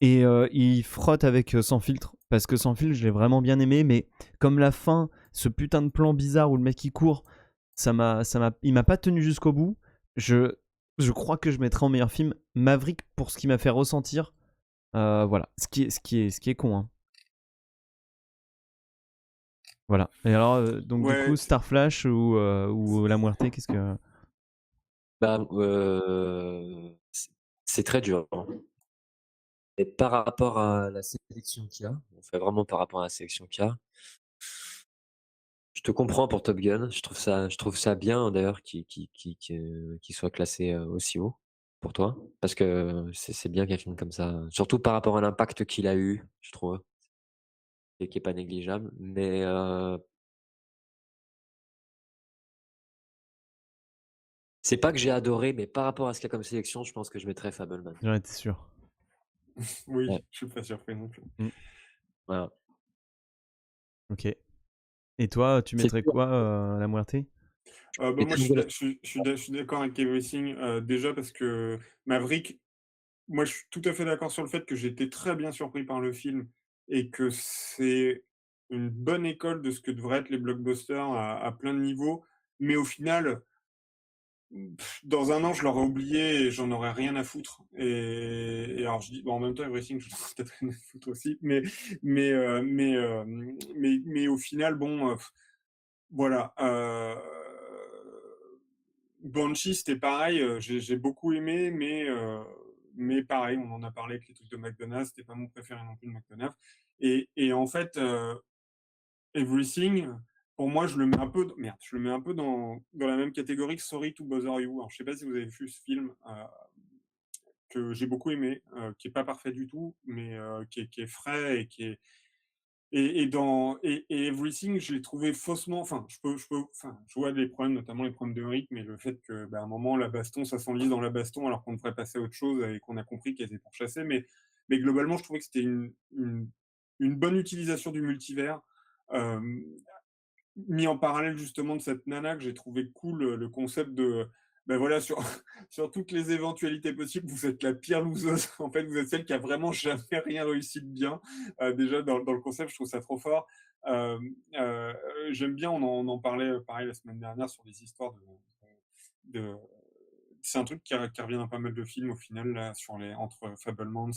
Et il frotte avec Sans filtre, parce que Sans filtre, je l'ai vraiment bien aimé, mais comme la fin, ce putain de plan bizarre où le mec il court, il m'a pas tenu jusqu'au bout. Je crois que je mettrais en meilleur film Maverick pour ce qui m'a fait ressentir. Voilà, ce qui est con, hein. Voilà. Et alors, donc du coup, Ouais, Star Flash ou La Muerte, qu'est-ce que. Bah, c'est très dur, hein. Et par rapport à la sélection qu'il y a, on fait vraiment par rapport à la sélection qu'il y a, je te comprends pour Top Gun. Je trouve ça bien d'ailleurs qu'il soit classé, aussi haut pour toi. Parce que c'est bien qu'un film comme ça, surtout par rapport à l'impact qu'il a eu, je trouve, et qui est pas négligeable. Mais, c'est pas que j'ai adoré, mais par rapport à ce qu'il y a comme sélection, je pense que je mettrais Fableman. J'en étais sûr. Ouais, oui, je suis pas surpris non plus. Mm. voilà. Ok. Et toi, tu C'est mettrais dur. quoi, La Muerte? Bah, Et moi, tu Nicolas je suis d'accord avec Everything, déjà parce que Maverick, moi, je suis tout à fait d'accord sur le fait que j'ai été très bien surpris par le film et que c'est une bonne école de ce que devraient être les blockbusters à plein de niveaux. Mais au final, dans un an, je l'aurais oublié et j'en aurais rien à foutre. Et alors, je dis, bon, en même temps, Everything, je aurais peut-être rien à foutre aussi. Mais au final, bon, voilà. Banshee, c'était pareil, j'ai beaucoup aimé, mais pareil, on en a parlé avec les trucs de McDonald's, c'était pas mon préféré non plus de McDonald's. Et en fait, Everything, pour moi, je le mets un peu je le mets un peu dans la même catégorie que Sorry to Bother You. Alors je sais pas si vous avez vu ce film, que j'ai beaucoup aimé, qui est pas parfait du tout, mais qui est frais et qui est et Everything, je l'ai trouvé faussement, enfin, je vois les problèmes, notamment les problèmes de rythme et le fait que, bah, à un moment, la baston, ça s'enlise dans la baston alors qu'on devrait passer à autre chose et qu'on a compris qu'elle était pourchassée. Mais globalement, je trouvais que c'était une bonne utilisation du multivers, hem, mis en parallèle justement de cette nana que j'ai trouvé cool, le concept de, ben voilà, sur sur toutes les éventualités possibles, vous êtes la pire loseuse. En fait, vous êtes celle qui a vraiment jamais rien réussi de bien. Déjà dans le concept, je trouve ça trop fort. Hem, J'aime bien, on en parlait, pareil la semaine dernière sur les histoires de c'est un truc qui revient dans pas mal de films au final là, sur les entre Fabelmans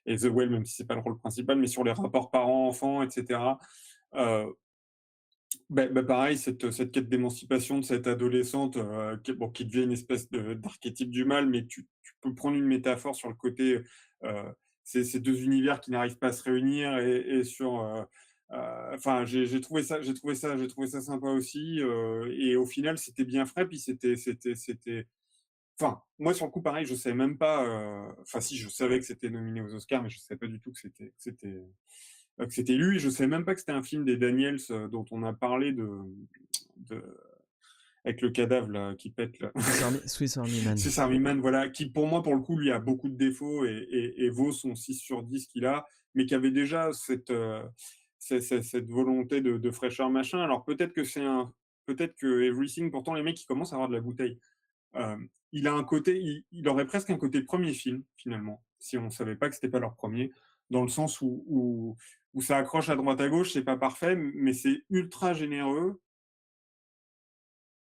et The Whale, même si c'est pas le rôle principal, mais sur les rapports parents-enfants et cetera. Heu pareil, cette quête d'émancipation de cette adolescente, qui devient une espèce d'archétype du mal, mais tu peux prendre une métaphore sur le côté, ces 2 univers qui n'arrivent pas à se réunir et sur, enfin, j'ai trouvé ça sympa aussi, et au final, c'était bien frais, puis c'était enfin, moi, sur le coup, pareil, je savais même pas, enfin si, je savais que c'était nominé aux Oscars, mais je savais pas du tout que c'était lui. Je savais même pas que c'était un film des Daniels, dont on a parlé de avec le cadavre là, qui pète là. Swiss Army Man. C'est Army Man, voilà, qui pour moi, pour le coup, lui a beaucoup de défauts et vaut son 6 sur 10 qu'il a, mais qui avait déjà cette volonté de fraîcheur, machin. Alors peut-être que Everything, pourtant les mecs, ils commencent à avoir de la bouteille. Il a un côté, il aurait presque un côté premier film, finalement, si on savait pas que c'était pas leur premier, dans le sens où ça accroche à droite à gauche, c'est pas parfait, mais c'est ultra généreux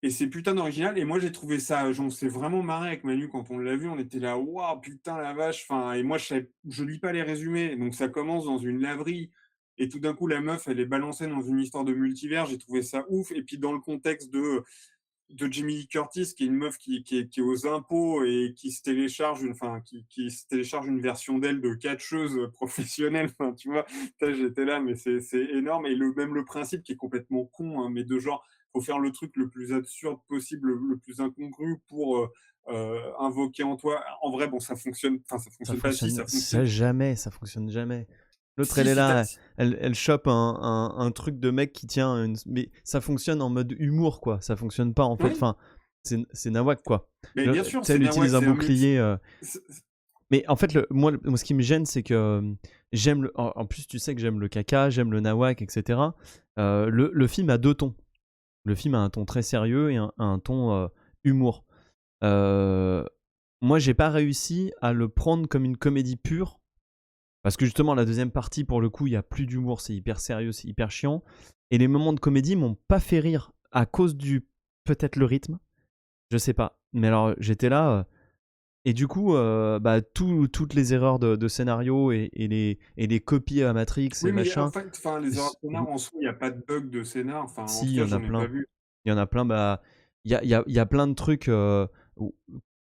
et c'est putain d'original. Et moi, j'ai trouvé ça, on s'est vraiment marré avec Manu quand on l'a vu, on était là: «Waouh, putain la vache!» Enfin, et moi, je lis pas les résumés, donc ça commence dans une laverie et tout d'un coup, la meuf, elle est balancée dans une histoire de multivers. J'ai trouvé ça ouf, et puis dans le contexte de Jamie Lee Curtis, qui est une meuf qui est aux impôts et qui se télécharge une version d'elle de catcheuse professionnelle. Enfin, tu vois, j'étais là, mais c'est énorme. Et même le principe qui est complètement con, hein, mais de genre, faut faire le truc le plus absurde possible, le plus incongru pour invoquer en toi. En vrai, bon, ça fonctionne. Enfin, ça Ça fonctionne pas. Si, fonctionne ça fonctionne. ça jamais, ça fonctionne jamais. L'autre, elle Si, est si, là, elle chope un truc de mec qui tient une. Mais ça fonctionne en mode humour, quoi. Ça fonctionne pas, en fait. oui, Enfin, c'est nawak, quoi. mais Tu bien sûr, sais, c'est elle utilise nawak, un c'est un mix. bouclier. C'est- Mais en fait, moi, ce qui me gêne, c'est que j'aime le. En plus, tu sais que j'aime le caca, j'aime le nawak, etc. Le film a deux tons. Le film a un ton très sérieux et un ton humour. Euh, Moi, j'ai pas réussi à le prendre comme une comédie pure. Parce que justement, la deuxième partie, pour le coup, il y a plus d'humour, c'est hyper sérieux, c'est hyper chiant. Et les moments de comédie m'ont pas fait rire à cause du. Peut-être le rythme, je sais pas. Mais alors, j'étais là. Et du coup, toutes les erreurs de scénario et les copies à Matrix et Oui, mais en machin, fait, enfin, les erreurs de scénar en soi, il y a pas de bug de scénar. Enfin, en si, tout il y cas, en a j'en ai pas plein. vu. Il y en a plein. Bah, il y a plein de trucs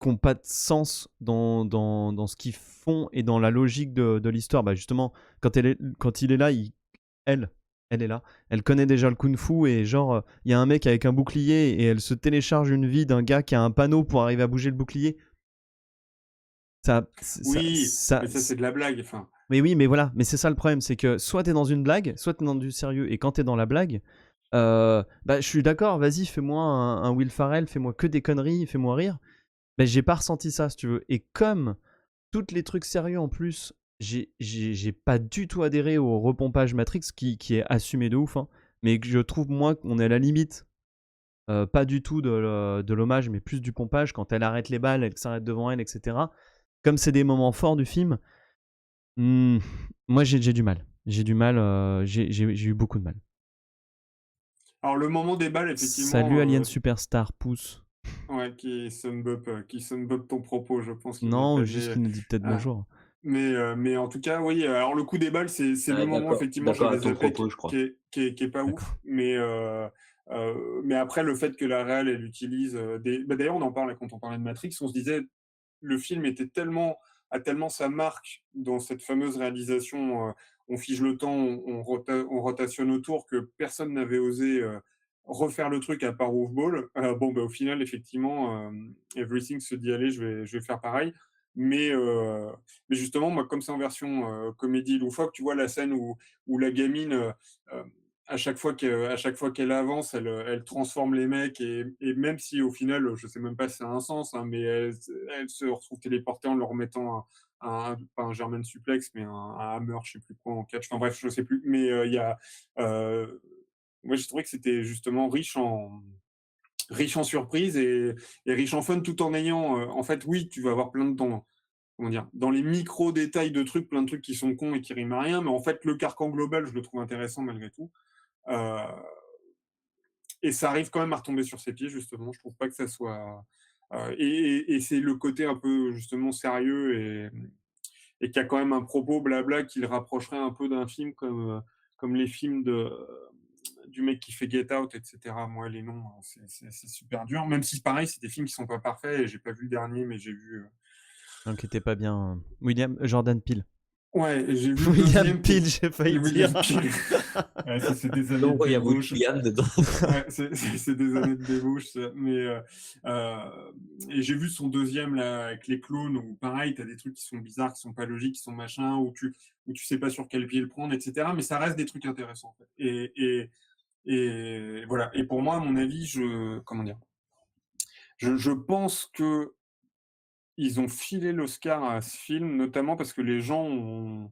qui n'ont pas de sens dans ce qu'ils font et dans la logique de l'histoire. Bah, justement, quand il est là, elle, elle est là. Elle connaît déjà le kung-fu et genre, il y a un mec avec un bouclier et elle se télécharge une vie d'un gars qui a un panneau pour arriver à bouger le bouclier. Oui, mais ça, c'est de la blague. Enfin, Mais oui, mais voilà. Mais c'est ça le problème, c'est que soit t'es dans une blague, soit t'es dans du sérieux. Et quand t'es dans la blague, je suis d'accord, vas-y, fais-moi un Will Ferrell, fais-moi que des conneries, fais-moi rire. Mais j'ai pas ressenti ça, si tu veux. Et comme tous les trucs sérieux en plus, j'ai pas du tout adhéré au repompage Matrix qui est assumé de ouf, hein, mais que je trouve, moi, qu'on est à la limite, pas du tout de l'hommage, mais plus du pompage quand elle arrête les balles, elle s'arrête devant elle, etc. Comme c'est des moments forts du film, moi j'ai du mal. J'ai du mal, j'ai eu beaucoup de mal. alors le moment des balles, Salut effectivement, Alien Superstar, pouce. ouais, qui sunbub ton propos, je pense qu'il doit Non, juste taguer. qu'il nous dit peut-être euh, bonjour. mais en tout cas, oui. Alors le coup des balles, c'est le moment, D'accord, effectivement, d'accord j'avais avec ton zappé, propos, je crois. qui est pas ouf. D'accord. Mais après, le fait que la réal, elle utilise d'ailleurs, on en parlait quand on parlait de Matrix, on se disait le film a tellement sa marque dans cette fameuse réalisation on fige le temps, on rotationne autour, que personne n'avait osé refaire le truc à part Oofball. Bon, bah, au final, effectivement, Everything se dit allez, je vais faire pareil. Mais, euh, mais justement, moi, comme c'est en version comédie loufoque, tu vois la scène où la gamine, euh, à chaque fois qu'elle avance, elle transforme les mecs, et même si au final, je sais même pas si ça a un sens, hein, mais elle se retrouve téléportée en leur remettant pas un German suplex, mais un hammer, je sais plus quoi, en catch. Enfin bref, je sais plus. Mais il y a, moi, j'ai trouvé que c'était justement riche en surprises et riche en fun, tout en ayant, en fait, oui, tu vas avoir plein de temps, comment dire, dans les micro détails de trucs, plein de trucs qui sont cons et qui riment à rien, mais en fait, le carcan global, je le trouve intéressant malgré tout. Euh, et ça arrive quand même à retomber sur ses pieds, justement. Je trouve pas que ça soit. Et c'est le côté un peu, justement, sérieux et qui a quand même un propos blabla qui le rapprocherait un peu d'un film comme les films du mec qui fait Get Out, etc. Moi, les noms, c'est super dur. Même si, pareil, c'est des films qui sont pas parfaits. Et j'ai pas vu le dernier, mais j'ai vu. Donc, était pas bien. Jordan Peele. Ouais, j'ai vu le William deuxième. Peele, j'ai failli William dire. Peele. Ouais, ça, c'est des années Non, de il y a Woody débauche. Allen dedans. Ouais, c'est des années de débauche, ça. Mais et j'ai vu son deuxième là avec les clones où pareil, t'as des trucs qui sont bizarres, qui sont pas logiques, qui sont machin, où tu sais pas sur quel pied le prendre, etc. Mais ça reste des trucs intéressants en fait. Et voilà. Et pour moi, à mon avis, comment dire, je pense que ils ont filé l'Oscar à ce film, notamment parce que les gens ont,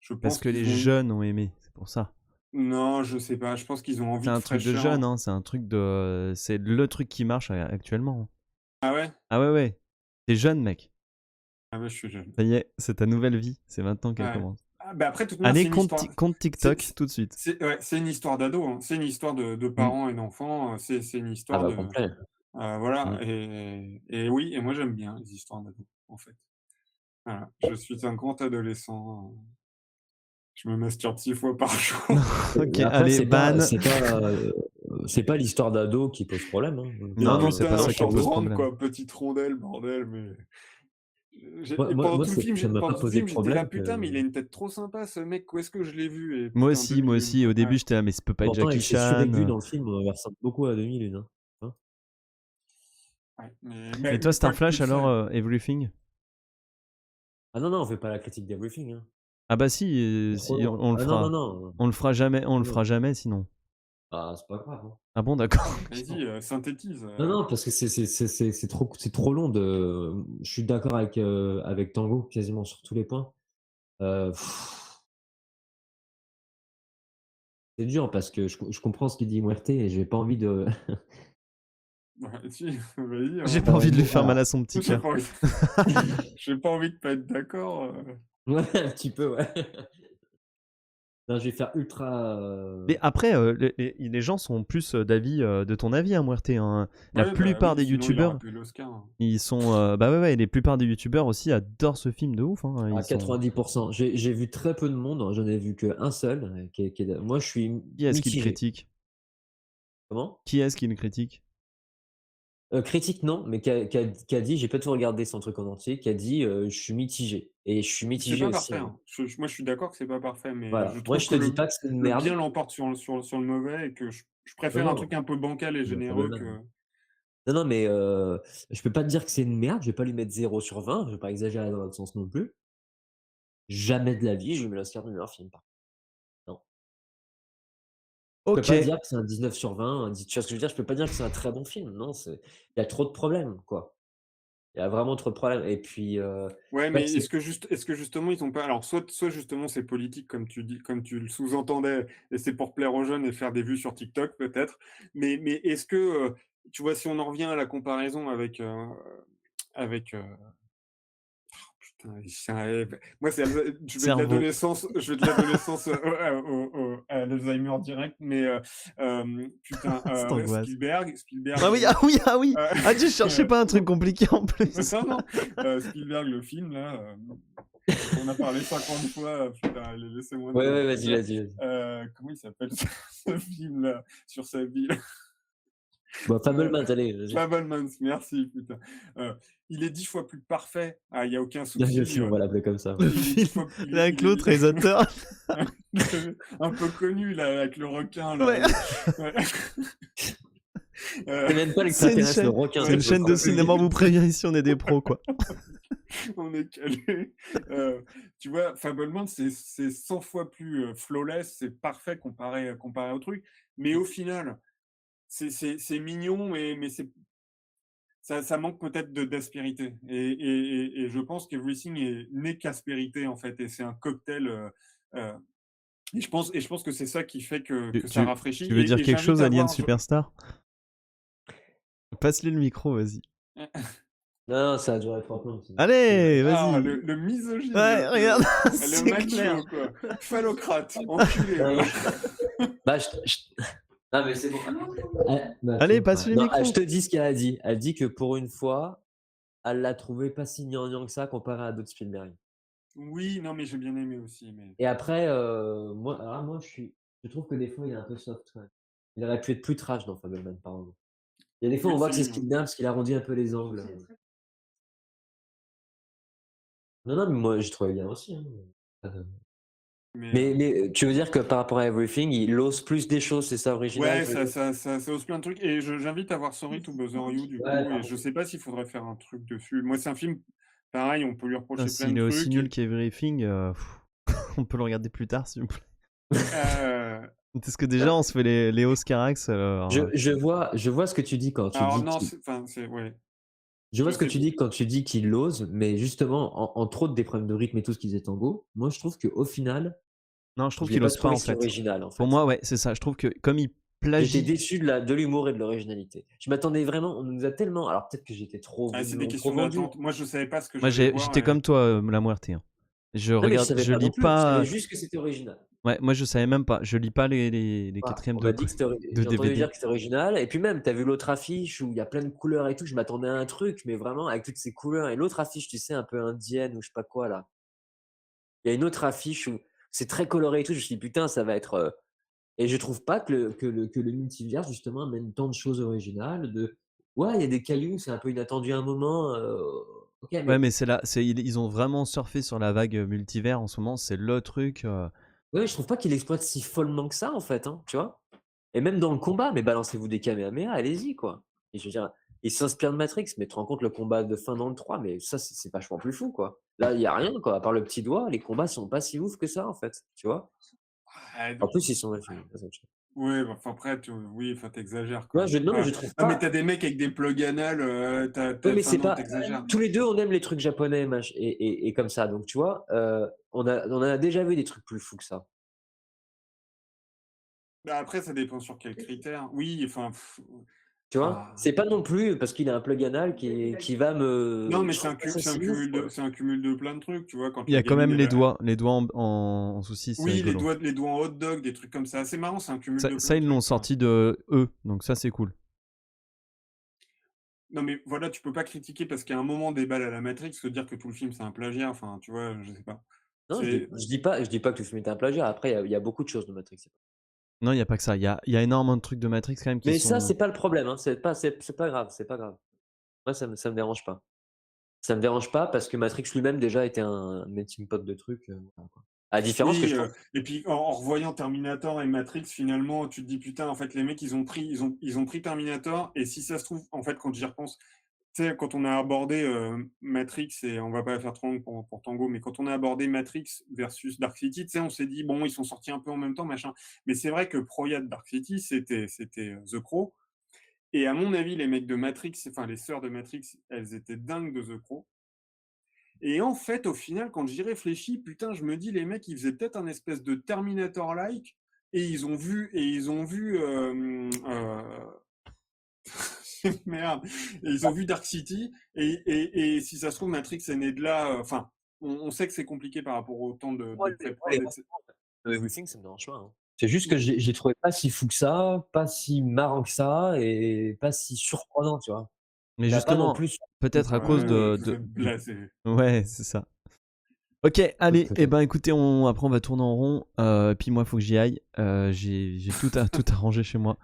je Parce pense que les qu'ils ont jeunes ont aimé, c'est pour ça. non, je sais pas. Je pense qu'ils ont envie C'est de un truc de fraîcheur. jeune, hein. C'est le truc qui marche actuellement. Ah ouais? Ah ouais, ouais. T'es jeune, mec. Ah ouais, je suis jeune. Ça y est, c'est ta nouvelle vie. C'est maintenant qu'elle Ouais. commence. Ah, bah après, de toute manière, Allez, c'est une histoire. compte TikTok C'est tout de suite. ouais, c'est une histoire d'ado, hein. C'est une histoire de Mm. parents et d'enfants. C'est une Ah histoire bah de. complet. Voilà. Mm. Et oui, et moi j'aime bien les histoires d'ado, en fait. Voilà. Je suis un grand adolescent. Je me masturbe 6 fois par jour. Ok, Après, allez, ban. c'est pas l'histoire d'ado qui pose problème. Hein. Et Non, non, c'est pas putain, ça qui j'en pose rentre, problème. quoi, petite rondelle, bordel, mais. Moi, Et moi, pendant moi, tout le film, ça m'a pas posé j'étais là, problème putain, mais il a que. une tête trop sympa, ce mec. Où est-ce que je l'ai vu? Et Moi putain, aussi, moi 2001, aussi. quoi. Au début, Ouais. j'étais là, mais ça peut pas être Pourtant, Jackie c'est suraigu Chan. dans le film, il ressemble beaucoup à 2001. Hein. Ouais. Et toi, Star Quoique Flash, ça. alors, Everything? Ah non, non, on fait pas la critique d'Everything. Hein. Ah bah si, C'est trop si, long. on le Ah non, non, fera. non. On le fera jamais, on le Non. fera jamais sinon. Ah, c'est pas grave. Hein. Ah bon, d'accord. Vas-y, synthétise. Non, non, parce que c'est trop long de. Je suis d'accord avec Tango quasiment sur tous les points. C'est dur parce que je comprends ce qu'il dit Muerte et j'ai pas envie de. Ouais, si, vas-y. J'ai Hein. pas envie de lui Bon, faire mal alors. à son petit J'ai cœur. pas envie... J'ai pas envie de pas être d'accord. Ouais, un petit peu, ouais. Non, je vais faire ultra. Mais après, les gens sont plus d'avis, de ton avis, hein, Muerte, hein. La Ouais, bah plupart oui, des sinon il aurait youtubeurs, pu l'Oscar. Hein. ils sont. Bah ouais, ouais, les plupart des youtubeurs aussi adorent ce film de ouf. Hein. À Ils sont... 90%. J'ai vu très peu de monde, hein. J'en ai vu qu'un seul. Moi, je suis Qui est-ce qui le mitigé. critique? Comment? Qui est-ce qui le critique? Critique, non, mais qui a dit, j'ai pas tout regardé son truc en entier, qui a dit, je suis mitigé. Et je suis C'est mitigé pas aussi. parfait. Hein. Hein. Moi, je suis d'accord que c'est pas parfait, mais je Voilà. Moi, trouve je que te dis pas que c'est une le bien merde. l'emporte sur le mauvais et que je Non, préfère un non, truc un peu bancal et il y a pas de généreux mal. que. Non, non, mais je peux pas te dire que c'est une merde. Je vais pas lui mettre 0/20. Je vais pas exagérer dans l'autre sens non plus. Jamais de la vie, je lui mets l'Oscar du meilleur film. Non. Je peux Ok. pas dire que c'est un 19/20. Tu vois ce que je veux dire? Je peux pas dire que c'est un très bon film. Non, il y a trop de problèmes, quoi. Il y a vraiment trop de problèmes. Et puis, Ouais, en fait, mais est-ce que justement ils ont pas. Alors, soit justement c'est politique, comme tu dis, comme tu le sous-entendais, et c'est pour plaire aux jeunes et faire des vues sur TikTok, peut-être. Mais est-ce que, tu vois, si on en revient à la comparaison avec putain, moi, je vais de Cerveau. l'adolescence à l'Alzheimer direct, mais putain, Cette angoisse. Spielberg, Ah oui, ah oui, ah oui. Ah, tu cherchais pas un truc ou- compliqué en plus. non, non, Spielberg, le film, là, on a parlé 50 fois, putain, allez, laissez-moi ouais, nous ouais, vas-y, introduire. vas-y, vas-y. Comment il s'appelle ce film-là, sur sa ville? Bon, Fabelmans, allez, vas-y. Fabelmans, merci, putain. Il est 10 fois plus parfait. Ah, il y a aucun Le souci. film, on va l'appeler comme ça. Le Il est 10 film, fois il là, est avec l'autre réalisateur. un peu connu là avec le requin là. Ouais. Ouais. C'est même pas C'est une l'extraterrestre, le chaîne, requin. c'est une c'est chaîne de le cinéma, on vous prévient ici, on est des pros, quoi. On est calé. Tu vois, Fabelmans, c'est 100 fois plus flawless, c'est parfait comparé au truc. Mais au final, c'est mignon, mais ça manque peut-être d'aspérité. Et je pense qu'Everything est né qu'aspérité, en fait. Et c'est un cocktail. Euh, et je pense que c'est ça qui fait que ça rafraîchit. Tu veux dire Et quelque j'invite chose, à Alien voir. Superstar? Passe-lui le micro, vas-y. Non, ça a duré 3 plombs. Allez, Ah, vas-y. le misogyne. Ouais, regarde, Le c'est macho, clair. quoi. Phallocrate, enculé. Non, voilà. Bah, non, mais c'est bon. Allez, passe-lui le Non, micro. je te dis ce qu'elle a dit. Elle dit que pour une fois, elle l'a trouvé pas si gnangnan que ça comparé à d'autres Spielberg. Oui, non, mais j'ai bien aimé aussi. Mais... Et après, moi je trouve que des fois, il est un peu soft. Ouais. Il aurait pu être plus trash dans Fableman, par exemple. Il y a des fois, Oui, on voit que c'est c'est Spielberg parce qu'il arrondit un peu les angles. Non, non, mais moi, j'ai trouvé bien aussi. Hein. Mais tu veux dire que par rapport à Everything, il ose plus des choses, c'est ça original? Ouais, ça ose plein de trucs. Et j'invite à voir Sorry to Bother You, du coup. Et je sais pas s'il faudrait faire un truc dessus. Moi, c'est un film, pareil, on peut lui reprocher plein S'il de est trucs. aussi nul qu'Everything, on peut le regarder plus tard, s'il vous plaît. Parce que déjà, on se fait les Oscarax. Je vois ce que tu dis quand tu alors, dis. non, c'est ouais. Je vois ce que tu dis quand tu dis qu'il l'ose, mais justement, entre autres des problèmes de rythme et tout ce qu'ils est tango, moi je trouve qu'au final. Non, je trouve l'ai qu'il ose pas trouvé en si fait. original, en fait. Pour moi, ouais, c'est ça. Je trouve que comme il plagie. J'étais déçu de l'humour et de l'originalité. Je m'attendais vraiment, on nous a tellement. Alors peut-être que j'étais trop. C'est des trop questions vendu. d'attente. Moi, je savais pas ce que Moi, j'allais voir. j'étais comme toi, La Muerte. Hein. Je Non, mais regarde, savais je pas lis non plus. pas. Je savais juste que c'était original. Ouais, moi je savais même pas. Je lis pas les quatrièmes On de m'a dit que c'était de j'ai entendu DVD. dire que c'était original. Et puis même, t'as vu l'autre affiche où il y a plein de couleurs et tout. Je m'attendais à un truc, mais vraiment avec toutes ces couleurs. Et l'autre affiche, tu sais, un peu indienne ou je sais pas quoi là. Il y a une autre affiche où c'est très coloré et tout. Je me suis dit putain, ça va être. Et je trouve pas que le multivers justement amène tant de choses originales. Ouais, il y a des cailloux, c'est un peu inattendu à un moment. Ok, Ouais, mais mais ils ont vraiment surfé sur la vague multivers en ce moment. C'est le truc. ouais, je trouve pas qu'il exploite si follement que ça en fait, hein, tu vois. Et même dans le combat, mais balancez-vous des Kamehameha, allez-y quoi. Et je veux dire, il s'inspire de Matrix, mais tu te rends compte le combat de fin dans le 3, mais ça c'est vachement plus fou quoi. Là, il y a rien quoi, à part le petit doigt, les combats sont pas si ouf que ça en fait, tu vois. En plus, ils sont mal filmés. Ouais, bah, enfin après, oui, enfin t'exagères Ouais, quoi. non, mais je trouve Ah, pas. mais t'as des mecs avec des plugs anal, Oui, mais c'est pas. t'exagères. Tous les deux, on aime les trucs japonais et comme ça. Donc, tu vois, on a déjà vu des trucs plus fous que ça. Bah, après, ça dépend sur quels critères. Oui, enfin. Tu vois, c'est pas non plus parce qu'il a un plug anal qui va me. Non, mais je c'est un, trouve pas ça si cumul ouf, c'est un cumul de plein de trucs, tu vois. Quand Il y la a quand même gamine, les elle a- doigts en souci, c'est Oui, rigolo. les doigts en hot dog, des trucs comme ça. C'est marrant, c'est un cumul de plein Ça, de ils l'ont trucs. sorti de eux, donc ça c'est cool. Non, mais voilà, tu peux pas critiquer parce qu'à un moment des balles à la Matrix, se dire que tout le film c'est un plagiat, enfin, tu vois, je sais pas. Non, je dis pas que le film est un plagiat. Après, il y a beaucoup de choses de Matrix. Non, il y a pas que ça. Il y a énormément de trucs de Matrix quand même qui Mais sont. ça, c'est pas le problème. Hein. C'est pas grave. C'est pas grave. Moi, ça me dérange pas. Ça me dérange pas parce que Matrix lui-même déjà était un melting pot de trucs. Voilà, quoi. À la différence que Oui, je trouve. et puis en revoyant Terminator et Matrix, finalement, tu te dis putain, en fait, les mecs, ils ont pris Terminator, et si ça se trouve, en fait, quand j'y repense, tu sais, quand on a abordé Matrix, et on va pas faire trop long pour Tango, mais quand on a abordé Matrix versus Dark City, tu sais, on s'est dit, bon, ils sont sortis un peu en même temps, machin. Mais c'est vrai que Proya de Dark City, c'était The Crow. Et à mon avis, les mecs de Matrix, enfin, les sœurs de Matrix, elles étaient dingues de The Crow. Et en fait, au final, quand j'y réfléchis, putain, je me dis, les mecs, ils faisaient peut-être un espèce de Terminator-like, et ils ont vu merde, et ils ont vu Dark City, et si ça se trouve, Matrix est né de là, enfin, on sait que c'est compliqué par rapport au temps de pré-prod, etc. Everything, ça me dérange pas. Hein. C'est juste que j'ai trouvé pas si fou que ça, pas si marrant que ça, et pas si surprenant, tu vois. Mais Ça a pas non justement, plus. peut-être à cause de. Vous êtes blasés. Ouais, c'est ça. Ok, allez, et ben écoutez, après on va tourner en rond, puis moi il faut que j'y aille, j'ai tout arrangé chez moi.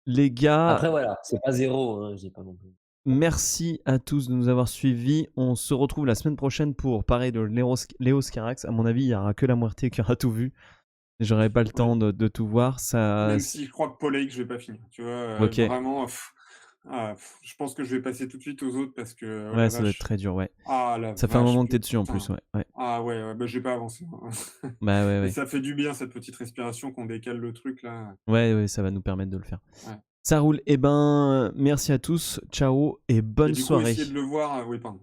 Les gars, Après, voilà, c'est pas 0, hein, je dis pas non plus. merci à tous de nous avoir suivis. On se retrouve la semaine prochaine pour parler de Léos Carax. À mon avis, il n'y aura que la moitié qui aura tout vu. J'aurai pas le temps de tout voir. Même si je crois que Paul Lake, je vais pas finir. Tu vois, Ok. vraiment, je pense que je vais passer tout de suite aux autres parce que, oh Ouais, la ça doit être vache. très dur, ouais. Ah la Ça fait un vache, moment que t'es dessus en putain. plus, ouais. Ah ouais, bah j'ai pas avancé. Bah Et ouais. ça fait du bien cette petite respiration qu'on décale le truc là. Ouais, ça va nous permettre de le faire. Ouais. Ça roule. Eh ben, merci à tous. Ciao et Et bonne du coup, soirée. essayer de le voir. Oui, pardon.